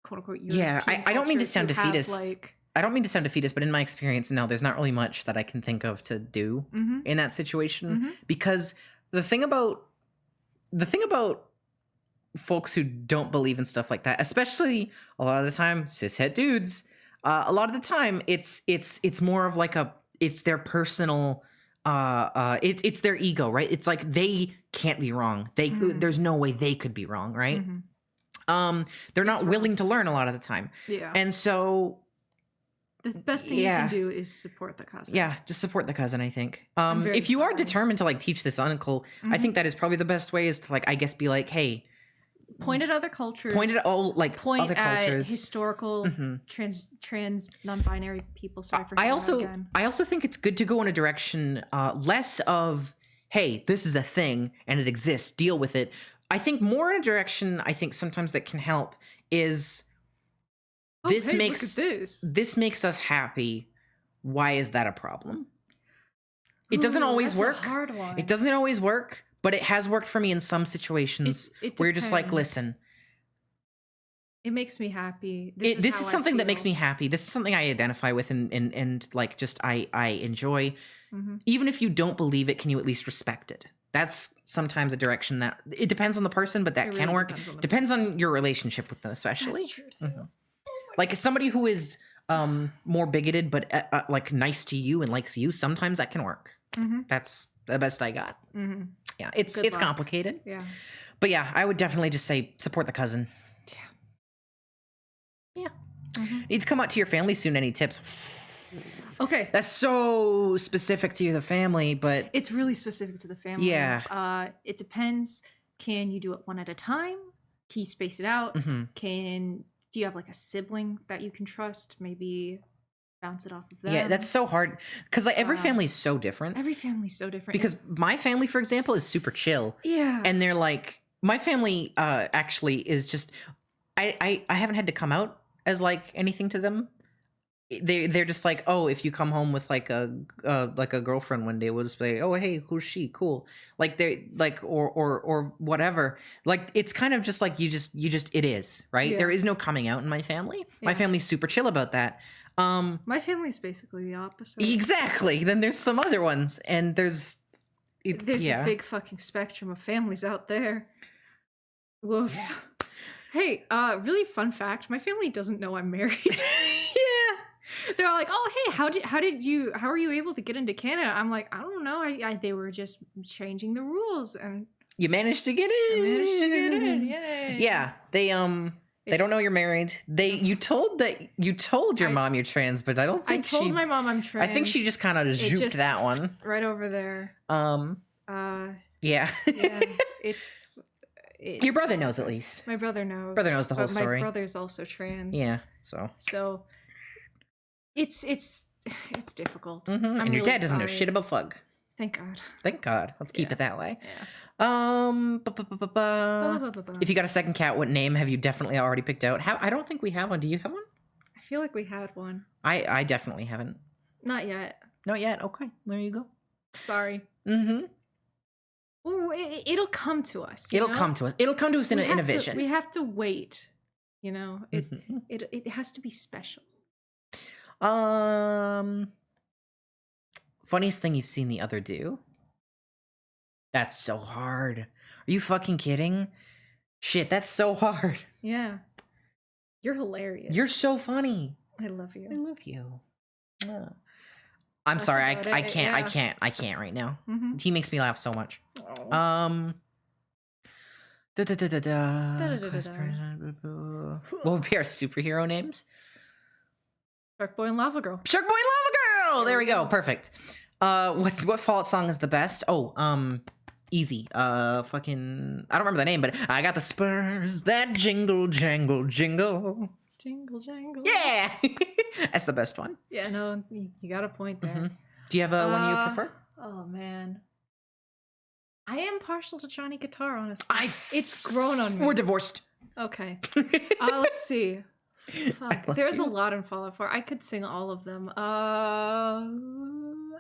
quote unquote, Yeah, European I don't mean to cultures sound who have, defeatist. like, I don't mean to sound defeatist, but in my experience, no, there's not really much that I can think of to do in that situation. Because the thing about folks who don't believe in stuff like that, especially a lot of the time cishet dudes, a lot of the time it's more of like it's their personal it's their ego, right? It's like they can't be wrong. There's no way they could be wrong, right? They're not willing to learn a lot of the time. Yeah. And so The best thing you can do is support the cousin. yeah, just support the cousin, I think. very If you are sorry. determined to like teach this uncle, I think that is probably the best way is to like, I guess, be like, hey, point at other cultures. Point at all like Point other at cultures. historical trans non-binary people. Sorry for I saying that also again. I also think it's good to go in a direction less of, hey, this is a thing and it exists, deal with it. I think more in a direction I think sometimes that can help is this hey, makes look at this. makes us happy. Why is that a problem? It doesn't Ooh, always that's a work. hard one. It doesn't always work, but it has worked for me in some situations It where you're just like, depends. listen, It makes me happy. this is how I something that makes feel. me happy. This is something I identify with and like just I enjoy. Even if you don't believe it, can you at least respect it? That's sometimes a direction that it depends on the person, but that It can really work. depends on the Depends on your relationship with them, especially. That's true too. Like somebody who is more bigoted but like nice to you and likes you, sometimes that can work. That's the best I got. Yeah, it's Good luck. complicated. Yeah. But yeah, I would definitely just say support the cousin. Yeah. Need to come out to your family soon. Any tips? Okay. That's so specific to the family, but It's really specific to the family. Yeah. It depends. Can you do it one at a time? Can you space it out? Do you have like a sibling that you can trust? Maybe bounce it off of them. yeah, that's so hard because like every family is so different. Every family's so different. Because my family, for example, is super chill. yeah. And they're like, my family actually is just, I haven't had to come out as like anything to them. They're just like, oh, if you come home with like a girlfriend one day, we'll just be like, oh, hey, who's she? Cool. Like they like or whatever. Like it's kind of just like you just it is, right? Yeah. There is no coming out in my family. My Yeah. family's super chill about that. My family's basically the opposite. Exactly. Then there's some other ones, and there's A big fucking spectrum of families out there. Woof. Yeah. Hey, really fun fact. My family doesn't know I'm married. yeah. They're all like, "Oh, hey, how are you able to get into Canada?" I'm like, "I don't know. They were just changing the rules, and You managed to get in. I managed to get in. Yay!" Yeah. They don't just- know you're married. You told your mom you're trans, but I don't I think told my mom I'm trans. I think she just kind of zooped just- that one. right over there. Yeah. Yeah, Your brother knows at least. My brother knows. Brother knows the whole but story. My brother's also trans. Yeah. So. So it's difficult. And I'm your really dad doesn't know sorry. shit about Fug. Thank God. Thank God. Let's keep Yeah. it that way. Yeah. If you got a second cat, what name have you definitely already picked out? I don't think we have one. Do you have one? I feel like we had one. I definitely haven't. Not yet. Not yet. Okay. There you go. Sorry. Mm-hmm. Well, it'll come to us. you It'll know? come to us. It'll come to us in We a have to- vision. We have to wait. You know, Mhm. it has to be special. Funniest thing you've seen the other do? That's so hard. Are you fucking kidding? Shit, that's so hard. Yeah. You're hilarious. You're so funny. I love I you. love you. I'm That's sorry. about I it, can't. yeah. I can't right now. Mm-hmm. He makes me laugh so much. Oh. Da, da, da, da, da. Da-da-da-da-da. Class president. What would be our superhero names? Shark Boy and Lava Girl. Shark Boy and Lava Girl. There we go. Perfect. What Fallout song is the best? Oh, easy. Fucking. I don't remember the name, but I got the spurs that jingle, jangle, jingle. Jingle jangle. Yeah, that's the best one. Yeah, no, you got a point there. Mhm. Do you have one you prefer? Oh man. I am partial to Johnny Guitar, honestly. I. It's grown on me. We're divorced. Okay. Let's see. Fuck. love There's you. a lot in Fallout 4. I could sing all of them.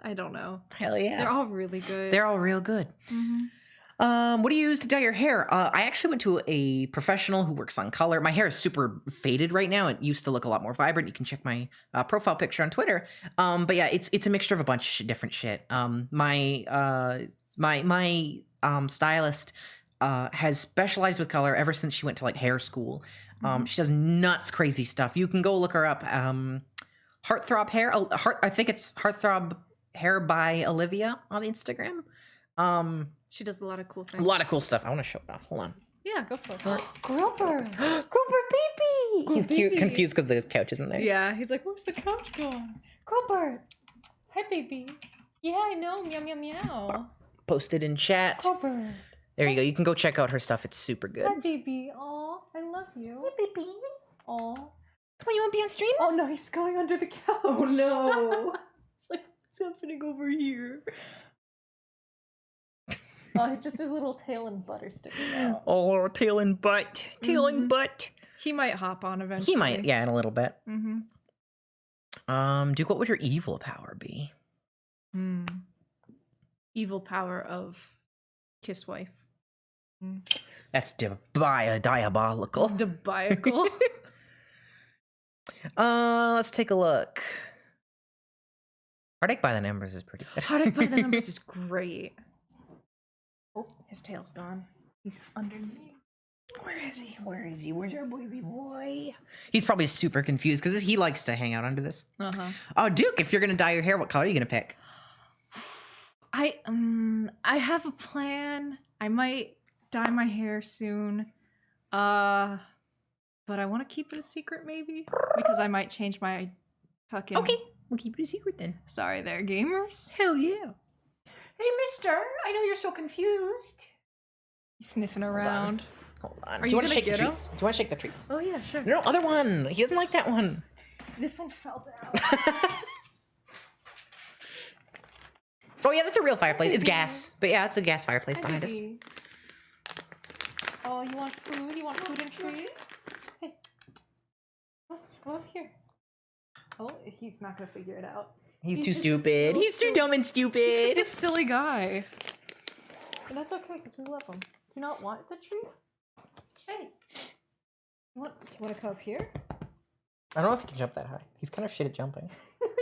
I don't know. Hell yeah. They're all really good. They're all real good. Mhm. What do you use to dye your hair? I actually went to a professional who works on color. My hair is super faded right now. It used to look a lot more vibrant. You can check my profile picture on Twitter. But yeah, it's a mixture of a bunch of different shit. My stylist has specialized with color ever since she went to like hair school. She does nuts crazy stuff. You can go look her up. Heartthrob Hair. I think it's Heartthrob Hair by Olivia on Instagram. She does a lot of cool things. A lot of cool stuff. I want to show it off. Hold on. Yeah, go for it. Groper. Groper baby. He's cute, baby. confused because the couch isn't there. Yeah, he's like, where's the couch going? Groper. Hi, baby. Yeah, I know. Meow, meow, meow. Posted in chat. Groper. There you go. You can go check out her stuff. It's super good. Hi, baby. Aw, I love you. Hey, baby. Aw. Come on, you want to be on stream? Oh no, he's going under the couch. Oh no. It's like, what's happening over here? Oh, it's just his little tail and butt are sticking out. Oh, tail and butt. Tail and butt. He might hop on eventually. He might, yeah, in a little bit. Mm-hmm. Duke, what would your evil power be? Evil power of Kiss Wife. That's diabolical. Diabolical. Let's take a look. Heartache by the Numbers is pretty good. Heartache by the Numbers is great. Oh, his tail's gone. He's underneath. Where is he? Where is he? Where's our baby boy? He's probably super confused because he likes to hang out under this. Oh, Duke, if you're gonna dye your hair, what color are you gonna pick? I have a plan. I might dye my hair soon. But I want to keep it a secret maybe because I might change my fucking. Okay, we'll keep it a secret then. Sorry there, gamers. Hell yeah. Hey, mister, I know you're so confused. He's sniffing around. Hold on. Are Do you want to gonna shake the get him? treats? Do you want to shake the treats? Oh yeah, sure. No, other one. He doesn't like that one. This one fell down. Oh yeah, that's a real fireplace. It's gas, but yeah, it's a gas fireplace Hi, behind us. baby. Oh, you want food? You want food and treats? Hey. Oh, go up here. Oh, he's not gonna figure it out. He's too just stupid. so He's too dumb and He's stupid. just a silly guy. And that's okay, because we love him. Do you not want the treat? Hey. Do you want to come up here? I don't know if he can jump that high. He's kind of shit at jumping.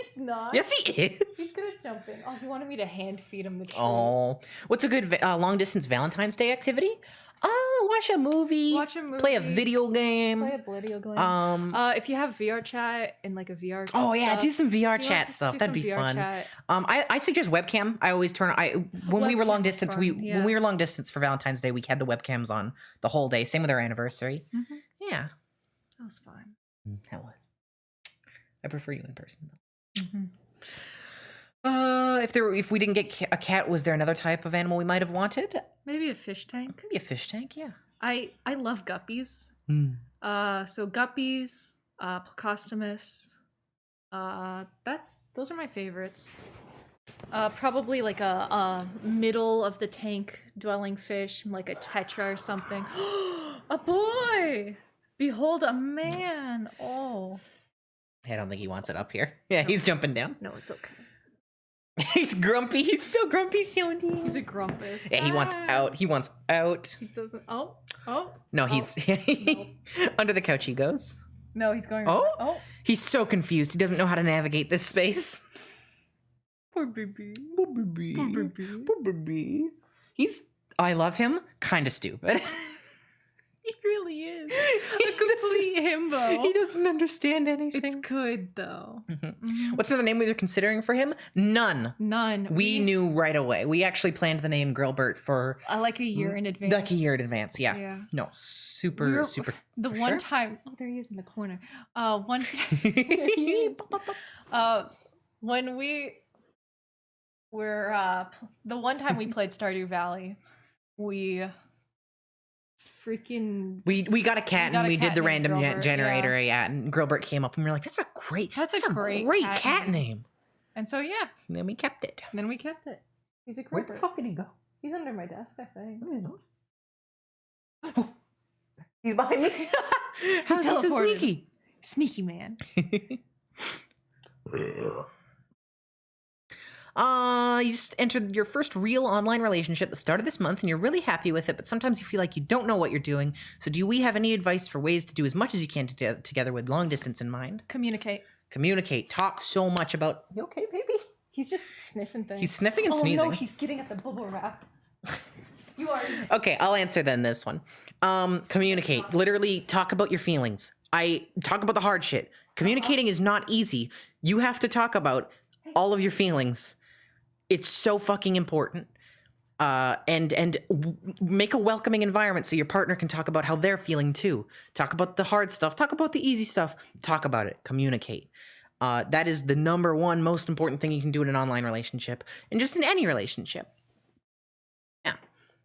He's not. Yes, he He's is. good at jumping. Oh, he wanted me to hand feed him the treat. Oh, what's a good long distance Valentine's Day activity? Oh, watch a movie. Watch a movie. Play a video game. Play a video game. If you have VR chat and like a VR. Oh yeah, stuff, do some VR do chat do stuff. That'd some be VR fun. chat. I suggest webcam. I always turn. When we were Webcam long was distance, fun, when yeah. we were long distance for Valentine's Day, we had the webcams on the whole day. Same with our anniversary. Yeah, That was fun. that was. I prefer you in person though. Mm-hmm. If we didn't get a cat, was there another type of animal we might have wanted? Maybe a fish tank. Maybe a fish tank. Yeah. I love guppies. So guppies, Plecostomus. Those are my favorites. Probably like a middle of the tank dwelling fish, like a tetra or something. A boy! Behold a man! Oh. I don't think he wants it up here. Yeah, he's jumping down. No, it's okay. He's grumpy. He's so grumpy, Sony. He's a grumpus. Yeah, he wants out. He wants out. He doesn't. Oh. No, he's under the couch. He goes. No, he's going. Oh, he's so confused. He doesn't know how to navigate this space. Poor baby. Poor baby. Poor baby. Poor baby. I love him. Kind of stupid. He really is. A complete himbo. He doesn't understand anything. It's good though. What's another name we were considering for him? None. None. We knew right away. We actually planned the name Grillbert for like a year in advance. like a year in advance. Yeah. Yeah. No, super. The for one sure. time. Oh, there he is in the corner. When we were the one time we played Stardew Valley, we freaking We got a cat and we did the named random Grillbert, generator, yeah. And Grillbert came up and we were like, that's a great great cat cat name. and so yeah, And then we kept it. then we kept it. He's a Where the Grillbert. fuck did he go? He's under my desk, I think. No, he's not. Oh, he's behind me. How's he so teleported. sneaky? Sneaky man. You just entered your first real online relationship at the start of this month and you're really happy with it, but sometimes you feel like you don't know what you're doing. So do we have any advice for ways to do as much as you can together with long distance in mind? Communicate. Communicate. Talk so much about, you okay, baby? He's just sniffing things. He's sniffing and oh, sneezing. no, he's getting at the bubble wrap. You are. Okay, I'll answer then this one. Communicate. Literally talk about your feelings. I talk about the hard shit. Communicating is not easy. You have to talk about all of your feelings. It's so fucking important. Make a welcoming environment so your partner can talk about how they're feeling too. Talk about the hard stuff. Talk about the easy stuff. Talk about it. Communicate. That is the number one most important thing you can do in an online relationship and just in any relationship. Yeah.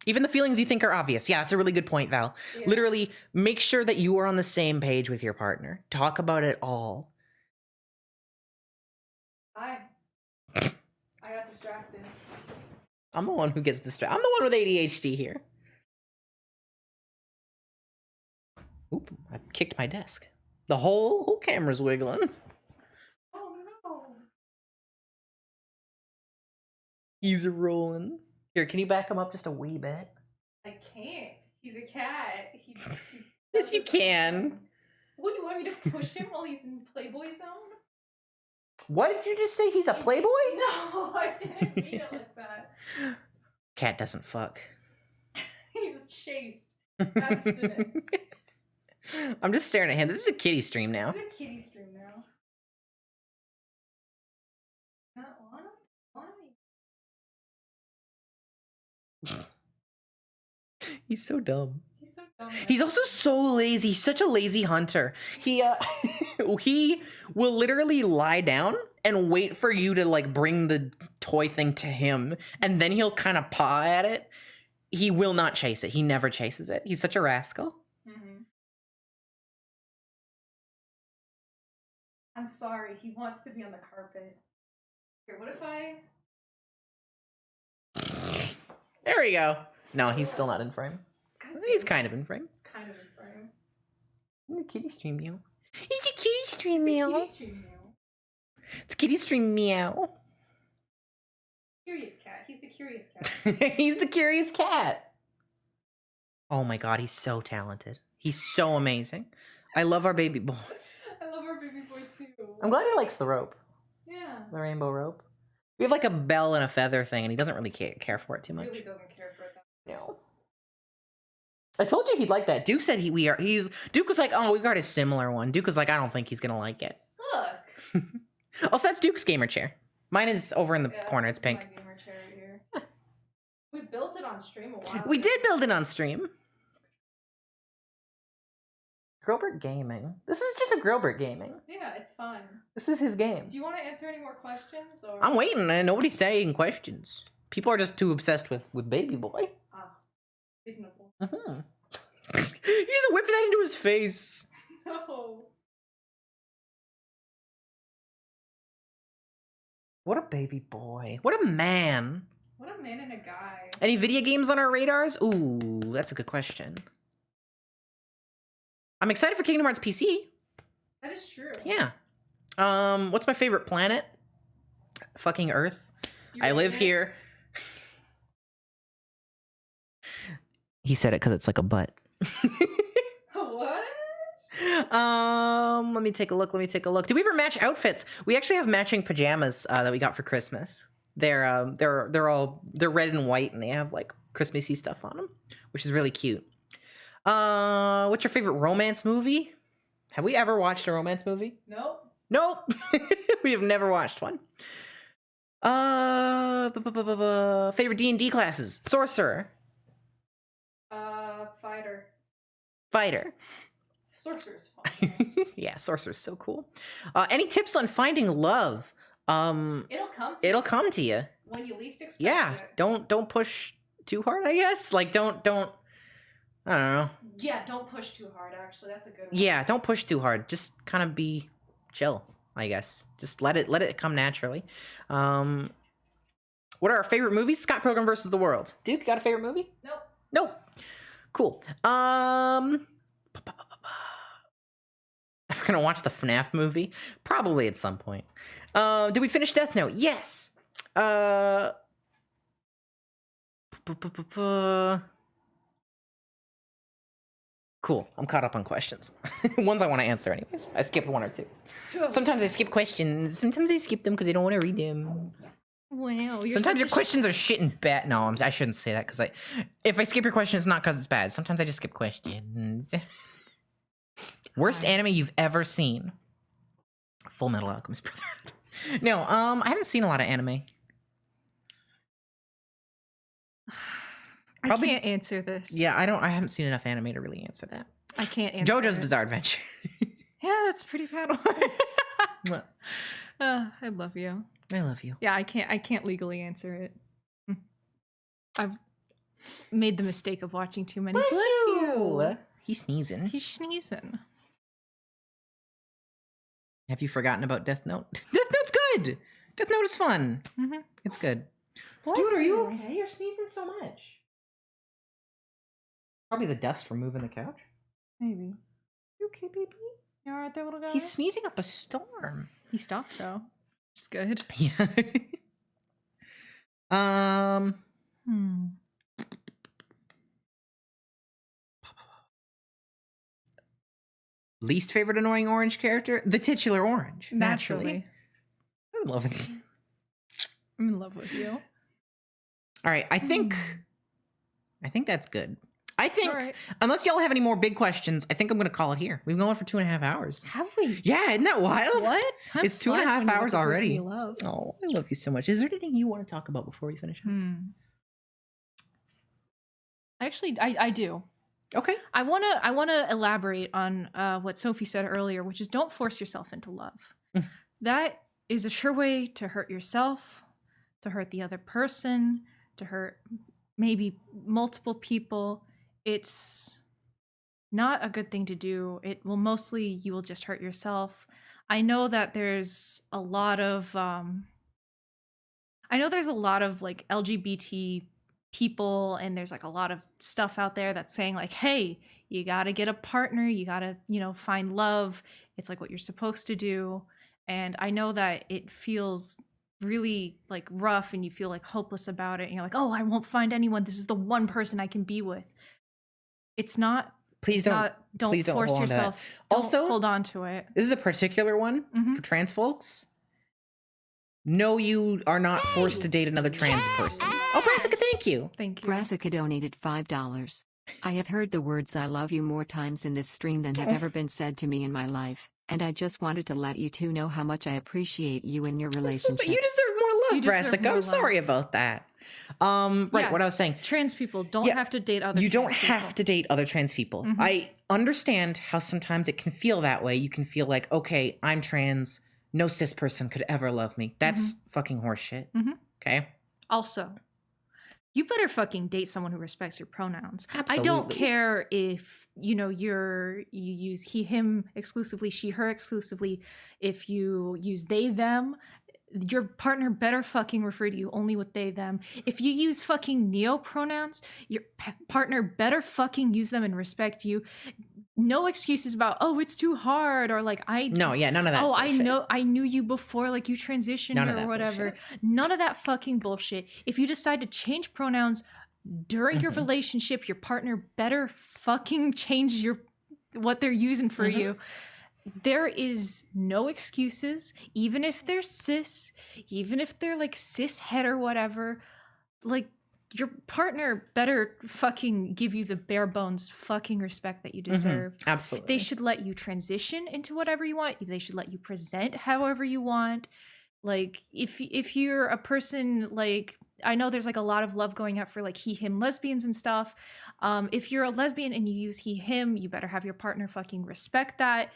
Even the feelings you think are obvious. Yeah, that's a really good point, Val. Yeah. Literally, make sure that you are on the same page with your partner. Talk about it all. I got distracted. I'm the one who gets distracted. I'm the one with ADHD here. Oop, I kicked my desk. The whole camera's wiggling. Oh no. He's rolling. Here, can you back him up just a wee bit? I can't. He's a cat. He's Yes, you can. What, do you want me to push him while he's in Playboy zone? What did you just say? He's a playboy? No, I didn't mean it like that. Cat doesn't fuck. He's chaste. Abstinence. I'm just staring at him. This is a kitty stream now. It's a kitty stream now. Not wanna? He's so dumb. He's so dumb. He's also so lazy. He's such a lazy hunter. He he will literally lie down and wait for you to like bring the toy thing to him, and then he'll kind of paw at it. He will not chase it. He never chases it. He's such a rascal. Mm-hmm. I'm sorry. He wants to be on the carpet. Here, what if I? There we go. No, he's still not in frame. God He's damn it. kind of in frame. It's kind of in frame. The kitty stream meow. It's a kitty stream It's a meow. kitty stream now. It's a kitty stream meow. Curious cat. He's the curious cat. He's the curious cat. Oh my god, he's so talented. He's so amazing. I love our baby boy. I love our baby boy too. I'm glad he likes the rope, Yeah. the rainbow rope. We have like a bell and a feather thing, and he doesn't really care for it too much. Really doesn't care for that. No. I told you he'd like that. Duke said Duke was like, oh, we got a similar one. Duke was like, I don't think he's gonna like it. Look. Also, that's Duke's gamer chair. Mine is over in the corner. It's this is pink. My gamer chair right here. We built it on stream a while. We ago. did build it on stream. Grillbert Gaming. This is just a Grillbert Gaming. Yeah, it's fun. This is his game. Do you want to answer any more questions? Or? I'm waiting, and nobody's saying questions. People are just too obsessed with Baby Boy. Ah, reasonable. Mm-hmm. He just whipped that into his face. No. What a baby boy. What a man. What a man and a guy. Any video games on our radars? Ooh, that's a good question. I'm excited for Kingdom Hearts PC. That is true. Yeah. What's my favorite planet? Fucking Earth. I live here. He said it because it's like a butt. What? Let me take a look. Do we ever match outfits? We actually have matching pajamas that we got for Christmas. They're red and white, and they have like Christmassy stuff on them, which is really cute. What's your favorite romance movie? Have we ever watched a romance movie? Nope. Nope. We have never watched one. Favorite D&D classes? Sorcerer. Fighter. Sorcerer's fun. Yeah, sorcerer's so cool. Any tips on finding love? It'll come to you. You. When you least expect Yeah, it. don't push too hard, I guess. Like don't I don't know. Yeah, don't push too hard, actually. That's a good one. Yeah, don't push too hard. Just kind of be chill, I guess. Just let it come naturally. What are our favorite movies? Scott Pilgrim versus the World. Duke, you got a favorite movie? Nope. Cool. I'm gonna watch the FNAF movie. Probably at some point. Did we finish Death Note? Yes. Cool. I'm caught up on questions. Ones I want to answer anyways. I skipped one or two. Sometimes I skip questions. Sometimes I skip them because I don't want to read them. Wow. Sometimes your questions are shit and bad. No, I shouldn't say that because if I skip your question, it's not because it's bad. Sometimes I just skip questions. Worst anime you've ever seen? Full Metal Alchemist Brotherhood. No, I haven't seen a lot of anime. Probably- I can't answer this. Yeah, I haven't seen enough anime to really answer that. I can't answer JoJo's it. Bizarre Adventure. Yeah, that's a pretty bad one. I love you. I love you. Yeah, I can't legally answer it. made the mistake of watching too many. Bless you. you. He's sneezing. He's sneezing. Have you forgotten about Death Note? Death Note's good. Death Note is fun. Mhm. It's good. Bless Dude, are you you. okay? You're sneezing so much. Probably the dust from moving the couch. Maybe. You okay, baby? You alright there, little guy? He's sneezing up a storm. He stopped though. It's good. Yeah. Hmm. Least favorite annoying orange character? The titular orange. Naturally. I love it. I'm in love with you. All right, I think that's good. I think All right. unless y'all have any more big questions, I think I'm gonna call it here. We've been going for 2.5 hours. Have we? Yeah, isn't that wild? What? Time It's 2.5 flies when you're with hours the person already. you love. Oh, I love you so much. Is there anything you want to talk about before we finish up? Actually, I do. Okay. I wanna elaborate on what Sophie said earlier, which is don't force yourself into love. That is a sure way to hurt yourself, to hurt the other person, to hurt maybe multiple people. It's not a good thing to do. It will mostly, you will just hurt yourself. I know that there's a lot of like LGBT people, and there's like a lot of stuff out there that's saying like, hey, you gotta get a partner, you gotta, find love. It's like what you're supposed to do. And I know that it feels really like rough and you feel like hopeless about it. And you're like, oh, I won't find anyone. This is the one person I can be with. It's not. Please don't Don't force hold on to that. yourself. Don't Also, hold on to it. This is a particular one for trans folks. No, you are not forced to date another trans person. Oh, Brassica, thank you. Thank you. Brassica donated $5. I have heard the words I love you more times in this stream than have ever been said to me in my life, and I just wanted to let you two know how much I appreciate you and your relationship. You deserve more love, You deserve Brassica. more I'm love. sorry about that. Right, Yeah. what I was saying. Trans people don't have to date other You don't trans have people. to date other trans people. I understand how sometimes it can feel that way. You can feel like, okay, I'm trans. No cis person could ever love me. That's fucking horseshit. Okay? Also, you better fucking date someone who respects your pronouns. Absolutely. I don't care if, you use he, him exclusively, she, her exclusively. If you use they, them, your partner better fucking refer to you only with they, them. If you use fucking neo pronouns, your partner better fucking use them and respect you. No excuses about, oh, it's too hard, or like No, yeah, none of that. oh, bullshit. I knew you before, like you transitioned None of or that whatever. bullshit. None of that fucking bullshit. If you decide to change pronouns during your relationship, your partner better fucking change what they're using for you. There is no excuses, even if they're cis, even if they're like cis het or whatever. Like, your partner better fucking give you the bare bones fucking respect that you deserve. Absolutely. They should let you transition into whatever you want. They should let you present however you want. Like, if you're a person, like, I know there's like a lot of love going out for like he, him lesbians and stuff. If you're a lesbian and you use he, him, you better have your partner fucking respect that.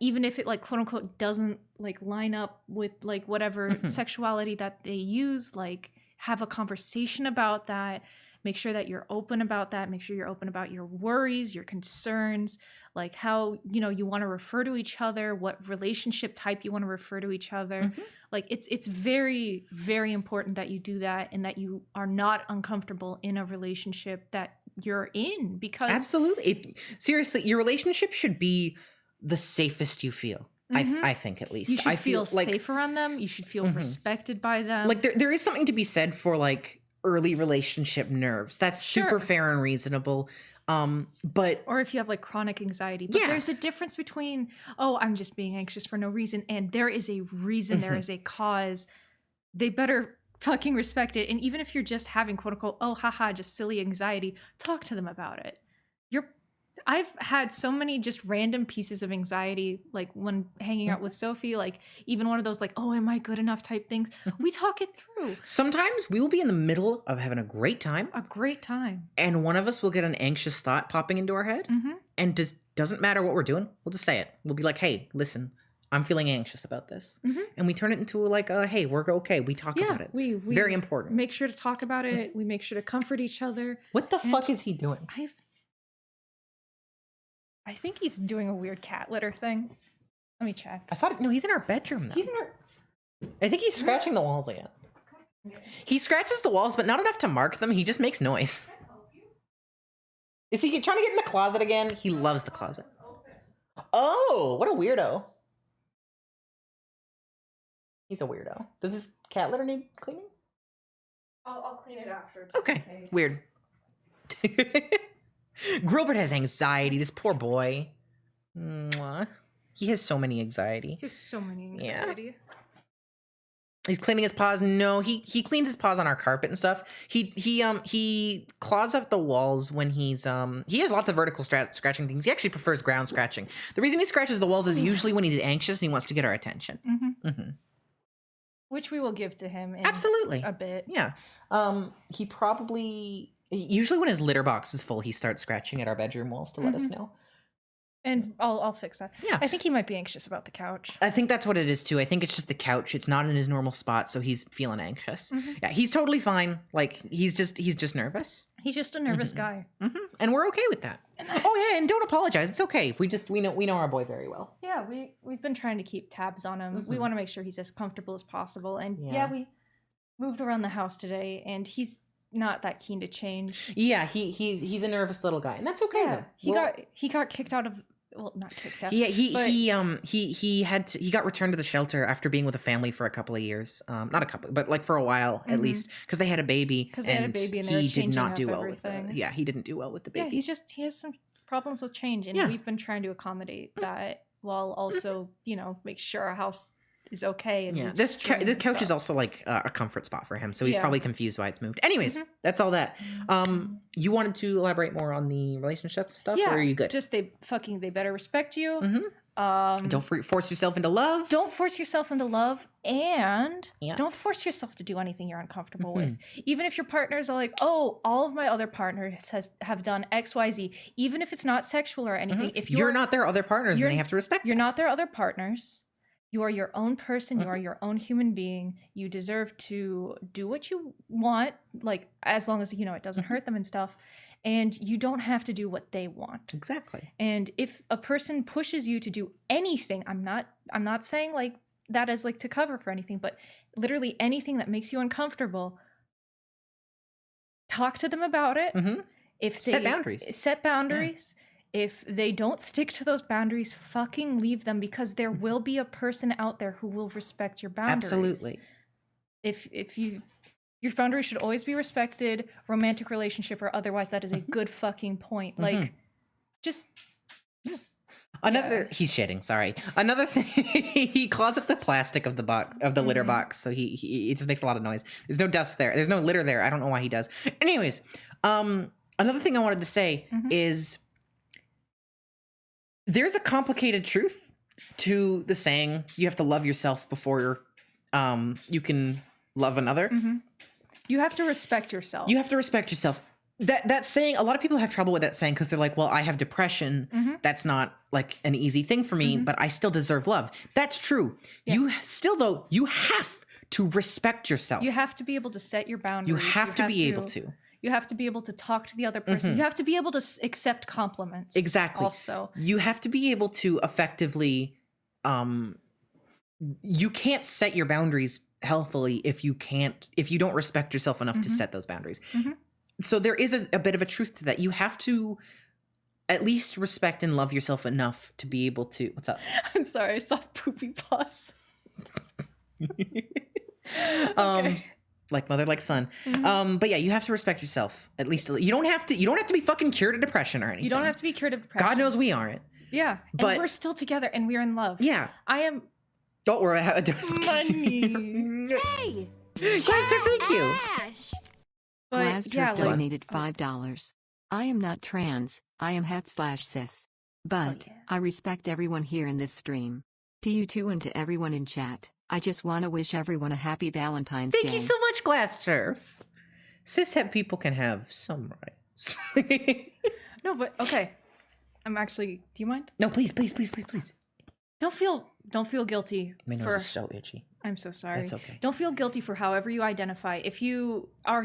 Even if it like quote unquote doesn't like line up with like whatever sexuality that they use, like have a conversation about that. Make sure that you're open about that. Make sure you're open about your worries, your concerns, like how, you want to refer to each other, what relationship type you want to refer to each other. Like it's very, very important that you do that and that you are not uncomfortable in a relationship that you're in, because Absolutely. Seriously, your relationship should be the safest you feel. I think, at least. you should I feel like, safe around them. You should feel respected by them. like there is something to be said for like early relationship nerves. That's super fair and reasonable. But or if you have like chronic anxiety. But there's a difference between, oh, I'm just being anxious for no reason, and there is a reason, there is a cause. They better fucking respect it. And even if you're just having quote unquote, oh, haha, just silly anxiety, talk to them about it. I've had so many just random pieces of anxiety, like when hanging out with Sophie, like even one of those like, oh, am I good enough type things. We talk it through. sometimes we will be in the middle of having a great time, A great time. and one of us will get an anxious thought popping into our head, and doesn't matter what we're doing. We'll just say it. We'll be like, hey, listen, I'm feeling anxious about this. And we turn it into like a, hey, we're okay. We talk about it. We Very important. make sure to talk about it. We make sure to comfort each other. What the fuck is he doing? I think he's doing a weird cat litter thing. Let me check. I thought, no, he's in our bedroom though. He's in our. I think he's scratching the walls again. He scratches the walls, but not enough to mark them. He just makes noise. Is he trying to get in the closet again? He loves the closet. Oh, what a weirdo. He's a weirdo. Does his cat litter need cleaning? I'll clean it after. Okay, weird. Gilbert has anxiety. This poor boy. Mwah. He has so many anxiety. He has so many anxiety. He's cleaning his paws. No, he cleans his paws on our carpet and stuff. He claws up the walls when he's he has lots of vertical scratching things. He actually prefers ground scratching. The reason he scratches the walls is usually when he's anxious and he wants to get our attention. Which we will give to him in Absolutely. a bit. Yeah. He probably usually when his litter box is full, he starts scratching at our bedroom walls to let us know. And I'll fix that. Yeah. I think he might be anxious about the couch. I think that's what it is too. I think it's just the couch. It's not in his normal spot, so he's feeling anxious. Yeah, he's totally fine. Like he's just nervous. He's just a nervous guy. And we're okay with that. Oh yeah, and don't apologize. It's okay. We know our boy very well. Yeah, we've been trying to keep tabs on him. We want to make sure he's as comfortable as possible. And Yeah. we moved around the house today, and he's not that keen to change. Yeah, he's a nervous little guy, and that's okay though. He got kicked out of. Well, not kicked out. Yeah, but he got returned to the shelter after being with a family for a couple of years. Not a couple, but like for a while at least, because they had a baby. Because they had a baby and they were he did changing not up do well everything. with he didn't do well with the Yeah, baby. he has some problems with change, and Yeah. we've been trying to accommodate that while also make sure our house is okay. And Yeah, moves this stream and couch is stuff. also like a comfort spot for him, so he's Yeah. probably confused why it's moved. Anyways, that's all that. You wanted to elaborate more on the relationship stuff, Yeah, or are you good? just they better respect you. Don't force yourself into love. Don't force yourself into love, and Yeah. don't force yourself to do anything you're uncomfortable with. Even if your partners are like, "Oh, all of my other partners have done X, Y, Z," even if it's not sexual or anything. If You're not their other partners, and they have to respect. You're not their other partners. You are your own person. You are your own human being. You deserve to do what you want, like as long as it doesn't hurt them and stuff. And you don't have to do what they want. Exactly. And if a person pushes you to do anything, I'm not saying like that as like to cover for anything, but literally anything that makes you uncomfortable, talk to them about it. If they set boundaries. If they don't stick to those boundaries, fucking leave them, because there will be a person out there who will respect your boundaries. Absolutely. If your boundaries should always be respected, romantic relationship or otherwise, that is a good fucking point. Like, just he's shitting. Sorry. Another thing, he claws up the plastic of the box of the litter box, so he it just makes a lot of noise. There's no dust there. There's no litter there. I don't know why he does. Anyways, another thing I wanted to say is, there's a complicated truth to the saying, you have to love yourself before you can love another. you have to respect yourself. You have to respect yourself. That saying, a lot of people have trouble with that saying because they're like, well, I have depression. That's not like an easy thing for me, but I still deserve love. That's true. Yeah. You still, though, you have to respect yourself. You have to be able to set your boundaries. You have to be able to. You have to be able to talk to the other person. You have to be able to accept compliments. Exactly. Also, you have to be able to effectively, you can't set your boundaries healthily if you don't respect yourself enough to set those boundaries. So there is a bit of a truth to that. You have to at least respect and love yourself enough to be able to, what's up? I'm sorry, I saw poopy paws. Like mother, like son. But yeah, you have to respect yourself at least. You don't have to be fucking cured of depression or anything. You don't have to be cured of depression. God knows we aren't. Yeah, But- and we're still together and we're in love. Yeah. I am. Don't worry. Money. Hey! Glasster, thank you. Ash! But Glasturf yeah, like, donated $5. I am not trans, I am het/cis. But yeah. I respect everyone here in this stream. To you two and to everyone in chat, I just want to wish everyone a happy Valentine's Day. Thank you so much, Glasster. Cishet people can have some rights. no, but okay. I'm actually. Do you mind? No, please. Don't feel don't feel guilty My nose for. is so itchy. I'm so sorry. That's okay. Don't feel guilty for however you identify. If you are,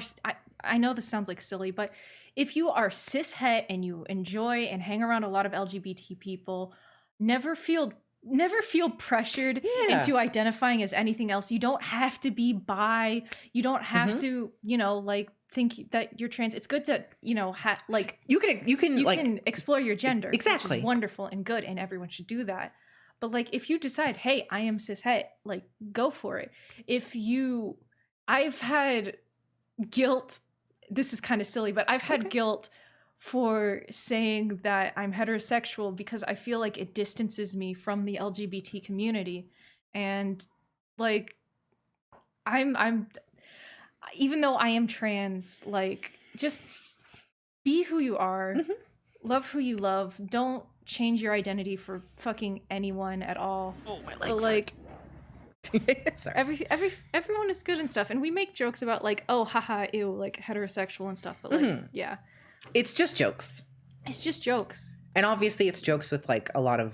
I know this sounds like silly, but if you are cishet and you enjoy and hang around a lot of LGBT people, never feel pressured Yeah. into identifying as anything else. You don't have to be bi. You don't have to, like think that you're trans. It's good to, like You can like can explore your gender, exactly. which is wonderful and good, and everyone should do that. But like, if you decide, hey, I am cishet, like, go for it. I've had guilt. This is kind of silly, but I've had guilt for saying that I'm heterosexual because I feel like it distances me from the LGBT community, and like, I'm even though I am trans, like, just be who you are, love who you love. Don't change your identity for fucking anyone at all. Oh, my But legs like, sorry. everyone is good and stuff, and we make jokes about like, oh, haha, ew, like heterosexual and stuff. But like, yeah, It's just jokes. it's just jokes. And obviously it's jokes with like a lot of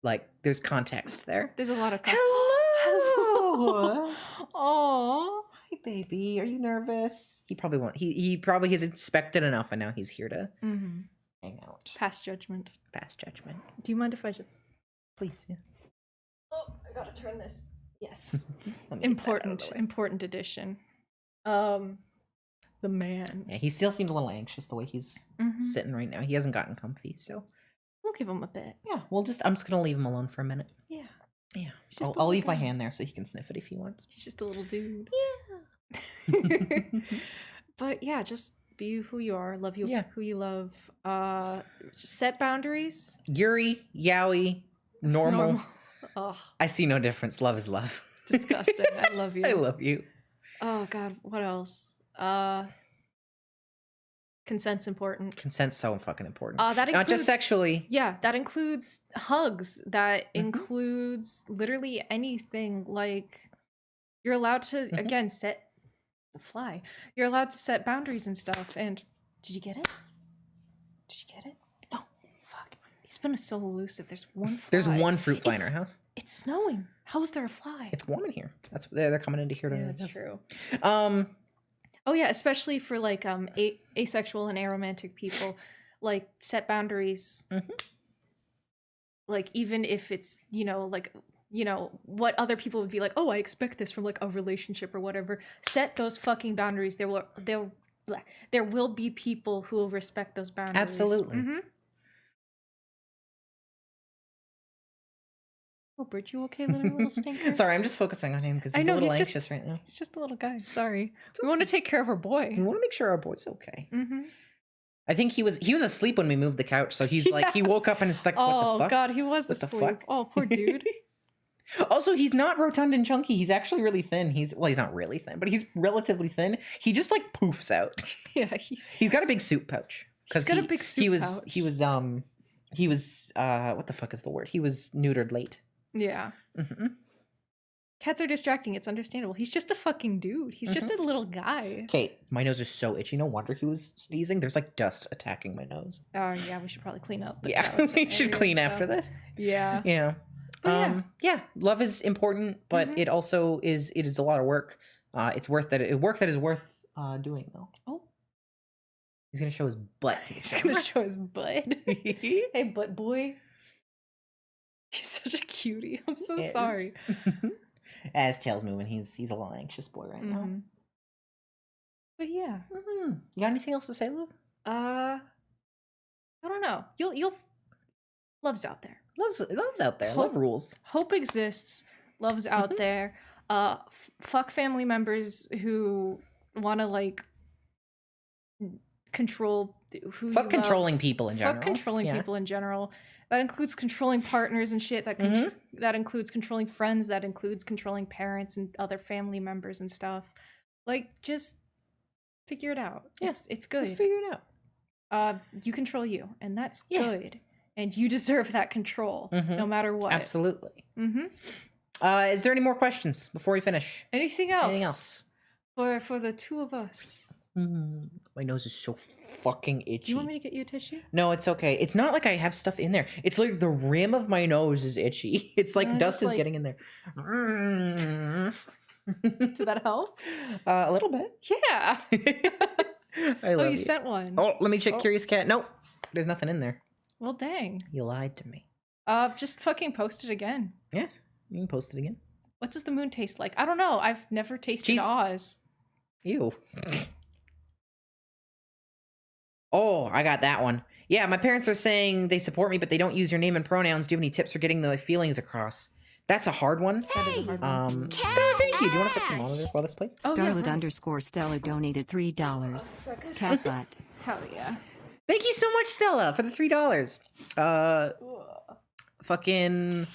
like there's context there. There's a lot of Hello. oh, Hi baby, are you nervous? He probably won't. He probably has inspected enough and now he's here to hang out. pass judgment. Pass judgment. Do you mind if I just? Please, yeah. Oh, I gotta turn this. Yes, Let me get that out of the way. important edition. The man. Yeah, he still seems a little anxious the way he's sitting right now. He hasn't gotten comfy, so We'll give him a bit. yeah, I'm just gonna leave him alone for a minute. Yeah, Yeah. He's just a I'll little leave my guy. hand there so he can sniff it if he wants. he's just a little dude. But yeah, just be who you are. Love you. Yeah. Who you love. Set boundaries. Yuri, Yowie, normal. Oh, I see no difference. Love is love. disgusting. I love you. I love you. Oh God, what else? Consent's important. Consent's so fucking important. That Not just includes- sexually. Yeah, that includes hugs. That includes literally anything. Like, you're allowed to again set fly. You're allowed to set boundaries and stuff. And did you get it? Did you get it? No. Fuck. He's been so elusive. There's one fly. There's one fruit fly in our It's- house. It's snowing. How is there a fly? It's warm in here. That's they're coming into here to. Yeah, that's true. Um, Oh yeah, especially for like asexual and aromantic people, like set boundaries. Like even if it's what other people would be like, oh, I expect this from like a relationship or whatever. Set those fucking boundaries. There will be people who will respect those boundaries. Absolutely. Oh, Bridge, you okay, little stinker? sorry, I'm just focusing on him because I he's know, a little he's just- anxious right now. He's just a little guy. Sorry. We want to take care of our boy. We want to make sure our boy's okay. Mm-hmm. I think he was asleep when we moved the couch, so he's like he woke up and it's like, what Oh the fuck? God, he was What the asleep. fuck? Oh, poor dude. Also, he's not rotund and chunky. He's actually really thin. He's not really thin, but he's relatively thin. He just like poofs out. Yeah. He's got a big soup pouch. He's got a big soup he was, pouch. He was what the fuck is the word? He was neutered late. Yeah. Cats are distracting. It's understandable. He's just a fucking dude. He's just a little guy. Okay, my nose is so itchy. No wonder he was sneezing. There's like dust attacking my nose. Oh yeah, we should probably clean up. The Yeah, couch we and should area clean and after stuff. this. Yeah. Yeah. But Yeah, love is important, but it also is a lot of work. It's worth that work that is worth doing though. Oh, He's gonna show his butt to the he's camera. gonna show his butt. Hey, butt boy. He's such a cutie. I'm so Yes. sorry. As tail's moving, he's a little anxious boy right now. Mhm. But yeah. You got anything else to say, Love? I don't know. You'll love's out there. Love's out there. Hope- Love rules. Hope exists. Love's out there. Fuck family members who want to like control who Fuck you love. controlling people in general. Fuck controlling Yeah. people in general. That includes controlling partners and shit. That includes controlling friends. That includes controlling parents and other family members and stuff. Like, just figure it out. Yeah. It's good. Just figure it out. You control you, and that's Yeah. good. And you deserve that control, no matter what. Absolutely. Mm-hmm. Is there any more questions before we finish? Anything else? Anything else? For the two of us. My nose is so fucking itchy. Do you want me to get you a tissue? No, it's okay. It's not like I have stuff in there. It's like the rim of my nose is itchy. It's like dust is getting in there. Did that help? A little bit. Yeah. I love Oh, you sent one. Oh, let me check Curious Cat. Nope. There's nothing in there. Well, dang. You lied to me. Just fucking post it again. Yeah, you can post it again. What does the moon taste like? I don't know. I've never tasted Cheese. Oz. Ew. Oh, I got that one. Yeah, my parents are saying they support me, but they don't use your name and pronouns. Do you have any tips for getting the feelings across? That's a hard one. That is a hard one. Stella, thank you. Do you want to put some monitor while this plays? Oh, yeah, Starlet hi. _ Stella donated $3. Cat butt. Hell yeah. Thank you so much, Stella, for the $3. Fucking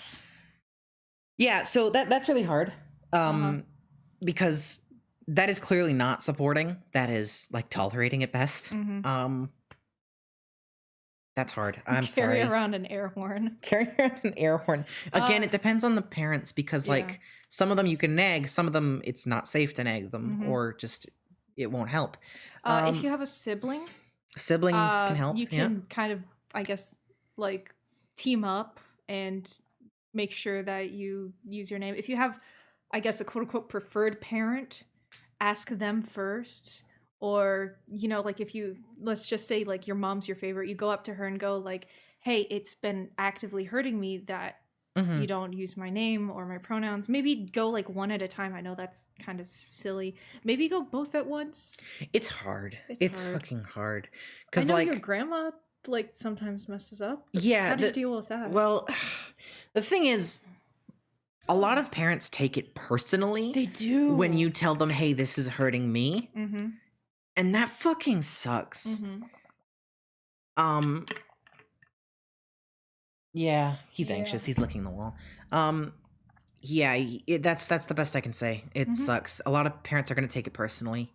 yeah. So that's really hard. Because that is clearly not supporting. That is like tolerating at best. That's hard. I'm sorry. Carry around an air horn. Carrying around an air horn. Again, it depends on the parents because, like, some of them you can nag, some of them it's not safe to nag them, or just it won't help. If you have a sibling, Siblings can help. you can kind of, I guess, like team up and make sure that you use your name. If you have, I guess, a quote unquote preferred parent, ask them first. Or, you know, like if you, let's just say like your mom's your favorite, you go up to her and go like, hey, it's been actively hurting me that you don't use my name or my pronouns. Maybe go like one at a time. I know that's kind of silly. Maybe go both at once. It's hard. It's hard. Fucking hard. I Because, know like, your grandma like sometimes messes up. yeah. How do you deal with that? Well, the thing is, a lot of parents take it personally. They do. When you tell them, hey, this is hurting me. And that fucking sucks. Yeah, he's anxious. He's licking the wall. Yeah, that's the best I can say. It sucks. A lot of parents are going to take it personally.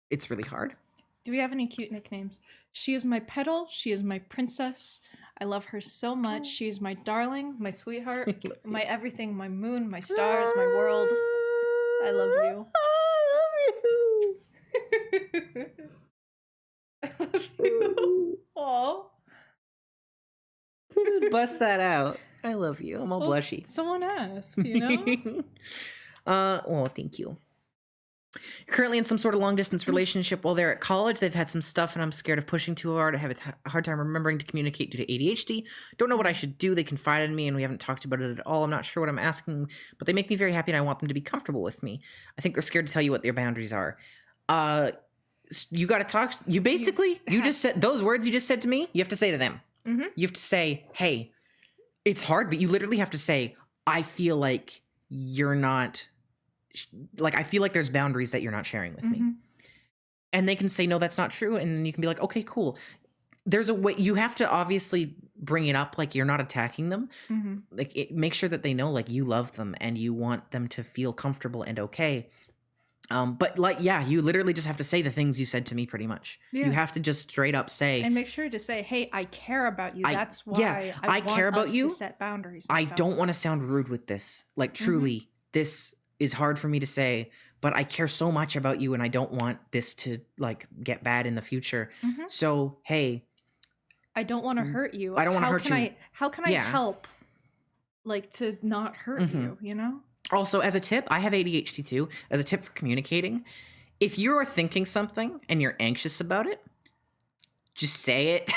It's really hard. Do we have any cute nicknames? She is my petal. She is my princess. I love her so much. She is my darling, my sweetheart, my everything, my moon, my stars, my world. I love you. I love you. Aw. Just bust that out. I love you. I'm all blushy. Someone asked, you know? Oh, thank you. Currently in some sort of long distance relationship while they're at college. They've had some stuff and I'm scared of pushing too hard. I have a hard time remembering to communicate due to ADHD. Don't know what I should do. They confided in me and we haven't talked about it at all. I'm not sure what I'm asking, but they make me very happy and I want them to be comfortable with me. I think they're scared to tell you what their boundaries are. You got to talk. You basically, you just said those words you just said to me. You have to say to them. You have to say, hey, it's hard, but you literally have to say, I feel like you're not, like, I feel like there's boundaries that you're not sharing with me. And they can say, no, that's not true. And then you can be like, okay, cool. There's a way, you have to obviously bring it up like you're not attacking them. Like, make sure that they know, like, you love them and you want them to feel comfortable and okay. But like, yeah, you literally just have to say the things you said to me pretty much. You have to just straight up say. And make sure to say, hey, I care about you. That's why I want care about us you. to set boundaries. I don't want to sound rude with this. Like, truly, this is hard for me to say, but I care so much about you and I don't want this to, like, get bad in the future. So, hey. I don't want to hurt you. I don't want to hurt you. How can I help, like, to not hurt you, you know? Also, as a tip, I have ADHD too. As a tip for communicating, if you're thinking something and you're anxious about it, just say it.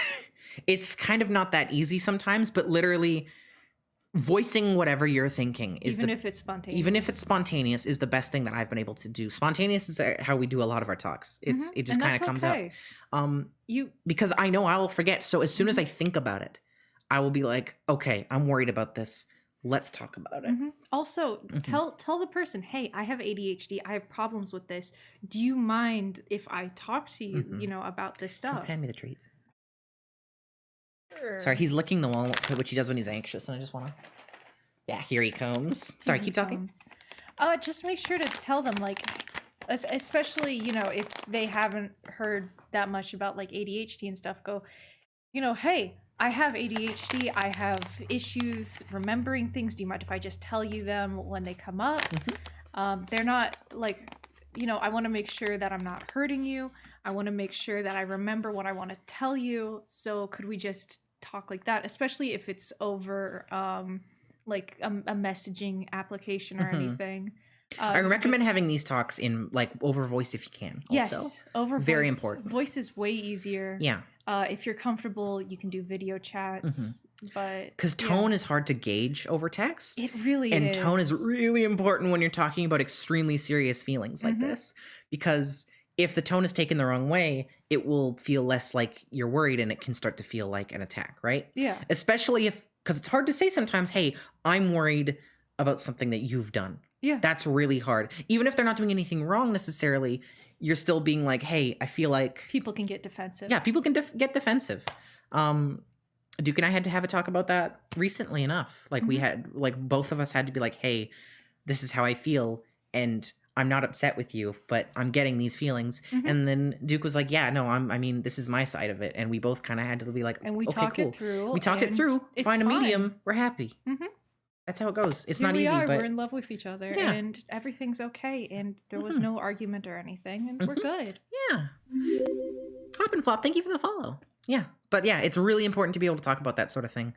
It's kind of not that easy sometimes, but literally voicing whatever you're thinking is even if it's spontaneous. Even if it's spontaneous is the best thing that I've been able to do. Spontaneous is how we do a lot of our talks. It just kind of comes out. Because I know I'll forget. So as soon as I think about it, I will be like, okay, I'm worried about this. Let's talk about it. Also, tell the person, hey, I have ADHD. I have problems with this. Do you mind if I talk to you, you know, about this stuff? Hand me the treats. Sure. Sorry, he's licking the wall, which he does when he's anxious, and I just want to. Yeah, here he comes. Sorry, keep talking. Just make sure to tell them, like, especially, you know, if they haven't heard that much about like ADHD and stuff. Go, you know, hey, I have ADHD. I have issues remembering things. Do you mind if I just tell you them when they come up? They're not like, I want to make sure that I'm not hurting you. I want to make sure that I remember what I want to tell you. So could we just talk like that, especially if it's over like a messaging application or anything. I recommend having these talks in like over voice if you can. Also. Yes, over voice. Very important. Voice is way easier. Yeah. If you're comfortable, you can do video chats, but because tone is hard to gauge over text. It really and is. Tone is really important when you're talking about extremely serious feelings like this, because if the tone is taken the wrong way, it will feel less like you're worried and it can start to feel like an attack, right? Yeah. Especially because it's hard to say sometimes, hey, I'm worried about something that you've done. Yeah. That's really hard. Even if they're not doing anything wrong necessarily, you're still being like, hey, I feel like... People can get defensive. Yeah, people can get defensive. Duke and I had to have a talk about that recently enough. Like we had, like both of us had to be like, hey, this is how I feel. And I'm not upset with you, but I'm getting these feelings. And then Duke was like, yeah, no, I mean, this is my side of it. And we both kind of had to be like, and we okay, talk cool. it through. We talk it through, find a medium. We're happy. That's how it goes. It's Here not we easy, are. but We're in love with each other, Yeah. and everything's okay. And there was no argument or anything, and we're good. yeah. Hop and Flop, thank you for the follow. Yeah. But yeah, it's really important to be able to talk about that sort of thing.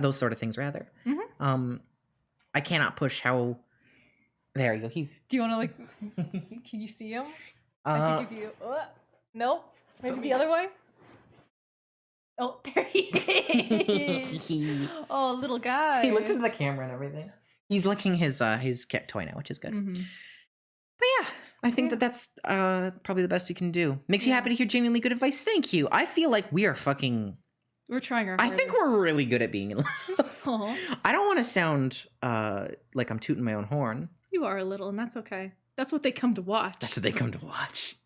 Those sort of things, rather. I cannot push how... There you go. He's... Do you want to like? Can you see him? I think if you. No, maybe the other way. Oh, there he is. Oh, little guy. He looked into the camera and everything. He's licking his cat toy now, which is good. But yeah, I think that's probably the best we can do. Makes you happy to hear genuinely good advice. Thank you. I feel like we are fucking... We're trying our I hardest. think we're really good at being in love. Aw. I don't want to sound like I'm tooting my own horn. You are a little, and that's okay. That's what they come to watch. That's what they come to watch.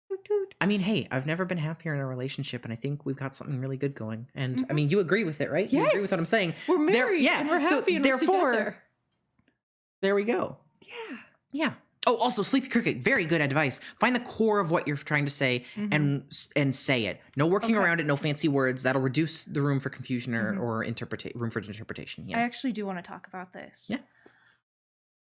Toot toot. I mean, hey, I've never been happier in a relationship, and I think we've got something really good going. And I mean, you agree with it, right? You agree with what I'm Yes. saying. We're There- married, yeah, and we're so happy, and therefore- we're together. There we go. Yeah. Yeah. Oh, also, Sleepy Cricket, very good advice. Find the core of what you're trying to say and say it. No working around it, no fancy words. That'll reduce the room for confusion or room for interpretation. I Yeah. actually do want to talk about this. Yeah.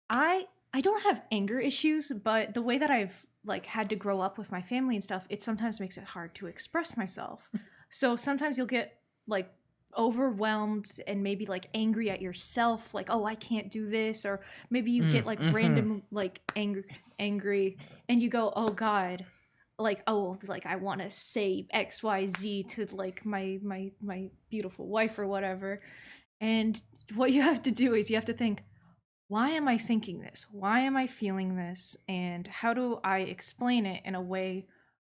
I don't have anger issues, but the way that I've like had to grow up with my family and stuff, it sometimes makes it hard to express myself. So sometimes you'll get like overwhelmed and maybe like angry at yourself, like, oh, I can't do this, or maybe you get like random like angry and you go, oh God, like, oh, like I want to say XYZ to like my beautiful wife or whatever. And what you have to do is you have to think, why am I thinking this? Why am I feeling this? And how do I explain it in a way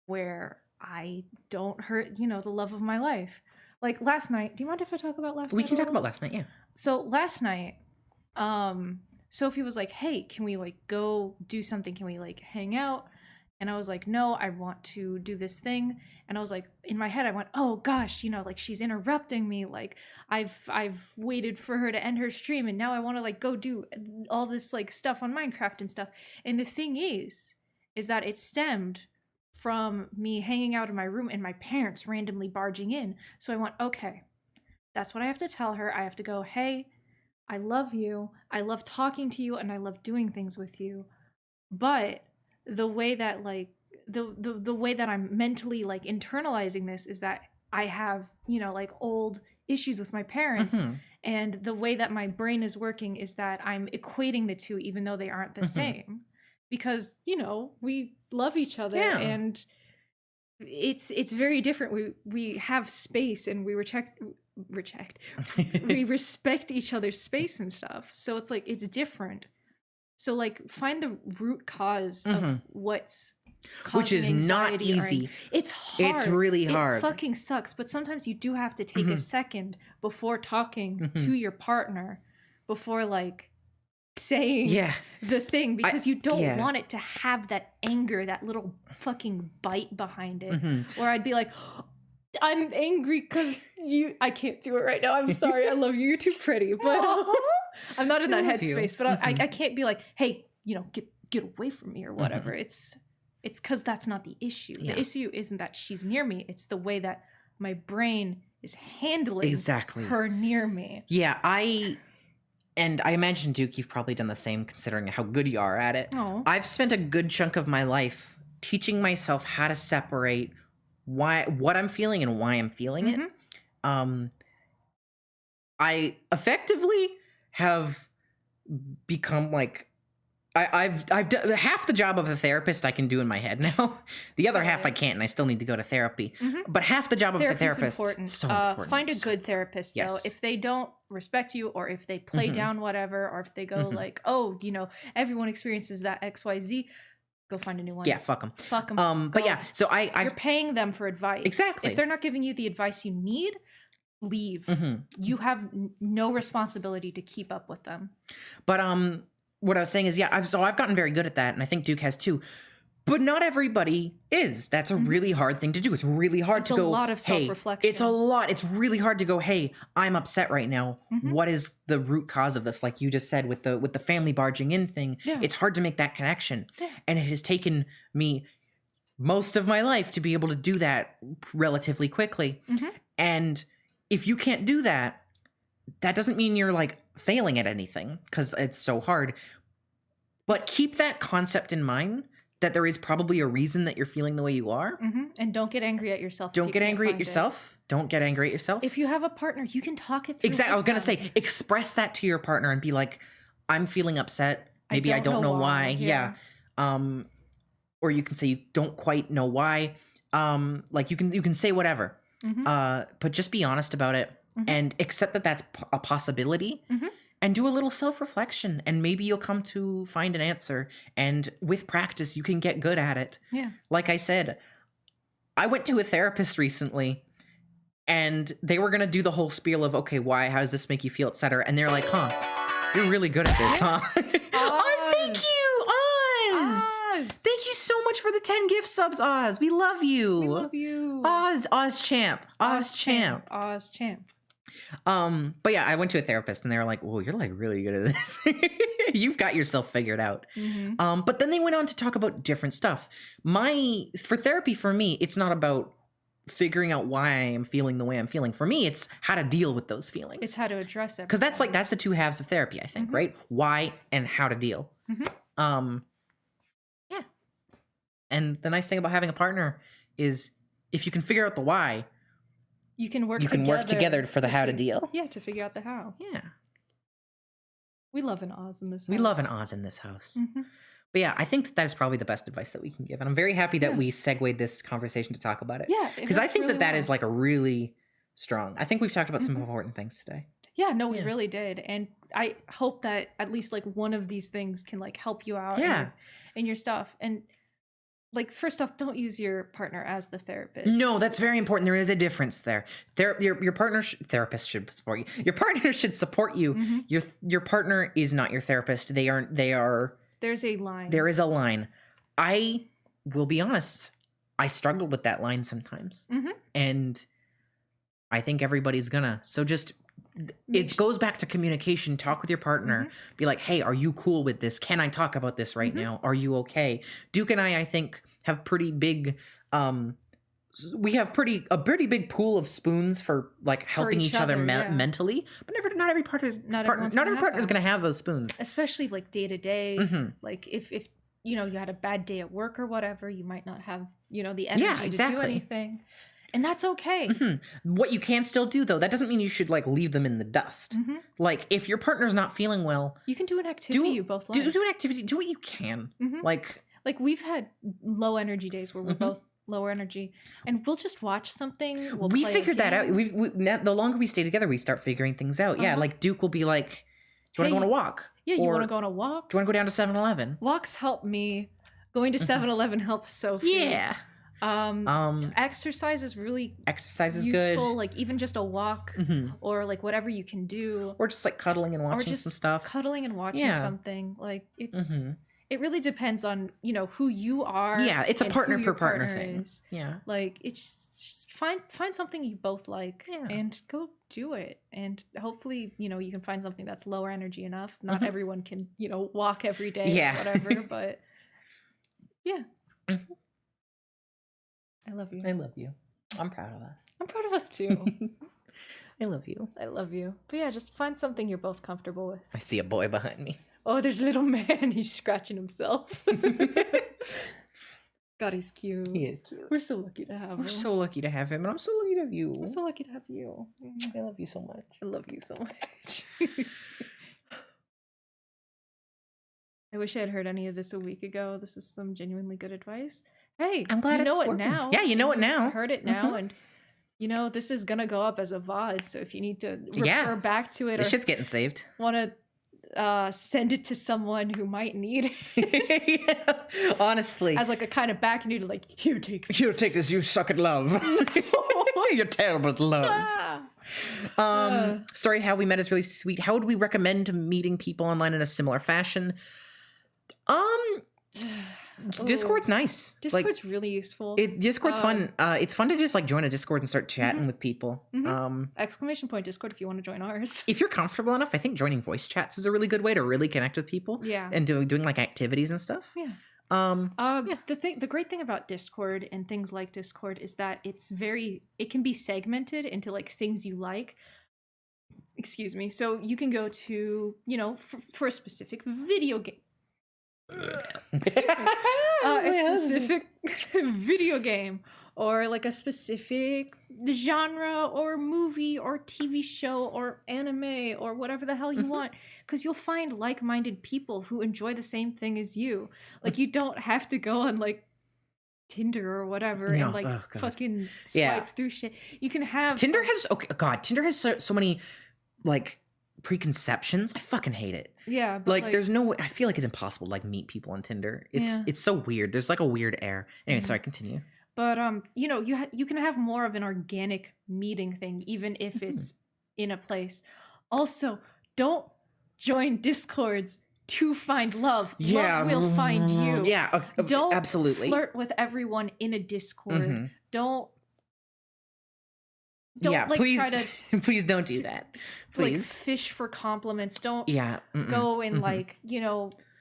where I don't hurt, the love of my life? Like last night, do you mind if I talk about last night? We can a talk little? about last night, yeah. So last night, Sophie was like, hey, can we like go do something? Can we like hang out? And I was like, no, I want to do this thing. And I was like, in my head, I went, oh gosh, like she's interrupting me. Like I've waited for her to end her stream, and now I want to like go do all this like stuff on Minecraft and stuff. And the thing is that it stemmed from me hanging out in my room and my parents randomly barging in. So I went, okay, that's what I have to tell her. I have to go, hey, I love you. I love talking to you, and I love doing things with you. But the way that like the way that I'm mentally like internalizing this is that I have, like old issues with my parents, and the way that my brain is working is that I'm equating the two even though they aren't the same, because we love each other, and it's very different. We have space, and we we respect each other's space and stuff, so it's like it's different. So like find the root cause of what's causing Which is not anxiety or easy. It's hard. It's really hard. It fucking sucks. But sometimes you do have to take a second before talking to your partner, before like saying the thing, because you don't want it to have that anger, that little fucking bite behind it. Or I'd be like, I'm angry because I can't do it right now. I'm sorry. I love you. You're too pretty. But I'm not in that headspace. But I can't be like, hey, get away from me or whatever. It's because that's not the issue. The issue isn't that she's near me. It's the way that my brain is handling Exactly. her near me. Yeah, and I imagine, Duke, you've probably done the same considering how good you are at it. Oh. I've spent a good chunk of my life teaching myself how to separate what I'm feeling and why I'm feeling it. I effectively have become like I've done half the job of a therapist I can do in my head now. The other half I can't, and I still need to go to therapy. But half the job of the therapist, important. so important. Find a good therapist Yes. though. If they don't respect you, or if they play down whatever, or if they go like, "Oh, everyone experiences that XYZ," go find a new one. Yeah, fuck them. Fuck them. But yeah, so You're I've paying them for advice. Exactly. If they're not giving you the advice you need, leave. You have no responsibility to keep up with them. But what I was saying is, yeah, I've gotten very good at that, and I think Duke has too. But not everybody is. That's a really hard thing to do. It's really hard to go. It's a lot of hey, self-reflection. it's a lot. It's really hard to go, hey, I'm upset right now. What is the root cause of this? Like you just said with the family barging in thing. Yeah. It's hard to make that connection. Yeah. And it has taken me most of my life to be able to do that relatively quickly. And if you can't do that, that doesn't mean you're like failing at anything, because it's so hard. But keep that concept in mind, that there is probably a reason that you're feeling the way you are. And don't get angry at yourself. Don't get angry at yourself. Don't get angry at yourself. If you have a partner, you can talk it through. Exactly. I was going to them. say, express that to your partner and be like, I'm feeling upset. Maybe I don't know why. Yeah. Or you can say you don't quite know why. Like you can say whatever. But just be honest about it and accept that that's a possibility. And do a little self-reflection, and maybe you'll come to find an answer. And with practice, you can get good at it. Yeah. Like I said, I went to a therapist recently, and they were going to do the whole spiel of, okay, why? How does this make you feel, etc. And they're like, huh, you're really good at this, huh? Oz, thank you, Oz. Thank you so much for the 10 gift subs, Oz. We love you. We love you. Oz champ. Oz champ. Oz champ. But yeah, I went to a therapist and they were like, "Whoa, you're like really good at this. You've got yourself figured out." But then they went on to talk about different stuff. For therapy, for me, it's not about figuring out why I am feeling the way I'm feeling. For me, it's how to deal with those feelings. It's how to address it. Because that's the two halves of therapy, I think, right? Why and how to deal. Yeah. And the nice thing about having a partner is if you can figure out the why, you can work together for the how to deal. Yeah, to figure out the how. Yeah. We love an Oz in this house. We love an Oz in this house. But yeah, I think that is probably the best advice that we can give. And I'm very happy that we segued this conversation to talk about it. Yeah. Because I think that is like a really strong, I think we've talked about some important things today. Yeah, no, we really did. And I hope that at least like one of these things can like help you out in your stuff. And like, first off, don't use your partner as the therapist. No, that's very important. There is a difference there. Your partner, therapist should support you. Your partner should support you. Your partner is not your therapist. They are. There's a line. There is a line. I will be honest. I struggle with that line sometimes. And I think everybody's gonna. So just, it goes back to communication. Talk with your partner. Be like, hey, are you cool with this? Can I talk about this right now? Are you okay? Duke and I think, have pretty big, we have a pretty big pool of spoons for like helping each other mentally. But not every partner's gonna have those spoons. Especially like day to day. Like if you had a bad day at work or whatever, you might not have the energy to do anything. And that's okay. What you can still do, though, that doesn't mean you should like leave them in the dust. Like if your partner's not feeling well, you can do an activity you both like. Do an activity. Do what you can. Like we've had low energy days where we're both lower energy, and we'll just watch something. We figured that out. The longer we stay together, we start figuring things out. Yeah, like Duke will be like, "Do you want to go on a walk? Yeah, you want to go on a walk? Do you want to go down to 7-Eleven? Walks help me. Going to 7-Eleven helps Sophie. Yeah. Exercise is really useful, good. Like even just a walk or like whatever you can do, or just like cuddling and watching some stuff. Cuddling and watching something. Like it's it really depends on who you are. Yeah, it's a partner per partner thing. Yeah, like it's just find something you both like and go do it. And hopefully you can find something that's lower energy enough. Not everyone can walk every day or whatever, but yeah. I love you. I love you. I'm proud of us. I'm proud of us too. I love you. I love you. But yeah, just find something you're both comfortable with. I see a boy behind me. Oh, there's a little man. He's scratching himself. God, he's cute. He is cute. We're so lucky to have him. We're so lucky to have him, and I'm so lucky to have you. We're so lucky to have you. I love you so much. I love you so much. I wish I had heard any of this a week ago. This is some genuinely good advice. Hey, I'm glad you know it's it working. now. Yeah, you know it now. Heard it now, and this is gonna go up as a VOD. So if you need to refer back to it, This or shit's getting saved. want to send it to someone who might need it Yeah, honestly. as like a kind of back you to like, here, take this. Here, take this. You suck at love. You're terrible at love. Story how we met is really sweet. How would we recommend meeting people online in a similar fashion? Discord's nice. Discord's really useful. Discord's fun. It's fun to just like join a Discord and start chatting with people. Exclamation point Discord if you want to join ours. If you're comfortable enough, I think joining voice chats is a really good way to really connect with people. Yeah. And doing like activities and stuff. Yeah. Yeah. The great thing about Discord and things like Discord is that it can be segmented into like things you like. Excuse me. So you can go to, for a specific video game. Excuse me. A specific video game or like a specific genre or movie or TV show or anime or whatever the hell you want, because you'll find like-minded people who enjoy the same thing as you. Like you don't have to go on like Tinder or whatever and like fucking swipe through shit. You can have Tinder has so many like preconceptions. I fucking hate it. Yeah, but like there's no way. I feel like it's impossible to like meet people on Tinder. It's so weird. There's like a weird air. Anyway, sorry, continue. But you can have more of an organic meeting thing, even if it's in a place. Also, don't join Discords to find love. Love will find you. Yeah, don't absolutely flirt with everyone in a Discord. Don't yeah, like please, try to please don't do that. Please, like fish for compliments. Don't mm-mm. go and like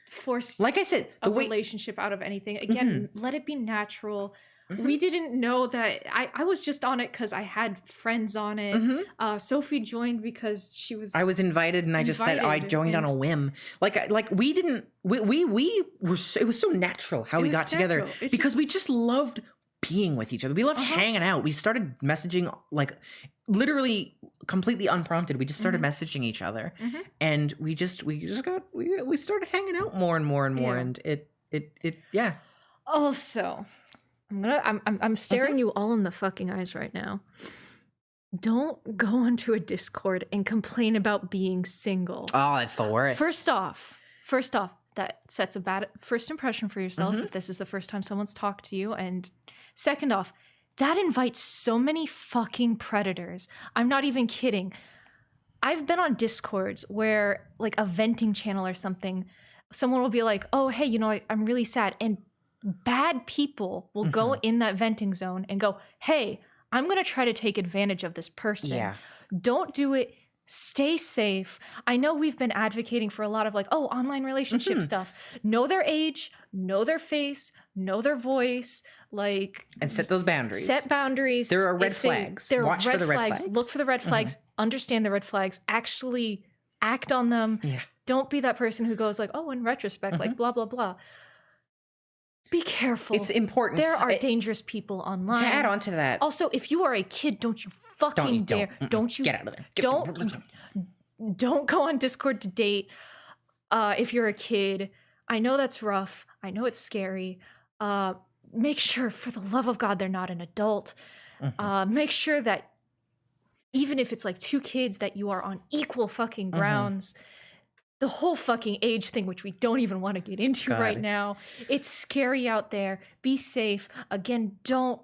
force like I said a relationship out of anything. Again, let it be natural. We didn't know that. I was just on it because I had friends on it. Sophie joined because I was invited, and I just said I joined on a whim. Like we didn't. We were. It was so natural how we got together because we just loved being with each other. We loved hanging out. We started messaging like literally completely unprompted. We just started messaging each other, and we started hanging out more and more and more, and it yeah. Also, I'm staring you all in the fucking eyes right now. Don't go onto a Discord and complain about being single. Oh, that's the worst. First off, that sets a bad first impression for yourself if this is the first time someone's talked to you. And second off, that invites so many fucking predators. I'm not even kidding. I've been on Discords where, like a venting channel or something, someone will be like, oh, hey, I'm really sad. And bad people will go in that venting zone and go, hey, I'm going to try to take advantage of this person. Yeah. Don't do it. Stay safe. I know we've been advocating for a lot of like, online relationship stuff. Know their age, know their face, know their voice, and set those boundaries. Set boundaries. There are red flags. Watch for the red flags. Look for the red flags. Understand the red flags. Actually act on them. Yeah. Don't be that person who goes like, in retrospect, like blah, blah, blah. Be careful. It's important. There are dangerous people online. To add on to that. Also, if you are a kid, don't you fucking dare. Don't you get out of there. Don't go on Discord to date if you're a kid. I know that's rough. I know it's scary. Make sure, for the love of God, they're not an adult. Make sure that even if it's like two kids, that you are on equal fucking grounds. The whole fucking age thing, which we don't even want to get into right now. It's scary out there. Be safe. Again, don't.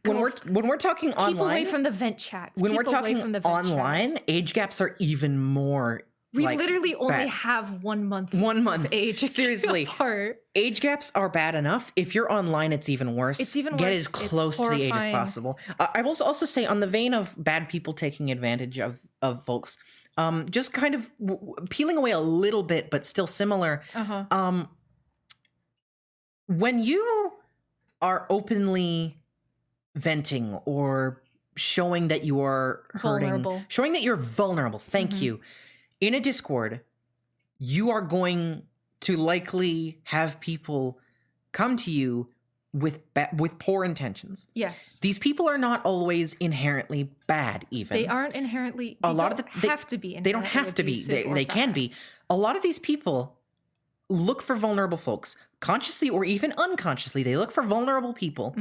When we're talking online, keep away from the vent chats. When we're talking online, age gaps are even more. We literally only have 1 month. 1 month of age. Seriously, apart. Age gaps are bad enough. If you're online, it's even worse. It's even worse. Get as close to the age as possible. I will also say, on the vein of bad people taking advantage of folks, just kind of peeling away a little bit, but still similar. When you are openly venting or showing that you are hurting, Vulnerable. showing that you're vulnerable. Thank you. In a Discord, you are going to likely have people come to you with poor intentions. Yes. These people are not always inherently bad, even. They aren't inherently. A They lot of don't the- have to be. They don't have to be. They can be. A lot of these people look for vulnerable folks, consciously or even unconsciously. They look for vulnerable people,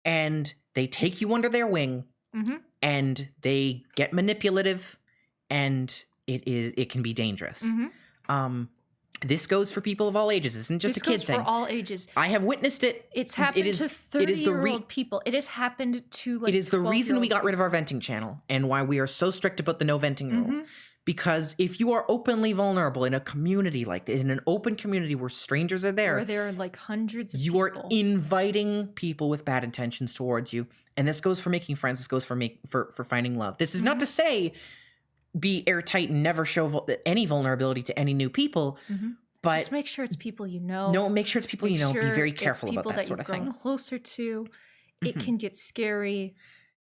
and they take you under their wing, and they get manipulative, and it can be dangerous. This goes for people of all ages. This isn't just This a kid goes thing. for all ages. I have witnessed it. It's happened to 30-year-old people. It has happened to like. It is the reason we 12-year-old got rid of our venting channel and why we are so strict about the no venting rule. Because if you are openly vulnerable in a community like this, in an open community where strangers are there, where there are like hundreds of you people. are inviting people with bad intentions towards you. And this goes for making friends. This goes for for finding love. This is not to say be airtight and never show any vulnerability to any new people. But just make sure it's people you know. no, make sure it's people you know. Be Make very sure careful it's about people that sort of you've grown thing. closer to. It can get scary,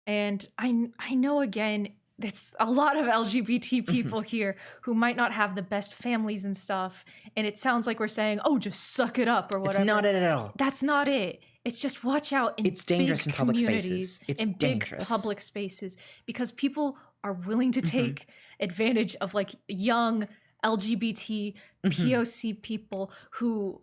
and I know again. It's a lot of LGBT people here who might not have the best families and stuff. And it sounds like we're saying, oh, just suck it up or whatever. It's not it at all. That's not it. It's just watch out in It's dangerous big in public communities, spaces. It's in big dangerous. public spaces, because people are willing to take advantage of like young LGBT POC people who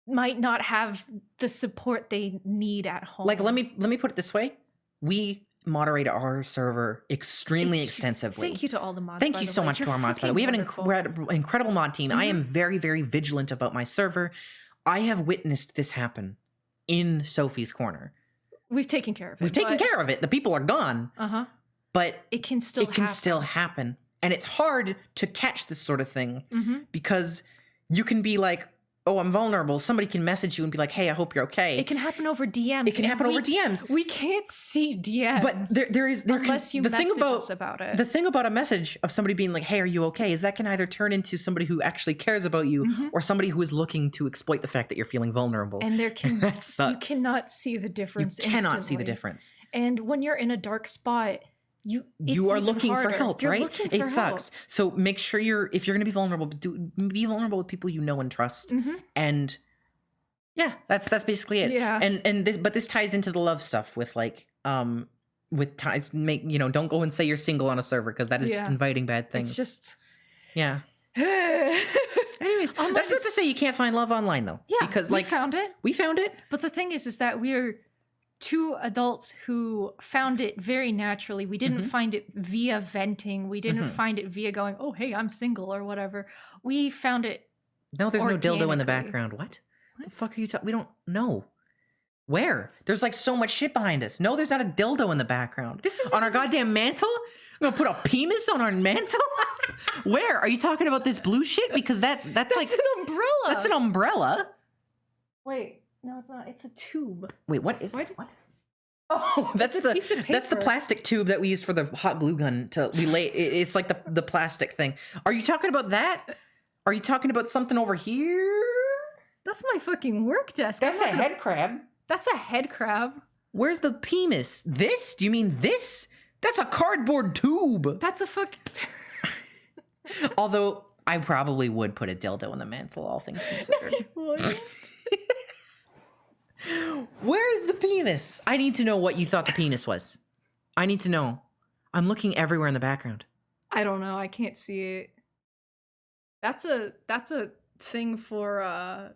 might not have the support they need at home. Like, let me put it this way: we moderate our server extremely extensively. Thank you to all the mods. Thank by you the so way. much to You're our mods. By the way, we have an freaking incredible mod team. I am very, very vigilant about my server. I have witnessed this happen in Sophie's Corner. We've taken care of it. We've taken care of it. The people are gone, but It can still happen. And it's hard to catch this sort of thing Mm-hmm. because you can be like, oh, I'm vulnerable. Somebody can message you and be like, hey, I hope you're okay. It can happen over DMs. It can happen over DMs. We can't see DMs. But unless you message us about it. The thing about a message of somebody being like, hey, are you okay? Is that can either turn into somebody who actually cares about you or somebody who is looking to exploit the fact that you're feeling vulnerable. And there can that sucks. You cannot see the difference. You cannot see the instantly. difference. And when you're in a dark spot, You it's are even looking for harder. help, You're right? looking for It help. sucks. So make sure if you're going to be vulnerable, be vulnerable with people you know and trust. And yeah, that's basically it. Yeah. And this ties into the love stuff with like with ties don't go and say you're single on a server because that is just inviting bad things. It's just yeah. Anyways, that's not to say you can't find love online though. Yeah, because we like found it. We found it. But the thing is that we're two adults who found it very naturally. We didn't find it via venting. We didn't find it via going, oh, hey, I'm single or whatever. We found it. No, there's no dildo in the organically. background. What? The fuck are you talking? We don't know. Where? There's like so much shit behind us. No, there's not a dildo in the background. This is on our goddamn mantle? We're gonna put a penis on our mantle? Where? Are you talking about this blue shit? Because that's like an umbrella. That's an umbrella. Wait, no, it's not. It's a tube. Wait, what is what? Oh, that's a piece of that's the paper. plastic tube that we use for the hot glue gun to relay. It's like the plastic thing. Are you talking about that? Are you talking about something over here? That's my fucking work desk. That's a head crab. That's a head crab. Where's the penis? This? Do you mean this? That's a cardboard tube. That's a fuck. Although I probably would put a dildo in the mantle, all things considered. Where is the penis? I need to know what you thought the penis was. I need to know. I'm looking everywhere in the background. I don't know. I can't see it. That's a thing for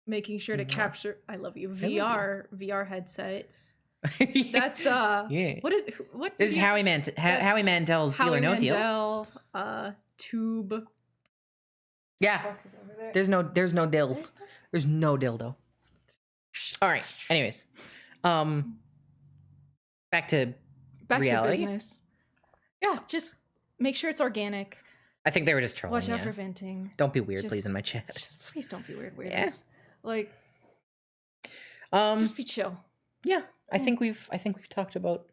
making sure to capture. I love you. VR headsets. That's yeah. What is This is Howie Mandel's Deal or No Deal. Mandel, tube. Yeah. There's no dill. There's no dildo. All right. Anyways, back to reality. business. Yeah, just make sure it's organic. I think they were just trolling. Watch out you. for venting. Don't be weird, Just- please, in my chat. Just please don't be weird. Yeah. Like, Um, just be chill. yeah, I think we've talked about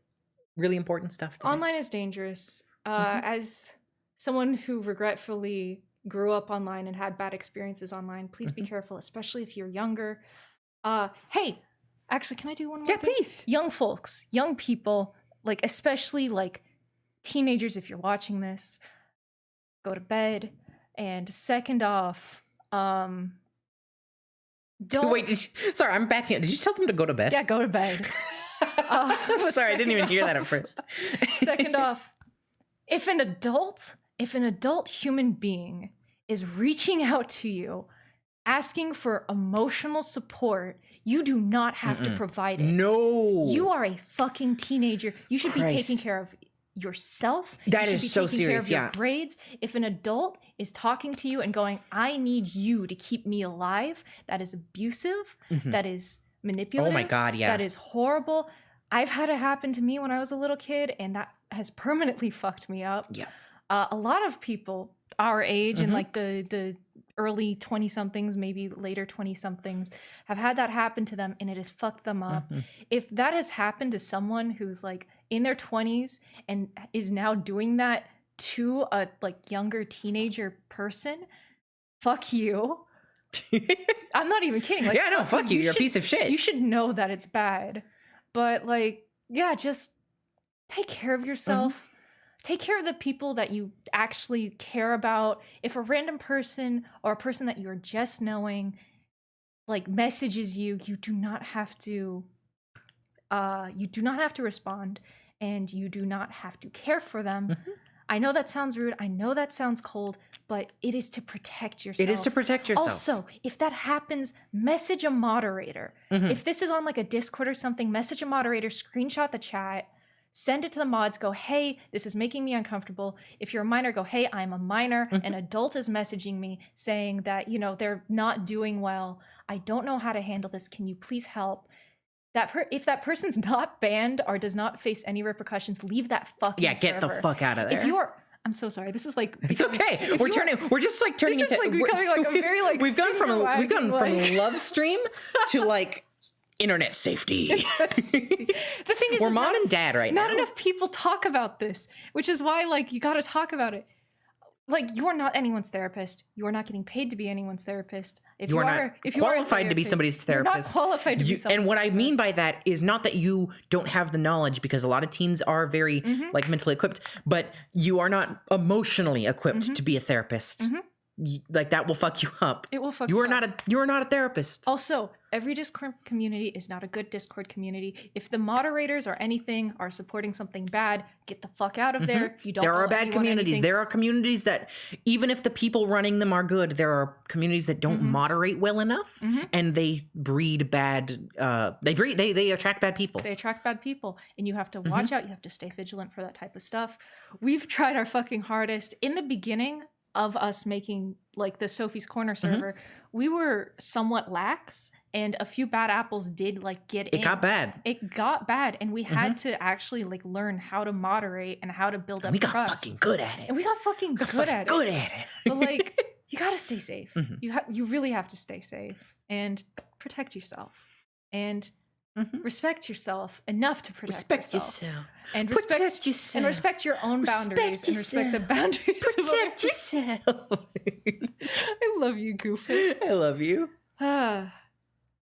really important stuff today. Online is dangerous. Mm-hmm. As someone who regretfully grew up online and had bad experiences online, please Mm-hmm. be careful, especially if you're younger. Hey, Actually, can I do one more? Yeah, thing? please. Young folks, young people, like especially like teenagers. If you're watching this, go to bed. And second off, don't Wait, sorry, I'm backing up. Did you tell them to go to bed? yeah, go to bed. Sorry, I didn't even hear that at first. Second off, if an adult human being is reaching out to you, asking for emotional support, you do not have to provide it. No. You are a fucking teenager. You should be taking Christ. care of yourself. That you is should be so taking serious, care of yeah. your grades. If an adult is talking to you and going, I need you to keep me alive, that is abusive. That is manipulative. Oh my God, yeah. That is horrible. I've had it happen to me when I was a little kid, and that has permanently fucked me up. Yeah. A lot of people our age and like the early 20-somethings, maybe later 20-somethings, have had that happen to them, and it has fucked them up. If that has happened to someone who's like in their 20s and is now doing that to a like younger teenager person, fuck you. I'm not even kidding. Like, Yeah, no, fuck you. You're a piece of shit. You should know that it's bad. But like, yeah, just take care of yourself. Take care of the people that you actually care about. If a random person or a person that you're just knowing like messages you, you do not have to respond, and you do not have to care for them. I know that sounds rude. I know that sounds cold, but it is to protect yourself. It is to protect yourself. Also, if that happens, message a moderator. If this is on like a Discord or something, message a moderator, screenshot the chat, send it to the mods, go, hey, this is making me uncomfortable. If you're a minor, go, hey, I'm a minor. An adult is messaging me saying that, you know, they're not doing well. I don't know how to handle this. Can you please help? If that person's not banned or does not face any repercussions, leave that fucking Yeah, get the server. fuck out of there. If you are, I'm so sorry. This is like It's okay. We're just like turning this into is like becoming like a very like we've gone from finger-wagging, like- love stream to like internet safety. The thing is, We're is mom not- and dad right not now. enough people talk about this, which is why like you got to talk about it. Like, you're not anyone's therapist. You're not getting paid to be anyone's therapist. If You are not a qualified to be therapist, somebody's you're not therapist. qualified to be somebody's And what I mean therapist. by that is not that you don't have the knowledge, because a lot of teens are very like mentally equipped, but you are not emotionally equipped to be a therapist. Like, that will fuck you up. It will fuck You you are up. you are not a therapist. Also, every Discord community is not a good Discord community. If the moderators or anything are supporting something bad, get the fuck out of there. You don't. There are owe bad anyone communities. anything. There are communities that, even if the people running them are good, there are communities that don't moderate well enough, and they breed bad. They attract bad people. They attract bad people, and you have to watch out. You have to stay vigilant for that type of stuff. We've tried our fucking hardest. In the beginning of us making like the Sophie's Corner server, we were somewhat lax, and a few bad apples did like get in. It got bad. It got bad, and we had to actually like learn how to moderate and how to build up We got trust. fucking good at it. And we got fucking good Fucking at good it. at it. But like, you gotta stay safe. You really have to stay safe and protect yourself and respect yourself enough to protect Respect yourself. yourself. And Protect yourself. and respect your own boundaries and respect the boundaries of Protect others. yourself. I love you, Goofus. I love you.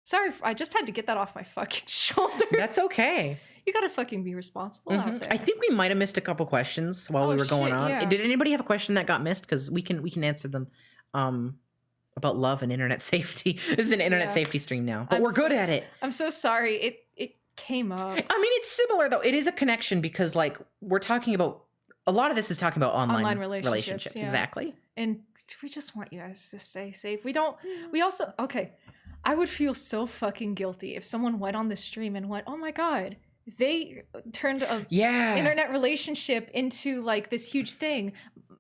Sorry, I just had to get that off my fucking shoulders. That's okay. You gotta fucking be responsible out there. I think we might have missed a couple questions while we Oh, were going shit, on. yeah. Did anybody have a question that got missed? Because we can answer them. About love and internet safety. This is an internet Yeah. safety stream now, but I'm we're good so at it. I'm so sorry. It came up. I mean, it's similar though. It is a connection because, like, we're talking about a lot of this is talking about online relationships. yeah. Exactly. And we just want you guys to stay safe. We also, okay, I would feel so fucking guilty if someone went on the stream and went, oh my God, they turned a Yeah. internet relationship into like this huge thing.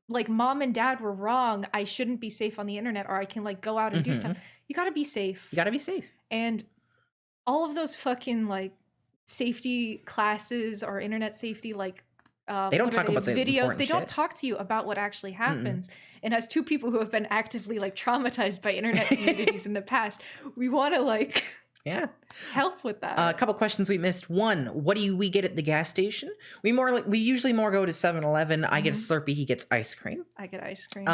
Like, mom and dad were wrong. I shouldn't be safe on the internet, or I can like go out and do stuff. You gotta be safe. You gotta be safe. And all of those fucking like safety classes or internet safety, like They don't talk about the videos. important They don't shit. talk to you about what actually happens. And as two people who have been actively like traumatized by internet communities in the past, we want to like Yeah. help with that. A couple questions we missed. One, what do we get at the gas station? We usually more go to 7-Eleven. I get a Slurpee. He gets ice cream. I get ice cream.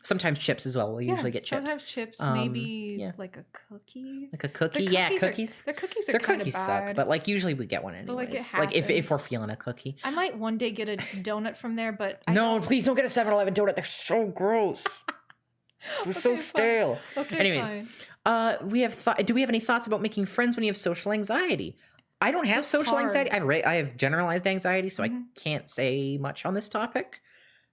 Sometimes chips as well. We'll Yeah, usually get chips. sometimes chips, Um, maybe yeah. like a cookie. Like a cookie. Their Yeah, cookies are- cookies. Their cookies are Their kind of cookies bad. suck, but like usually we get one But, like, anyways. it Like if we're happens. feeling a cookie. I might one day get a donut from there, but I No, don't- please don't get a 7-Eleven donut. They're so gross. They're so Okay, fine. stale. Okay, Anyways, fine. we have do we have any thoughts about making friends when you have social anxiety? I don't have It's social hard. anxiety. I have generalized anxiety, so I Mhm. can't say much on this topic.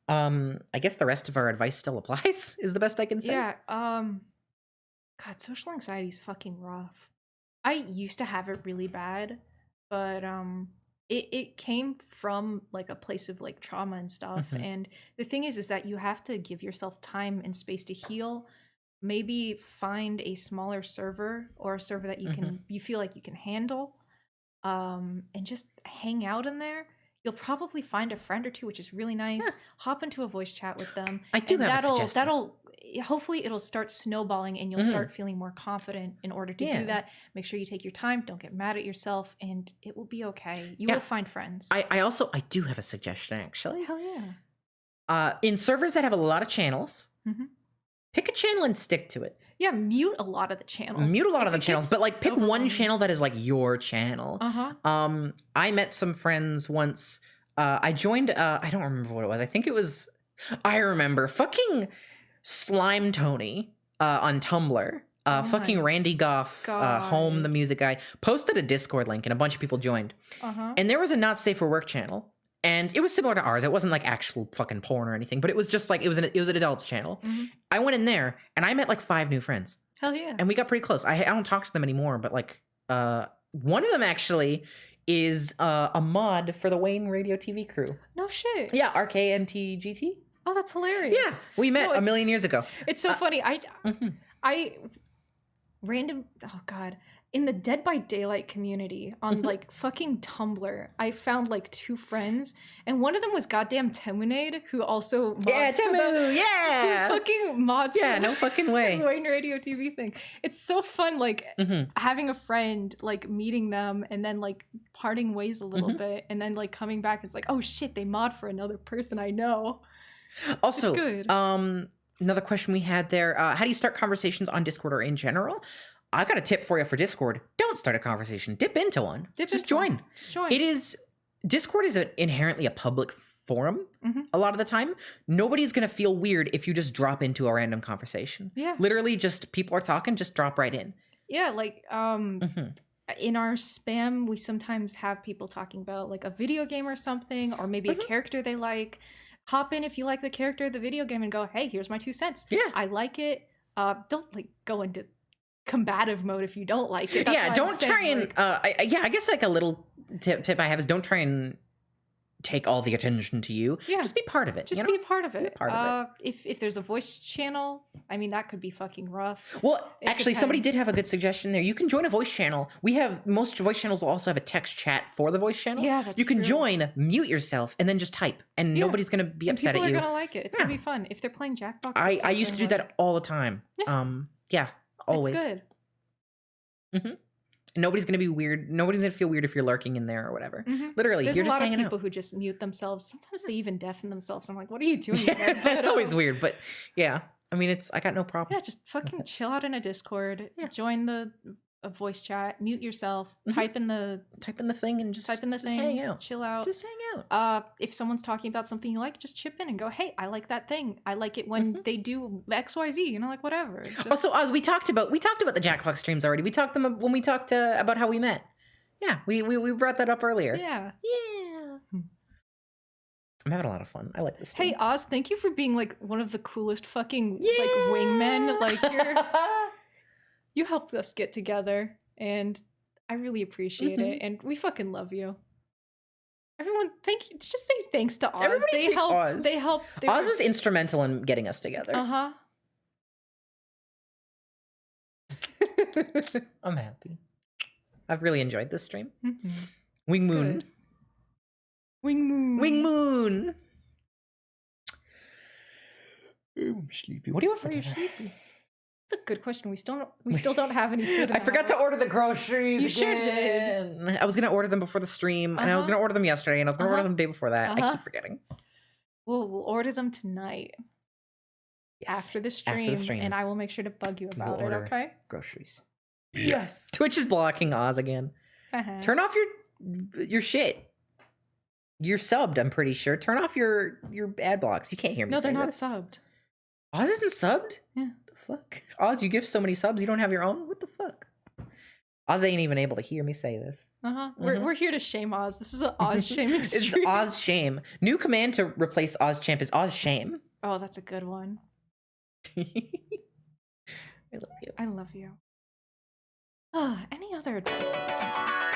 I guess the rest of our advice still applies. Is the best I can say. Yeah. God, social anxiety is fucking rough. I used to have it really bad, but it came from like a place of like trauma and stuff. Mhm. And the thing is that you have to give yourself time and space to heal. Maybe find a smaller server or a server that you can you feel like you can handle, and just hang out in there. You'll probably find a friend or two, which is really nice. Yeah. Hop into a voice chat with them. I do and have a suggestion. that'll hopefully it'll start snowballing and you'll start feeling more confident in order to Yeah. do that. Make sure you take your time, don't get mad at yourself, and it will be okay. You Yeah. will find friends. I do have a suggestion actually. Hell yeah. In servers that have a lot of channels, Mhm. pick a channel and stick to it. Yeah, mute a lot of the channels. Mute a lot If of the it channels, gets but like pick one overwhelming- channel that is like your channel. Uh-huh. I met some friends once. I joined. I don't remember what it was. I think it was. I remember fucking Slime Tony on Tumblr. Oh Fucking my Randy Goff, Home, God. the music guy, posted a Discord link and a bunch of people joined. Uh-huh. And there was a not safe for work channel, and it was similar to ours. It wasn't like actual fucking porn or anything, but it was just like it was an adults channel. Mhm. I went in there and I met like 5 new friends, Hell yeah. and we got pretty close. I don't talk to them anymore, but like one of them actually is a mod for the Wayne Radio TV crew. No shit. Yeah, RKMTGT. Oh, that's hilarious. Yeah, we met No, a it's- million years ago. It's so funny. Mhm. I random oh god. In the Dead by Daylight community on Mm-hmm. like fucking Tumblr, I found like 2 friends, and one of them was goddamn Temunade, who also mods Yeah, for Temu. the, Yeah. who fucking mods Yeah, for no the fucking way. Wayne Radio TV thing. It's so fun, like Mhm. having a friend, like meeting them and then like parting ways a little Mm-hmm. bit, and then like coming back. It's like, oh shit, they mod for another person I know. Also, good. Another question we had there: how do you start conversations on Discord or in general? I got a tip for you for Discord. Don't start a conversation. Dip into one. Dip Just into one. join. Just join. It is Discord is inherently a public forum. Mhm. A lot of the time, nobody's gonna feel weird if you just drop into a random conversation. Yeah. Literally, just people are talking, just drop right in. Yeah, like Mhm. in our spam, we sometimes have people talking about like a video game or something, or maybe Mm-hmm. a character they like. Hop in if you like the character of the video game and go, hey, here's my 2 cents. Yeah. I like it. Don't like go into combative mode if you don't like it. That's why Yeah, I'm don't saying, try and. like, I guess like a little tip I have is don't try and take all the attention to you. Yeah. Just be part of it. just you be know? a part of Be a it. part of If there's a voice channel, I mean that could be fucking rough. Well, It actually, somebody did depends. have a good suggestion there. You can join a voice channel. Most voice channels will also have a text chat for the voice channel. Yeah, that's You can true. join, mute yourself, and then just type, and Yeah. nobody's gonna be And upset people at you. are gonna like it. It's Yeah. gonna be fun if they're playing Jackbox. or I used to do something, that like, all the time. Yeah. Yeah, always. It's good. And nobody's gonna be weird. Nobody's gonna feel weird if you're lurking in there or whatever. Mhm. Literally, There's you're a just lot of hanging people out. who just mute themselves. Sometimes they even deafen themselves. I'm like, what are you doing? Yeah, there? that's But, always weird, but yeah. I mean, I got no problem. Yeah, just fucking chill out in a Discord. Yeah. Join a voice chat. Mute yourself. Mhm. Type in the Type in the thing and just thing. hang out. Chill out. Just hang out. If someone's talking about something you like, just chip in and go, hey, I like that thing. I like it when they do XYZ, you know, like whatever. Just, Also, Oz, we talked about the Jackbox streams already. We talked them when we talked about how we met. Yeah, we brought that up earlier. yeah. Yeah. Hmm. I'm having a lot of fun. I like this. Hey, stream. Oz, thank you for being like one of the coolest fucking like Yeah. wingmen. Like you helped us get together and I really appreciate it. And we fucking love you. Everyone, thank you. Just say thanks to Oz. Everybody They thank helped. Oz. They helped. They Oz was instrumental in getting us together. Uh-huh. I'm happy. I've really enjoyed this stream. Mhm. Wing It's Moon. good. Wing Moon. Wing Moon. I'm sleepy. What do you want for Are you dinner? sleepy? That's a good question. We still don't have any food. in I the forgot to house. order the groceries. You sure again. I was gonna order them before the stream, and I was Uh-huh. gonna order them yesterday, and I was gonna order Uh-huh. them the day before that. I Uh-huh. keep forgetting. We'll order them tonight. Yes. after the After stream, and I will make sure to bug you We will about it. order Okay. groceries. Yes. Twitch is blocking Oz again. Turn off your shit. You're subbed, I'm pretty sure. Turn off your ad blocks. You can't hear me. No, say they're not that. subbed. Oz isn't subbed? Yeah. The fuck? Oz, you give so many subs, you don't have your own? What the fuck? Oz ain't even able to hear me say this. We're here to shame Oz. This is an Oz shaming It's stream. Oz shame. New command to replace Oz champ is Oz shame. Oh, that's a good one. I love you. I love you. Any other advice? Oh,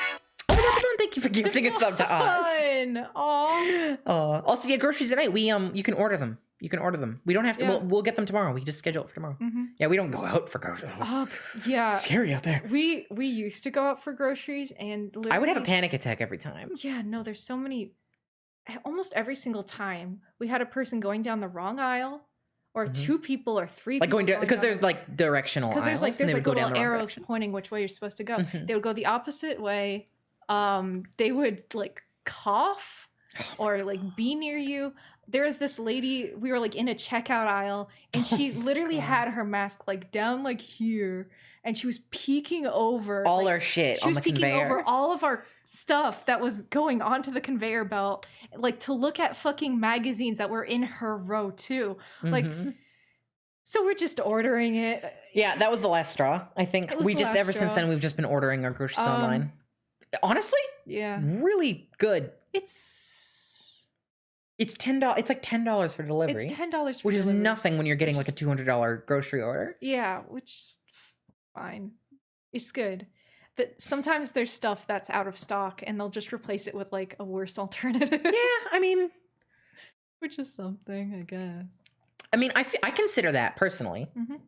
Pokemon, thank you for gifting a sub to Oz. Fun. Aw. Also, yeah, groceries tonight. We you can order them. You can order them. We don't have to. Yeah. We'll get them tomorrow. We just schedule it for tomorrow. Yeah, we don't go out for groceries. Yeah. It's scary out there. We used to go out for groceries, and I would have a literally- panic attack every time. Yeah, no, there's so many. Almost every single time, we had a person going down the wrong aisle, or two people or three Like people going to because down there's like directional because aisles. there's and they would go little down the wrong arrows direction. pointing which way you're supposed to go. Mhm. They would go the opposite way. They would like cough or like be near you. There was this lady, we were like in a checkout aisle, and she literally God. had her mask like down like here, and she was peeking over All like, our shit she on was the peeking conveyor. over all of our stuff that was going onto the conveyor belt, like to look at fucking magazines that were in her row too. Like, Mhm. so we're just ordering it. Yeah, that was the last straw. I think It was we the just last ever since straw. then we've just been ordering our groceries online. Honestly, Yeah, really good. it's $10. It's like $10 for delivery. it's $10, which is delivery. nothing when you're getting Which like a $200 grocery order. Yeah, which is fine. It's good. That sometimes there's stuff that's out of stock, and they'll just replace it with like a worse alternative. Yeah, I mean, Which is something, I guess. I consider that personally Mhm.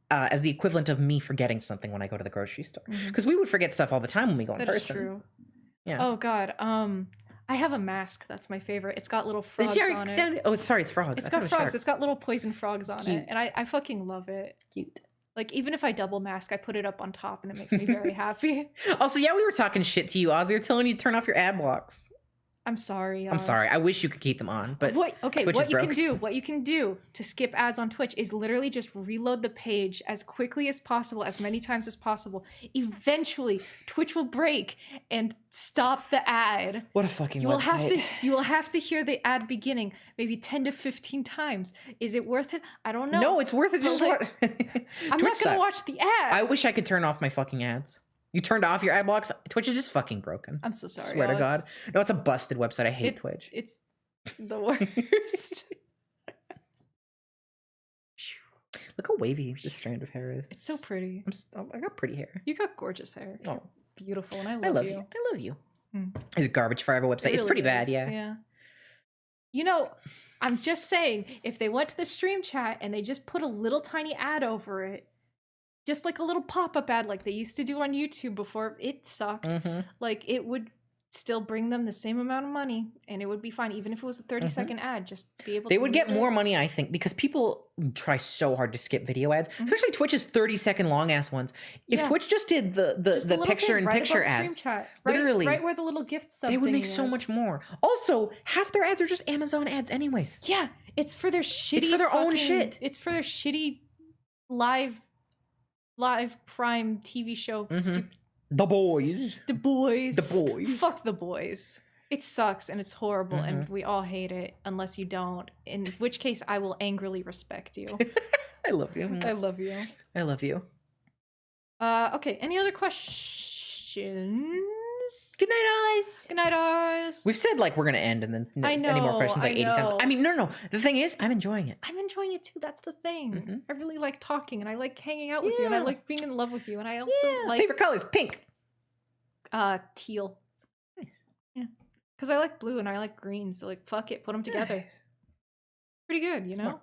as the equivalent of me forgetting something when I go to the grocery store. Mhm. Because we would forget stuff all the time when we go in That is person. true. Yeah. Oh god. I have a mask that's my favorite. It's got little Is frogs your- on it. Oh, sorry, it's frogs. It's I thought got it was frogs. sharks. It's got little poison frogs on Cute. it, and I fucking love it. Cute. Like even if I double mask, I put it up on top, and it makes me very happy. Also, yeah, we were talking shit to you, Oz. We were telling you to turn off your ad blocks. I'm sorry. I'm sorry. Oz. I wish you could keep them on, but what Twitch is what you can broke. do, what you can do to skip ads on Twitch is literally just reload the page as quickly as possible, as many times as possible. Eventually, Twitch will break and stop the ad. what a fucking You will website. have to hear the ad beginning maybe 10 to 15 times. Is it worth it? I don't know. No, it's worth it. But, Just like, what? I'm Twitch not going sucks. to watch the ad. I wish I could turn off my fucking ads. You turned off your ad blocks. Twitch is just fucking broken. I'm so sorry. Swear to Oz. God. No, it's a busted website. I hate Twitch. It's the worst. Look how wavy this strand of hair is. It's so pretty. I got pretty hair. You got gorgeous hair. Oh, Beautiful, and I I love, love you. you. I love you. Mm. It's a garbage forever website. It It's really pretty bad, is, yeah. Yeah. You know, I'm just saying, if they went to the stream chat and they just put a little tiny ad over it, just like a little pop-up ad like they used to do on YouTube before it sucked, Mhm. like it would still bring them the same amount of money, and it would be fine, even if it was a 30-second ad. Just be able. They to would get read it. more money, I think, because people try so hard to skip video ads, especially Twitch's 30-second long ass ones. If Yeah. Twitch just did the Just a little picture thing in right picture above stream ads, chat. literally, right where the little gift sub they would make thingy so is. much more. Also, half their ads are just Amazon ads, anyways. Yeah, it's for their shitty. for their own fucking- shit. It's for their shitty live prime TV show. Stupid. The boys. The boys. The boys. Fuck the boys. It sucks and it's horrible Mm-hmm. and we all hate it unless you don't. In which case, I will angrily respect you. I love you. I love you. I love you. Okay. Any other questions? Good night, Oz. Good night, Oz. We've said like we're gonna end, and then any more know, questions like I 80 times. know. I mean, no. The thing is, I'm enjoying it. I'm enjoying it too. That's the thing. Mhm. I really like talking and I like hanging out with you and I Yeah. like being in love with you and I also Yeah. like Favorite colors: pink. teal. Nice. Yeah. Because I like blue and I like green, so like fuck it, put them together. Nice. Pretty good, you Smart. know?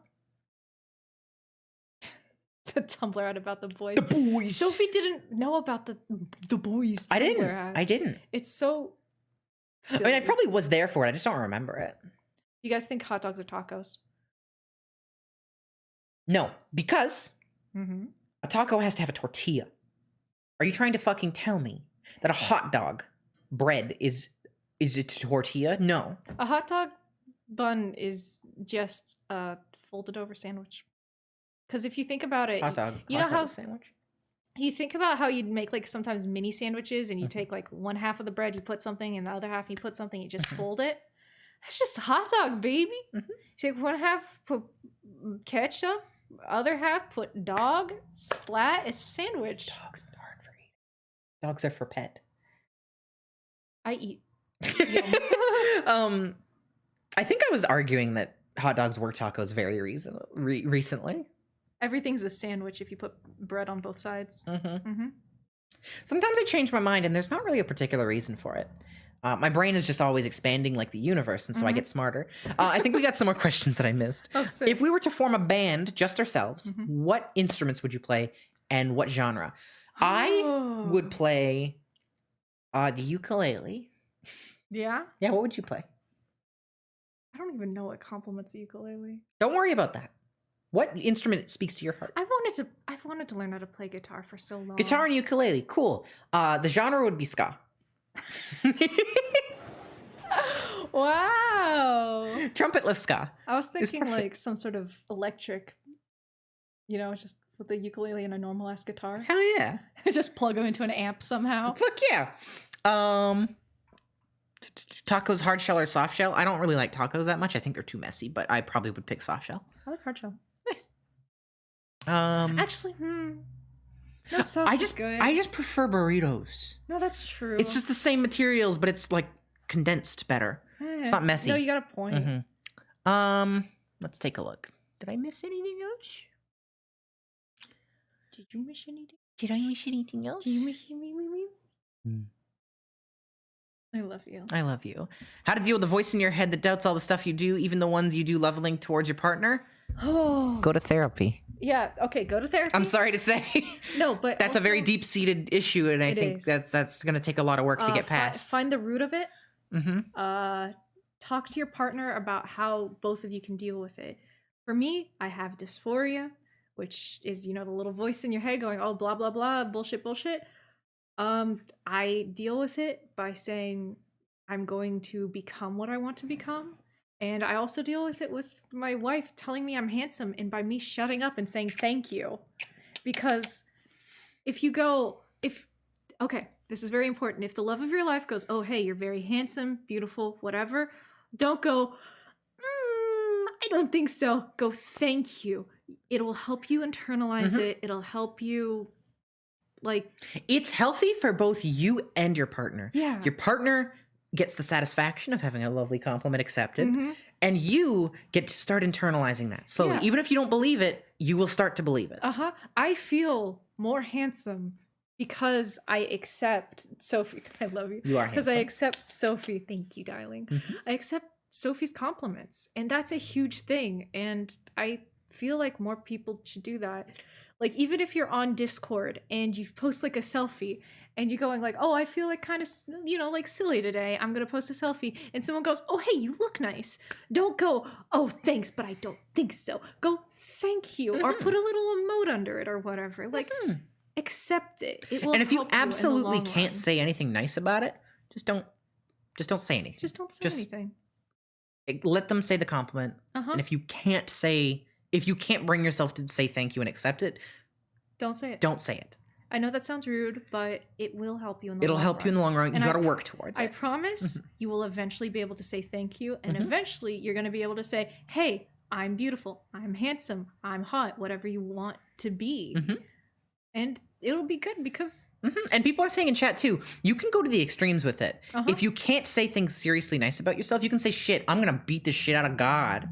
The Tumblr ad about the boys. The boys. Sophie didn't know about the boys. I didn't. Tumblr ad. I didn't. It's so I mean, I silly. probably was there for it. I just don't remember it. You guys think hot dogs are tacos? No, because Mm-hmm. a taco has to have a tortilla. Are you trying to fucking tell me that a hot dog bread is a tortilla? No. A hot dog bun is just folded over sandwich. Because if you think about it, Hot dog. you know hot dog how sandwich. you think about how you'd make like sometimes mini sandwiches, and you take like one half of the bread, you put something, and the other half you put something, you just fold it. It's just a hot dog, baby. You take one half, put ketchup, other half put dog, splat. It's a sandwich. Dogs aren't for eating. Dogs are for pet. I eat. I think I was arguing that hot dogs were tacos very recently. Everything's a sandwich if you put bread on both sides. Sometimes I change my mind, and there's not really a particular reason for it. My brain is just always expanding like the universe, and so I get smarter. I think we got some more questions that I missed. Oh, sick. If we were to form a band, just ourselves, what instruments would you play, and what genre? I would play the ukulele. Yeah? Yeah, what would you play? I don't even know what complements a ukulele. Don't worry about that. What instrument speaks to your heart? I've wanted to learn how to play guitar for so long. Guitar and ukulele, cool. The genre would be ska. Wow. Trumpetless ska. I was thinking perfect. like some sort of electric, just with the ukulele and a normal ass guitar. Hell yeah. Just plug them into an amp somehow. Fuck yeah. Tacos, hard shell or soft shell? I don't really like tacos that much. I think they're too messy, but I probably would pick soft shell. I like hard shell. Nice. Actually, no, soft is good. I just prefer burritos. No, that's true. It's just the same materials, but it's like condensed better. It's not messy. No, you got a point. Let's take a look. Did I miss anything else? Did you miss anything? Did I miss anything else? Did you miss me? I love you. I love you. How to deal with the voice in your head that doubts all the stuff you do, even the ones you do leveling towards your partner? Oh. Go to therapy. Yeah, okay, go to therapy. I'm sorry to say. No, but that's a very also- deep-seated issue, and I think is. that's going to take a lot of work to get past. Find the root of it. Mm-hmm. Talk to your partner about how both of you can deal with it. For me, I have dysphoria, which is, the little voice in your head going, oh, blah, blah, blah, bullshit, bullshit. I deal with it by saying I'm going to become what I want to become. And I also deal with it with my wife telling me I'm handsome and by me shutting up and saying thank you. Because okay, this is very important. If the love of your life goes, oh, hey, you're very handsome, beautiful, whatever, don't go, I don't think so. Go, thank you. It'll help you internalize it. It'll help you, it's healthy for both you and your partner. Yeah. Your partner gets the satisfaction of having a lovely compliment accepted, and you get to start internalizing that slowly. Yeah. Even if you don't believe it, you will start to believe it. I feel more handsome because I accept Sophie. I love you. You are because I handsome. accept Sophie. Thank you, darling. I accept Sophie's compliments, and that's a huge thing. And I feel like more people should do that. Like, even if you're on Discord and you post like a selfie and you're going like, oh, I feel like kind of, like silly today. I'm going to post a selfie. And someone goes, oh, hey, you look nice. Don't go, oh, thanks, but I don't think so. Go, thank you. Or put a little emote under it or whatever. Like, accept it. It will And if you help in the absolutely long can't run. say anything nice about it, just don't say anything. Just don't say anything. Let them say the compliment. And if you can't bring yourself to say thank you and accept it, Don't say it. don't say it. I know that sounds rude, but it will help you in the It'll long help run. you in the long run. You And got to I work towards I it. promise you will eventually be able to say thank you, and eventually you're going to be able to say, hey, I'm beautiful, I'm handsome, I'm hot, whatever you want to be. And it'll be good because And people are saying in chat too, you can go to the extremes with it. If you can't say things seriously nice about yourself, you can say, shit, I'm going to beat the shit out of God.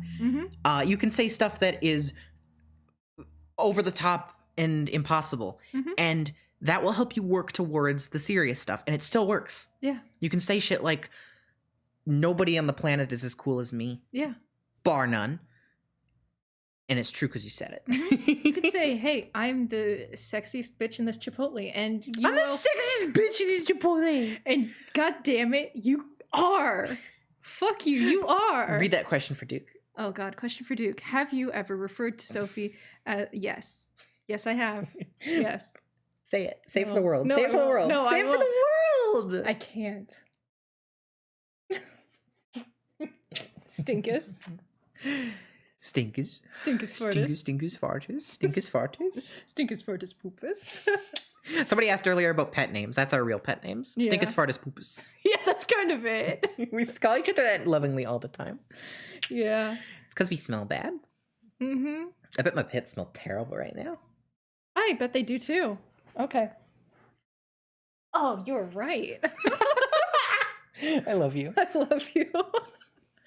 You can say stuff that is over the top and impossible. And that will help you work towards the serious stuff. And it still works. yeah, You can say shit like, nobody on the planet is as cool as me, yeah. bar none. And it's true because you said it. You could say, hey, I'm the sexiest bitch in this Chipotle, and you I'm the will- sexiest bitch in this Chipotle. and god damn it, you are. Fuck you, you are. Read that question for Duke. Oh god, question for Duke. Have you ever referred to Sophie yes. Yes, I have. Yes. Say it. Say it for No. the world. No, Say I it for the won't. world. No, Say I it for the world. I can't. Stinkus. Stinkus. Stinkus Stinkus, fortis. stinkus, fartus. Stinkus, fartus. Stinkus fortis poopus. Somebody asked earlier about pet names. That's our real pet names. Yeah. Stinkus, fartus, poopus. Yeah, that's kind of it. We call each other that lovingly all the time. Yeah. It's because we smell bad. Mm-hmm. I bet my pets smell terrible right now. I bet they do too. Okay. Oh, you're right. I love you. I love you.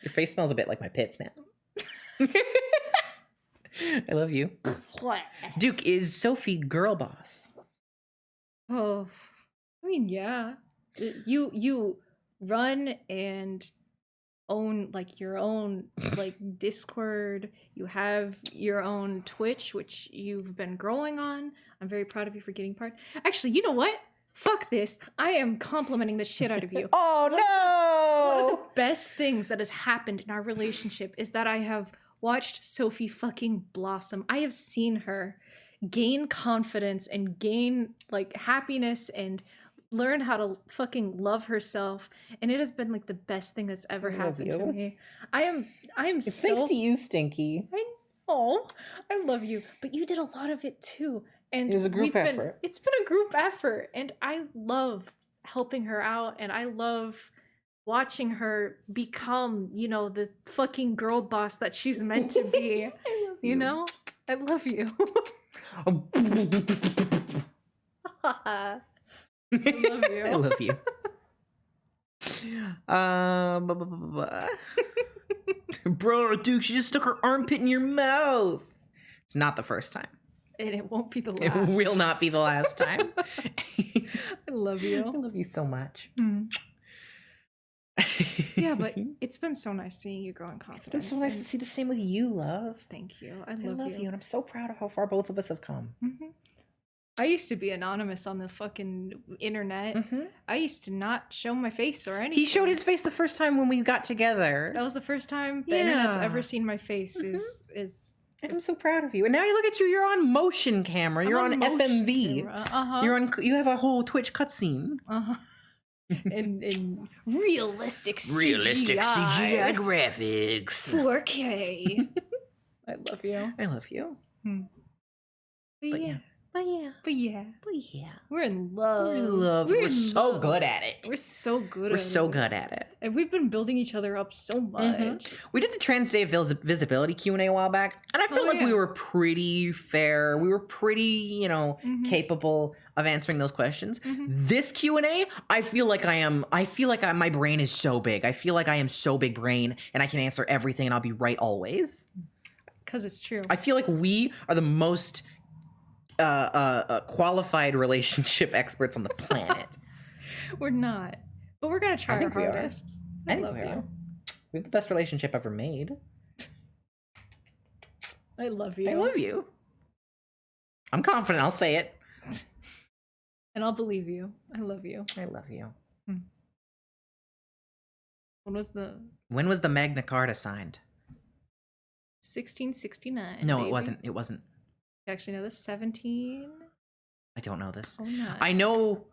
Your face smells a bit like my pits now. I love you. Duke, is Sophie girl boss? Oh, I mean, yeah. You run and own like your own like Discord. You have your own Twitch, which you've been growing on. I'm very proud of you for getting part. Actually, you know what? Fuck this. I am complimenting the shit out of you. Oh One of no! the best things that has happened in our relationship is that I have watched Sophie fucking blossom. I have seen her gain confidence and gain like happiness and learn how to fucking love herself, and it has been like the best thing that's ever I love happened to you. me. I am It's so thanks to you, Stinky. I love you, but you did a lot of it too. And It was a group effort. It's been a group effort, and I love helping her out, and I love watching her become, you know, the fucking girl boss that she's meant to be. You know? I love you. I love you. I love you. Bro, Duke, she just stuck her armpit in your mouth. It's not the first time. And it won't be the It last. will not be the last time. I love I you. love you so much. Mm. Yeah, but it's been so nice seeing you grow in confidence. It's so nice to and see the same with you, love. Thank you. I I love, love you, and I'm so proud of how far both of us have come. Mhm. I used to be anonymous on the fucking internet. I used to not show my face or anything. He showed his face the first time when we got together. That was the first time the internet's Yeah. ever seen my face. Is I'm so proud of you. And now you look at you, you're on motion camera. You're on FMV. Uh-huh. You have a whole Twitch cutscene. Uh-huh. in realistic CGI. graphics. 4K. I love you. I love you. But But yeah. yeah. But yeah. But yeah. We're in love. We're in so love. good at it. We're so good We're at so it. good at it. And we've been building each other up so much. We did the Trans Day of Visibility Q&A a while back, and I feel Oh, like we yeah. were pretty fair. We were pretty, capable of answering those questions. This Q&A, I feel like my brain is so big. I feel like I am so big brain, and I can answer everything, and I'll be right always. Because it's true. I feel like we are the most qualified relationship experts on the planet. We're not. But we're going to try our think we are. hardest. I think love we you. are. We have the best relationship ever made. I love you. I love you. I'm confident. I'll say it. And I'll believe you. I love you. I love you. When was the When was the Magna Carta signed? 1669? No, baby. it wasn't. It wasn't. Actually, no, this 17. I don't know this. Oh, no. I know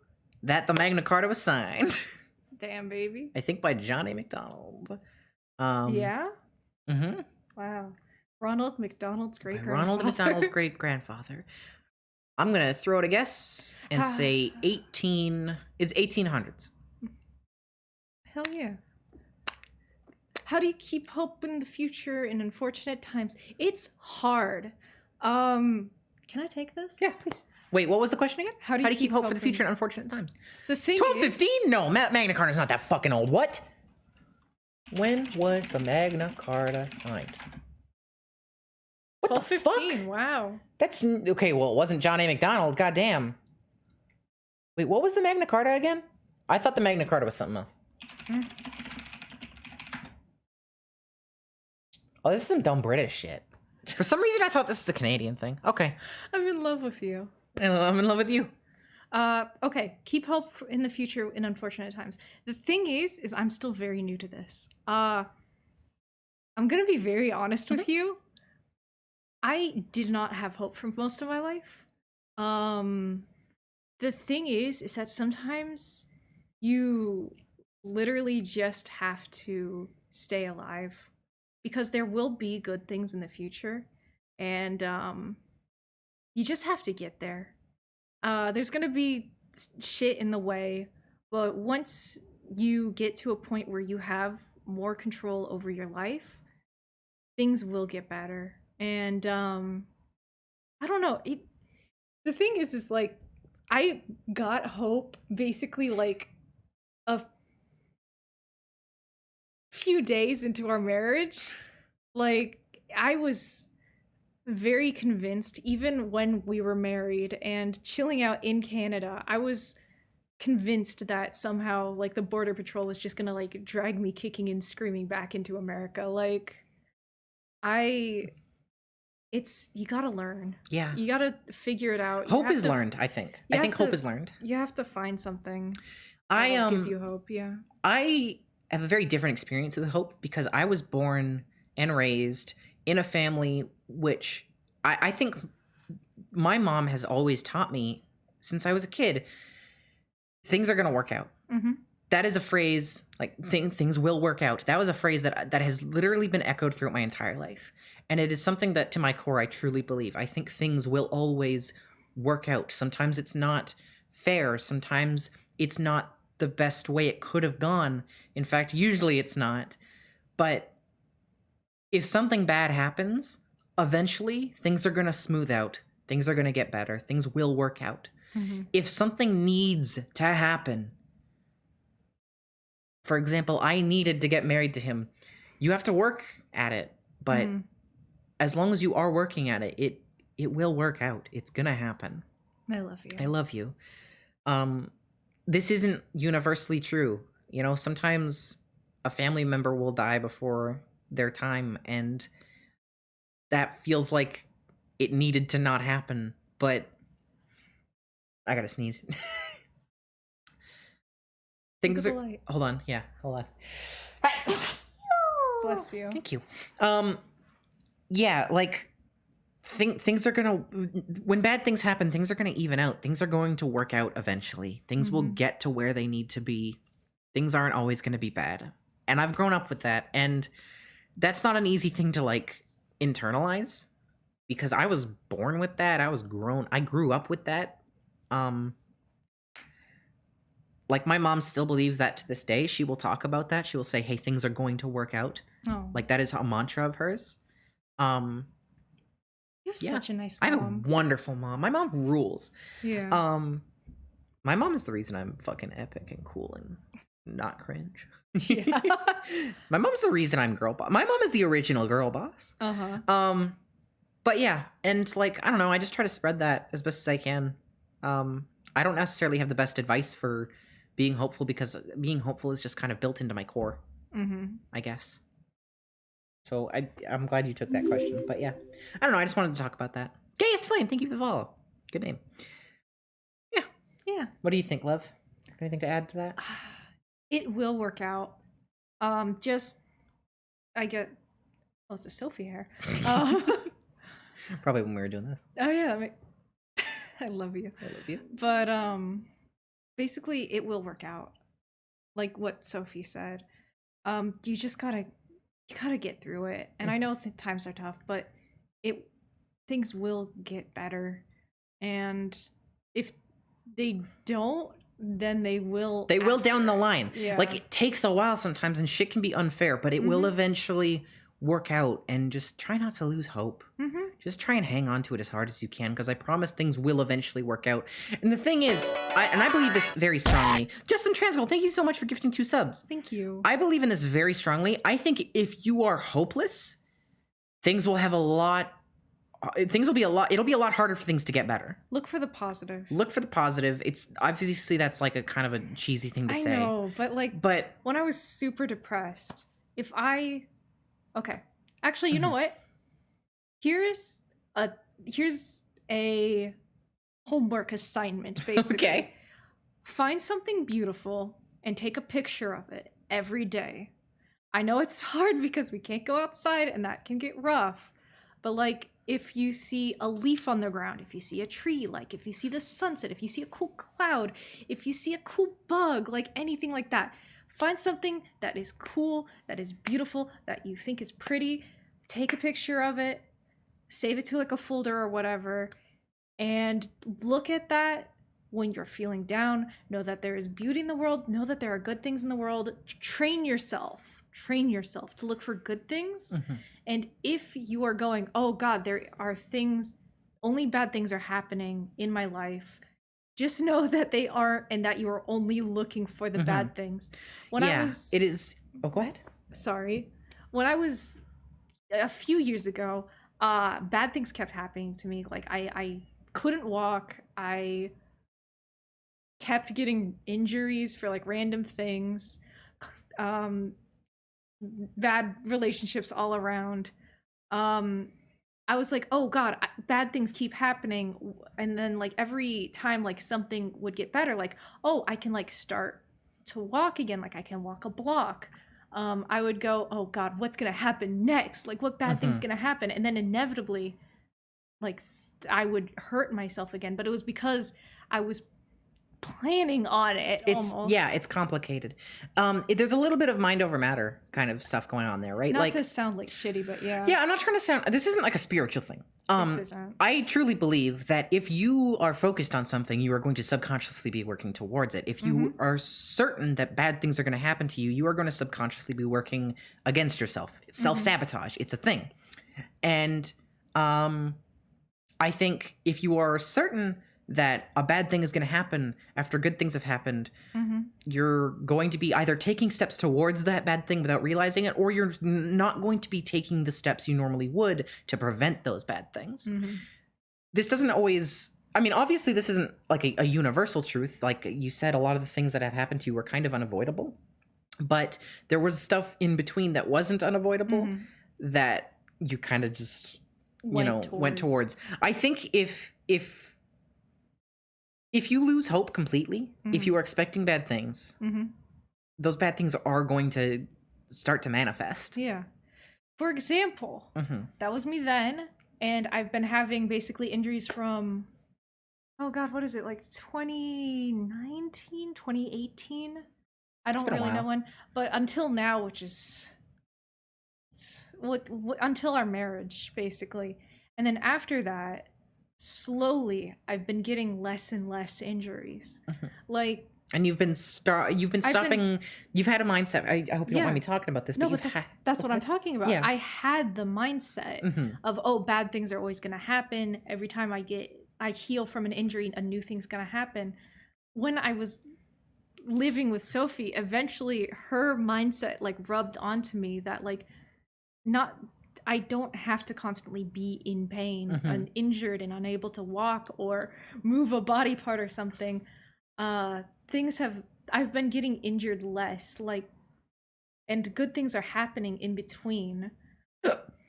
that the Magna Carta was signed. Damn, baby. I think by John A. MacDonald. Yeah. Yeah? Mm-hmm. Wow. Ronald McDonald's great Ronald McDonald's great grandfather. I'm gonna throw out a guess and say 1800s. Hell yeah. How do you keep hope in the future in unfortunate times? It's hard. Can I take this? Yeah, please. Wait, what was the question again? How do you keep keep hope for hope the future in unfortunate times? The thing 1215? No, Magna Carta's not that fucking old. What? When was the Magna Carta signed? What the fuck? 1215, wow. That's okay. Well, it wasn't John A. MacDonald. Goddamn. Wait, what was the Magna Carta again? I thought the Magna Carta was something else. Oh, this is some dumb British shit. For some reason, I thought this was a Canadian thing. Okay, I'm in love with you. I'm in love with you. Okay, keep hope in the future in unfortunate times. The thing is I'm still very new to this. I'm gonna be very honest with you. I did not have hope for most of my life. The thing is that sometimes you literally just have to stay alive because there will be good things in the future, and you just have to get there. There's gonna be shit in the way, but once you get to a point where you have more control over your life, things will get better. And I don't know. The thing is like I got hope basically like a few days into our marriage. Like I was very convinced, even when we were married and chilling out in Canada, I was convinced that somehow like the border patrol was just gonna like drag me kicking and screaming back into America. Like it's you gotta learn. Yeah. You gotta figure it out. Hope is learned, I think. I think hope is learned. You have to find something I that'll give you hope. Yeah. I have a very different experience with hope because I was born and raised in a family which I think my mom has always taught me since I was a kid, things are going to work out. Mm-hmm. That is a phrase, like things will work out. That was a phrase that has literally been echoed throughout my entire life. And it is something that to my core, I truly believe. I think things will always work out. Sometimes it's not fair. Sometimes it's not the best way it could have gone. In fact, usually it's not. But if something bad happens, eventually things are going to smooth out. Things are going to get better. Things will work out. Mm-hmm. If something needs to happen, for example, I needed to get married to him, you have to work at it. But as long as you are working at it, it will work out. It's going to happen. I love you. I love you. This isn't universally true. You know, sometimes a family member will die before their time, and that feels like it needed to not happen. But I gotta sneeze. Things Look at are. the light. Hold on. Yeah, hold on. Bless you. Thank you. Yeah, like things are gonna, when bad things happen, things are gonna even out. Things are going to work out eventually. Things will get to where they need to be. Things aren't always gonna be bad. And I've grown up with that, and that's not an easy thing to like internalize because I was born with that. I grew up with that. Like my mom still believes that to this day. She will talk about that. She will say, "Hey, things are going to work out." Oh, Like that is a mantra of hers. you have yeah. such a nice I have a mom. wonderful mom. My mom rules. Yeah. My mom is the reason I'm fucking epic and cool and not cringe. Yeah. My mom's the reason I'm girl boss. My mom is the original girl boss. Uh-huh. But yeah, and like I don't know, I just try to spread that as best as I can. I don't necessarily have the best advice for being hopeful because being hopeful is just kind of built into my core, I guess. So I'm glad you took that question. But yeah, I don't know. I just wanted to talk about that. Gayest Flame, thank you for the follow. Good name. Yeah. Yeah. What do you think, love? Anything to add to that? It will work out. Just I get oh, it's a Sophie hair. Probably when we were doing this. Oh yeah, I love you. I love you. But basically it will work out. Like what Sophie said. You just gotta get through it. And I know times are tough, but things will get better. And if they don't, then they will Down the line. Yeah. Like it takes a while sometimes and shit can be unfair, but it will eventually work out, and just try not to lose hope. Just try and hang on to it as hard as you can, because I promise things will eventually work out. And the thing is, I believe this very strongly. Justin Transgold, thank you so much for gifting 2 subs. Thank you. I believe in this very strongly. I think if you are hopeless, it'll be a lot harder for things to get better. Look for the positive. Look for the positive. It's obviously that's like a kind of a cheesy thing to say. I know, but when I was super depressed, okay. Actually, you know what? Here's a homework assignment, basically. Okay. Find something beautiful and take a picture of it every day. I know it's hard because we can't go outside and that can get rough. But like if you see a leaf on the ground, if you see a tree, like if you see the sunset, if you see a cool cloud, if you see a cool bug, like anything like that, Find something that is cool, that is beautiful, that you think is pretty. Take a picture of it, save it to like a folder or whatever, and look at that when you're feeling down. Know that there is beauty in the world. Know that there are good things in the world. Train yourself to look for good things. And if you are going, oh God, there are things, only bad things are happening in my life, just know that they aren't, and that you are only looking for the bad things. When I was, it is. Oh, go ahead. sorry, when I was a few years ago, bad things kept happening to me. Like I couldn't walk. I kept getting injuries for like random things. Bad relationships all around. I was like, oh God, bad things keep happening. And then like every time like something would get better, like, oh, I can like start to walk again. Like I can walk a block. I would go, oh God, what's going to happen next? Like what bad thing's going to happen? And then inevitably, like I would hurt myself again. But it was because I was planning on it. Almost. It's complicated. There's a little bit of mind over matter kind of stuff going on there, right? Not like to sound like shitty, but yeah. Yeah, I'm not trying to sound. This isn't like a spiritual thing. This isn't. I truly believe that if you are focused on something, you are going to subconsciously be working towards it. If you are certain that bad things are going to happen to you, you are going to subconsciously be working against yourself. It's self-sabotage. It's a thing. And I think if you are certain that a bad thing is going to happen after good things have happened, you're going to be either taking steps towards that bad thing without realizing it, or you're not going to be taking the steps you normally would to prevent those bad things. This doesn't always, I mean, obviously this isn't like a universal truth. Like you said, a lot of the things that have happened to you were kind of unavoidable, but there was stuff in between that wasn't unavoidable that you kind of just, went towards. I think if you lose hope completely, if you are expecting bad things, those bad things are going to start to manifest. Yeah. For example, that was me then, and I've been having basically injuries from, oh God, what is it, like 2019, 2018? I don't really know when, but until now, which is until our marriage, basically. And then after that, slowly I've been getting less and less injuries. Like, and you've been stopping. You've had a mindset. I hope you don't mind me talking about this, no, but that's what I'm talking about. Yeah. I had the mindset of, oh, bad things are always going to happen. Every time I heal from an injury, a new thing's going to happen. When I was living with Sophie, eventually her mindset like rubbed onto me that like, I don't have to constantly be in pain and injured and unable to walk or move a body part or something. I've been getting injured less, like, and good things are happening in between.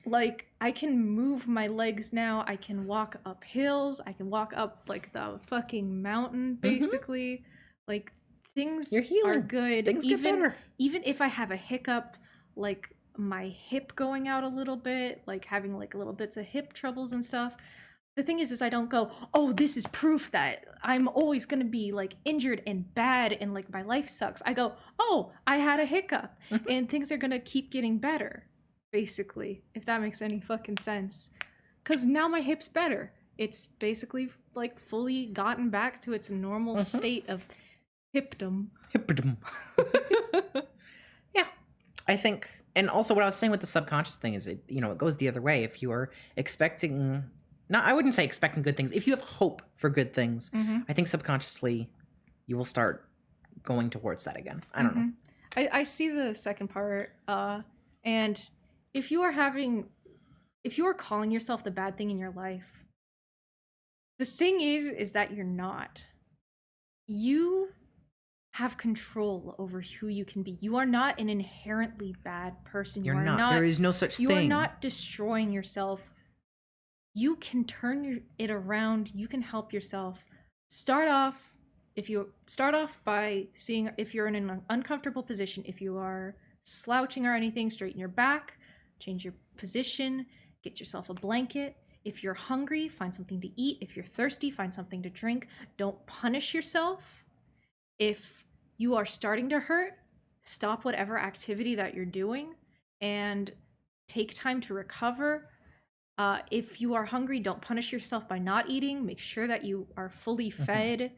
Like, I can move my legs now. I can walk up hills. I can walk up like the fucking mountain, basically. Like, things are good. Things get better. Even if I have a hiccup, like my hip going out a little bit, like having like little bits of hip troubles and stuff. The thing is I don't go, oh, this is proof that I'm always gonna be like injured and bad and like my life sucks. I go, oh, I had a hiccup and things are gonna keep getting better, basically, if that makes any fucking sense. Because now my hip's better. It's basically like fully gotten back to its normal state of hipdom. Yeah, I think. And also what I was saying with the subconscious thing is it goes the other way. If you are expecting, I wouldn't say expecting good things. If you have hope for good things, I think subconsciously you will start going towards that again. I don't know. I see the second part. And if you are calling yourself the bad thing in your life, the thing is that you're not. You have control over who you can be. You are not an inherently bad person. You're not. There is no such thing. You are not destroying yourself. You can turn it around. You can help yourself. Start off by seeing if you're in an uncomfortable position, if you are slouching or anything, straighten your back, change your position, get yourself a blanket. If you're hungry, find something to eat. If you're thirsty, find something to drink. Don't punish yourself. If you are starting to hurt, stop whatever activity that you're doing and take time to recover. If you are hungry, don't punish yourself by not eating. Make sure that you are fully fed.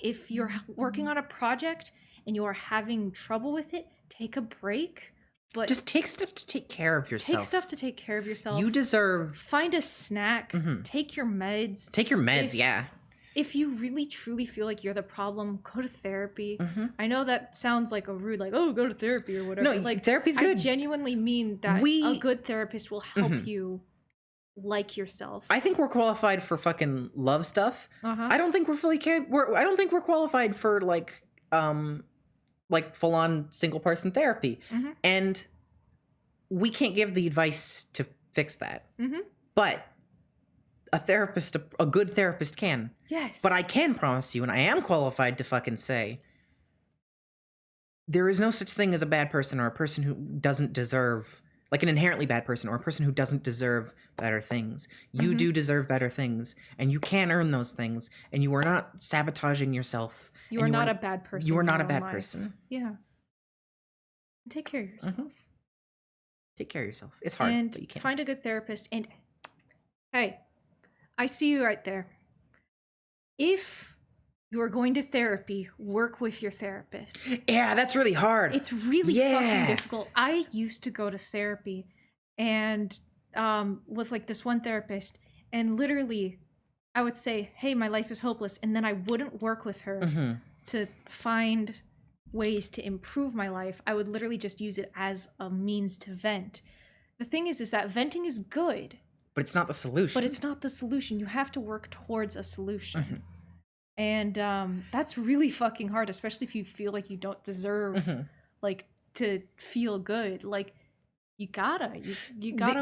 If you're working on a project and you are having trouble with it, take a break. But Just take stuff to take care of yourself. take stuff to take care of yourself. You deserve. Find a snack. Take your meds. Take your meds, If- yeah. If you really truly feel like you're the problem, go to therapy. I know that sounds like a rude, like, oh, go to therapy or whatever. No, like therapy's I good. genuinely mean that We- a good therapist will help you like yourself. I think we're qualified for fucking love stuff. Uh-huh. I don't think we're fully I don't think we're qualified for like full on single person therapy. And we can't give the advice to fix that. But a good therapist can. Yes. But I can promise you, and I am qualified to fucking say, there is no such thing as a bad person or a person who doesn't deserve, like an inherently bad person or a person who doesn't deserve better things. You do deserve better things, and you can earn those things, and you are not sabotaging yourself. You and are not a bad person. You are in not a your bad own life. person. Yeah. Take care of yourself. Take care of yourself. It's hard, And but you can. find a good therapist. And hey, I see you right there. If you are going to therapy, work with your therapist. Yeah, that's really hard. It's really Yeah. fucking difficult. I used to go to therapy and with like this one therapist, and literally I would say, hey, my life is hopeless, and then I wouldn't work with her to find ways to improve my life. I would literally just use it as a means to vent. The thing is that venting is good, But it's not the solution. but it's not the solution. You have to work towards a solution. And that's really fucking hard, especially if you feel like you don't deserve like to feel good. Like you gotta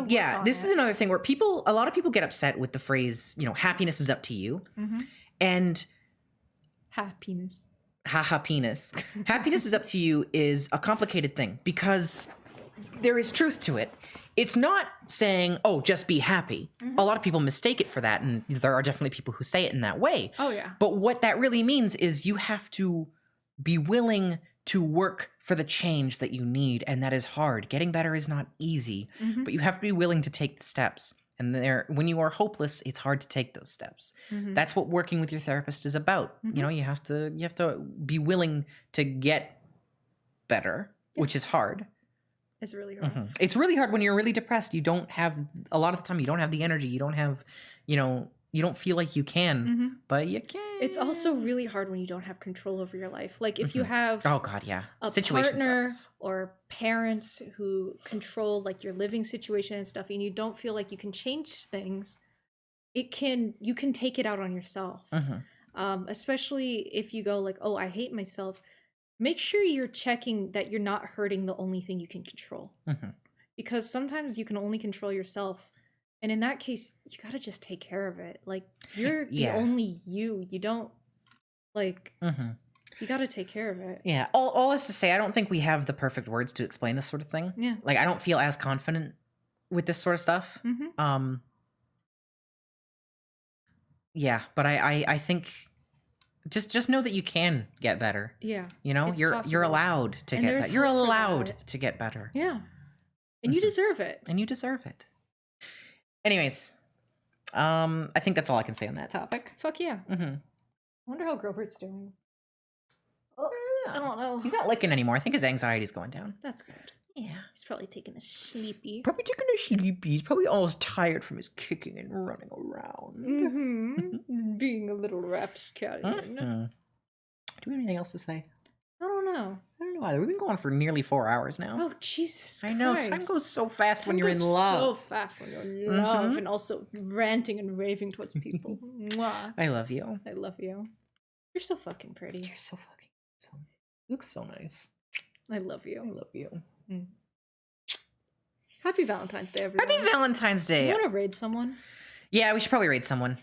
work yeah, on this it. is another thing where a lot of people get upset with the phrase, happiness is up to you. And happiness. haha penis. Happiness is up to you is a complicated thing because there is truth to it. It's not saying, oh, just be happy. A lot of people mistake it for that, and there are definitely people who say it in that way. Oh yeah. But what that really means is you have to be willing to work for the change that you need, and that is hard. Getting better is not easy, but you have to be willing to take the steps. And when you are hopeless, it's hard to take those steps. That's what working with your therapist is about. You have to be willing to get better, which is hard. It's really hard. It's really hard when you're really depressed. You don't have a lot of the time. You don't have the energy. You don't have, you don't feel like you can, but you can. It's also really hard when you don't have control over your life. Like if you have Oh God, yeah. a Situation partner sucks. or parents who control like your living situation and stuff, and you don't feel like you can change things, you can take it out on yourself. Especially if you go like, oh, I hate myself. Make sure you're checking that you're not hurting the only thing you can control, because sometimes you can only control yourself. And in that case, you gotta just take care of it. Like you're the only you. You don't like. You gotta take care of it. Yeah. All is to say, I don't think we have the perfect words to explain this sort of thing. Yeah. Like I don't feel as confident with this sort of stuff. Yeah, but I think just know that you can get better. Yeah. It's you're possible. allowed to And get there's better. You're hope for allowed that. to get better. Yeah. And you deserve it. And you deserve it. Anyways, I think that's all I can say on that topic. Fuck yeah. Mm-hmm. I wonder how Grobert's doing. I don't know. He's not licking anymore. I think his anxiety's going down. That's good. Yeah. He's probably taking a sleepy. Probably taking a sleepy. He's probably almost tired from his kicking and running around. Being a little rapscallion. Do we have anything else to say? I don't know. I don't know either. We've been going for nearly 4 hours now. Oh, Jesus I know. Christ. Time goes so fast when Time you're in goes love. So fast when you're in love and also ranting and raving towards people. Mwah. I love you. I love you. You're so fucking pretty. You're so fucking handsome. You look so nice. I love I you. love you. Happy Valentine's Day, everyone. Happy Valentine's Do Day. you want to raid someone? Yeah, we should probably raid someone.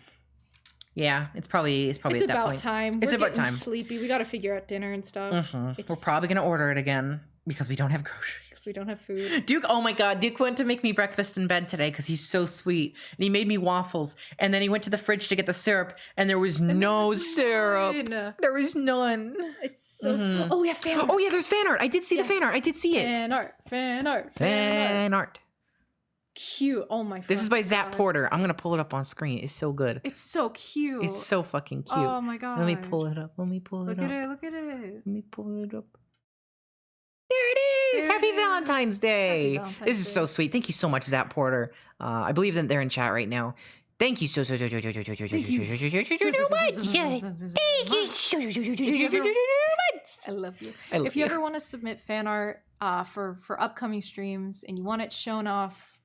Yeah, it's probably It's at that about point. time. It's We're about getting time. sleepy. We got to figure out dinner and stuff. We're probably gonna order it again. Because we don't have groceries. Because we don't have food. Duke, oh my God, Duke went to make me breakfast in bed today because he's so sweet. And he made me waffles. And then he went to the fridge to get the syrup, and there was no syrup. None. There was none. It's so. Oh, yeah, fan art. Oh yeah, there's fan art. I did see the fan art. I did see it. Fan art. Fan art. Cute. Oh my. This is by Zap God. Porter. I'm gonna pull it up on screen. It's so good. It's so cute. It's so fucking cute. Oh my God. Let me pull it up. Let me pull it Look up. at it. Look at it. Let me pull it up. There it is. There Happy it is. Valentine's Day. Happy Valentine's This is so Day. sweet. Thank you so much, Zap Porter. I believe that they're in chat right now. Thank you so much. Thank you. Thank you so much. I love you. I love If you you. ever want to submit fan art for upcoming streams and you want it shown off,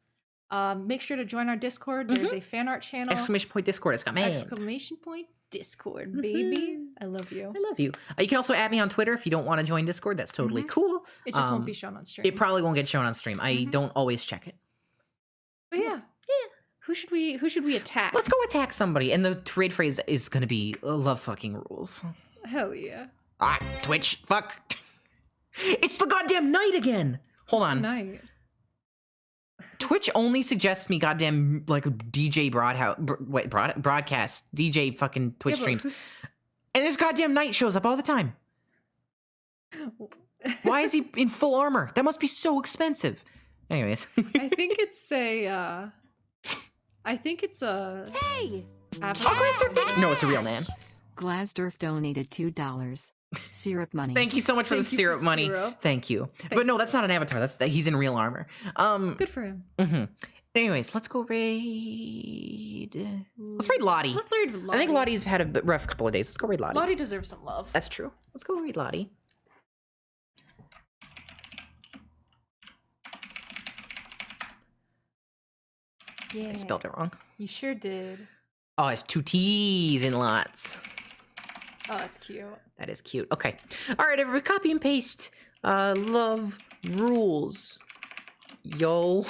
make sure to join our Discord. There's a fan art channel. Exclamation point Discord. It's got man. Exclamation point Discord, baby. I love you. I love you. You can also add me on Twitter if you don't want to join Discord. That's totally cool. It just won't be shown on stream. It probably won't get shown on stream. I don't always check it. But yeah. Who should we attack? Let's go attack somebody. And the trade phrase is going to be love fucking rules. Hell yeah. Twitch. Fuck. It's the goddamn night again. Hold on. Night. Twitch only suggests me goddamn like DJ broadcast DJ fucking Twitch Yeah, streams, and this goddamn knight shows up all the time. Why is he in full armor? That must be so expensive. Anyways, I think it's a. Hey! Avatar. no, it's a real man. Glasdorf donated $2. Syrup money. Thank you so much for the Thank you for syrup money. syrup. Thank you. But no, that's not an avatar. He's in real armor. Good for him. Anyways, let's go raid. Let's raid Lottie. Let's read Lottie. I think Lottie's had a rough couple of days. Let's go raid Lottie. Lottie deserves some love. That's true. Let's go raid Lottie. Yeah. I spelled it wrong. You sure did. Oh, it's 2 T's in lots. Oh, that's cute. That is cute. Okay. All right, everybody, copy and paste. Love rules. Yo.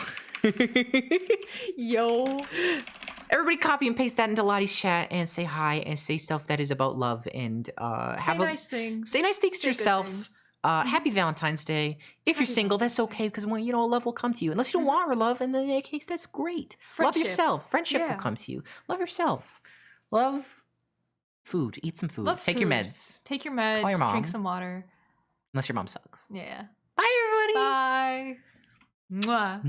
Yo. Everybody copy and paste that into Lottie's chat and say hi and say stuff that is about love and Say nice things. Say nice things to Say good yourself. things. Happy Valentine's Day. If you're Happy single, that's Valentine's okay because when love will come to you. Unless you don't want her love, and in that case, that's great. Love Friendship. yourself. Friendship will Yeah. come to you. Love yourself. Love food. Eat some food. Love Take your food. meds. Take your meds, Call your mom. drink some water. Unless your mom sucks. Yeah. Bye, everybody. Bye. Mwah.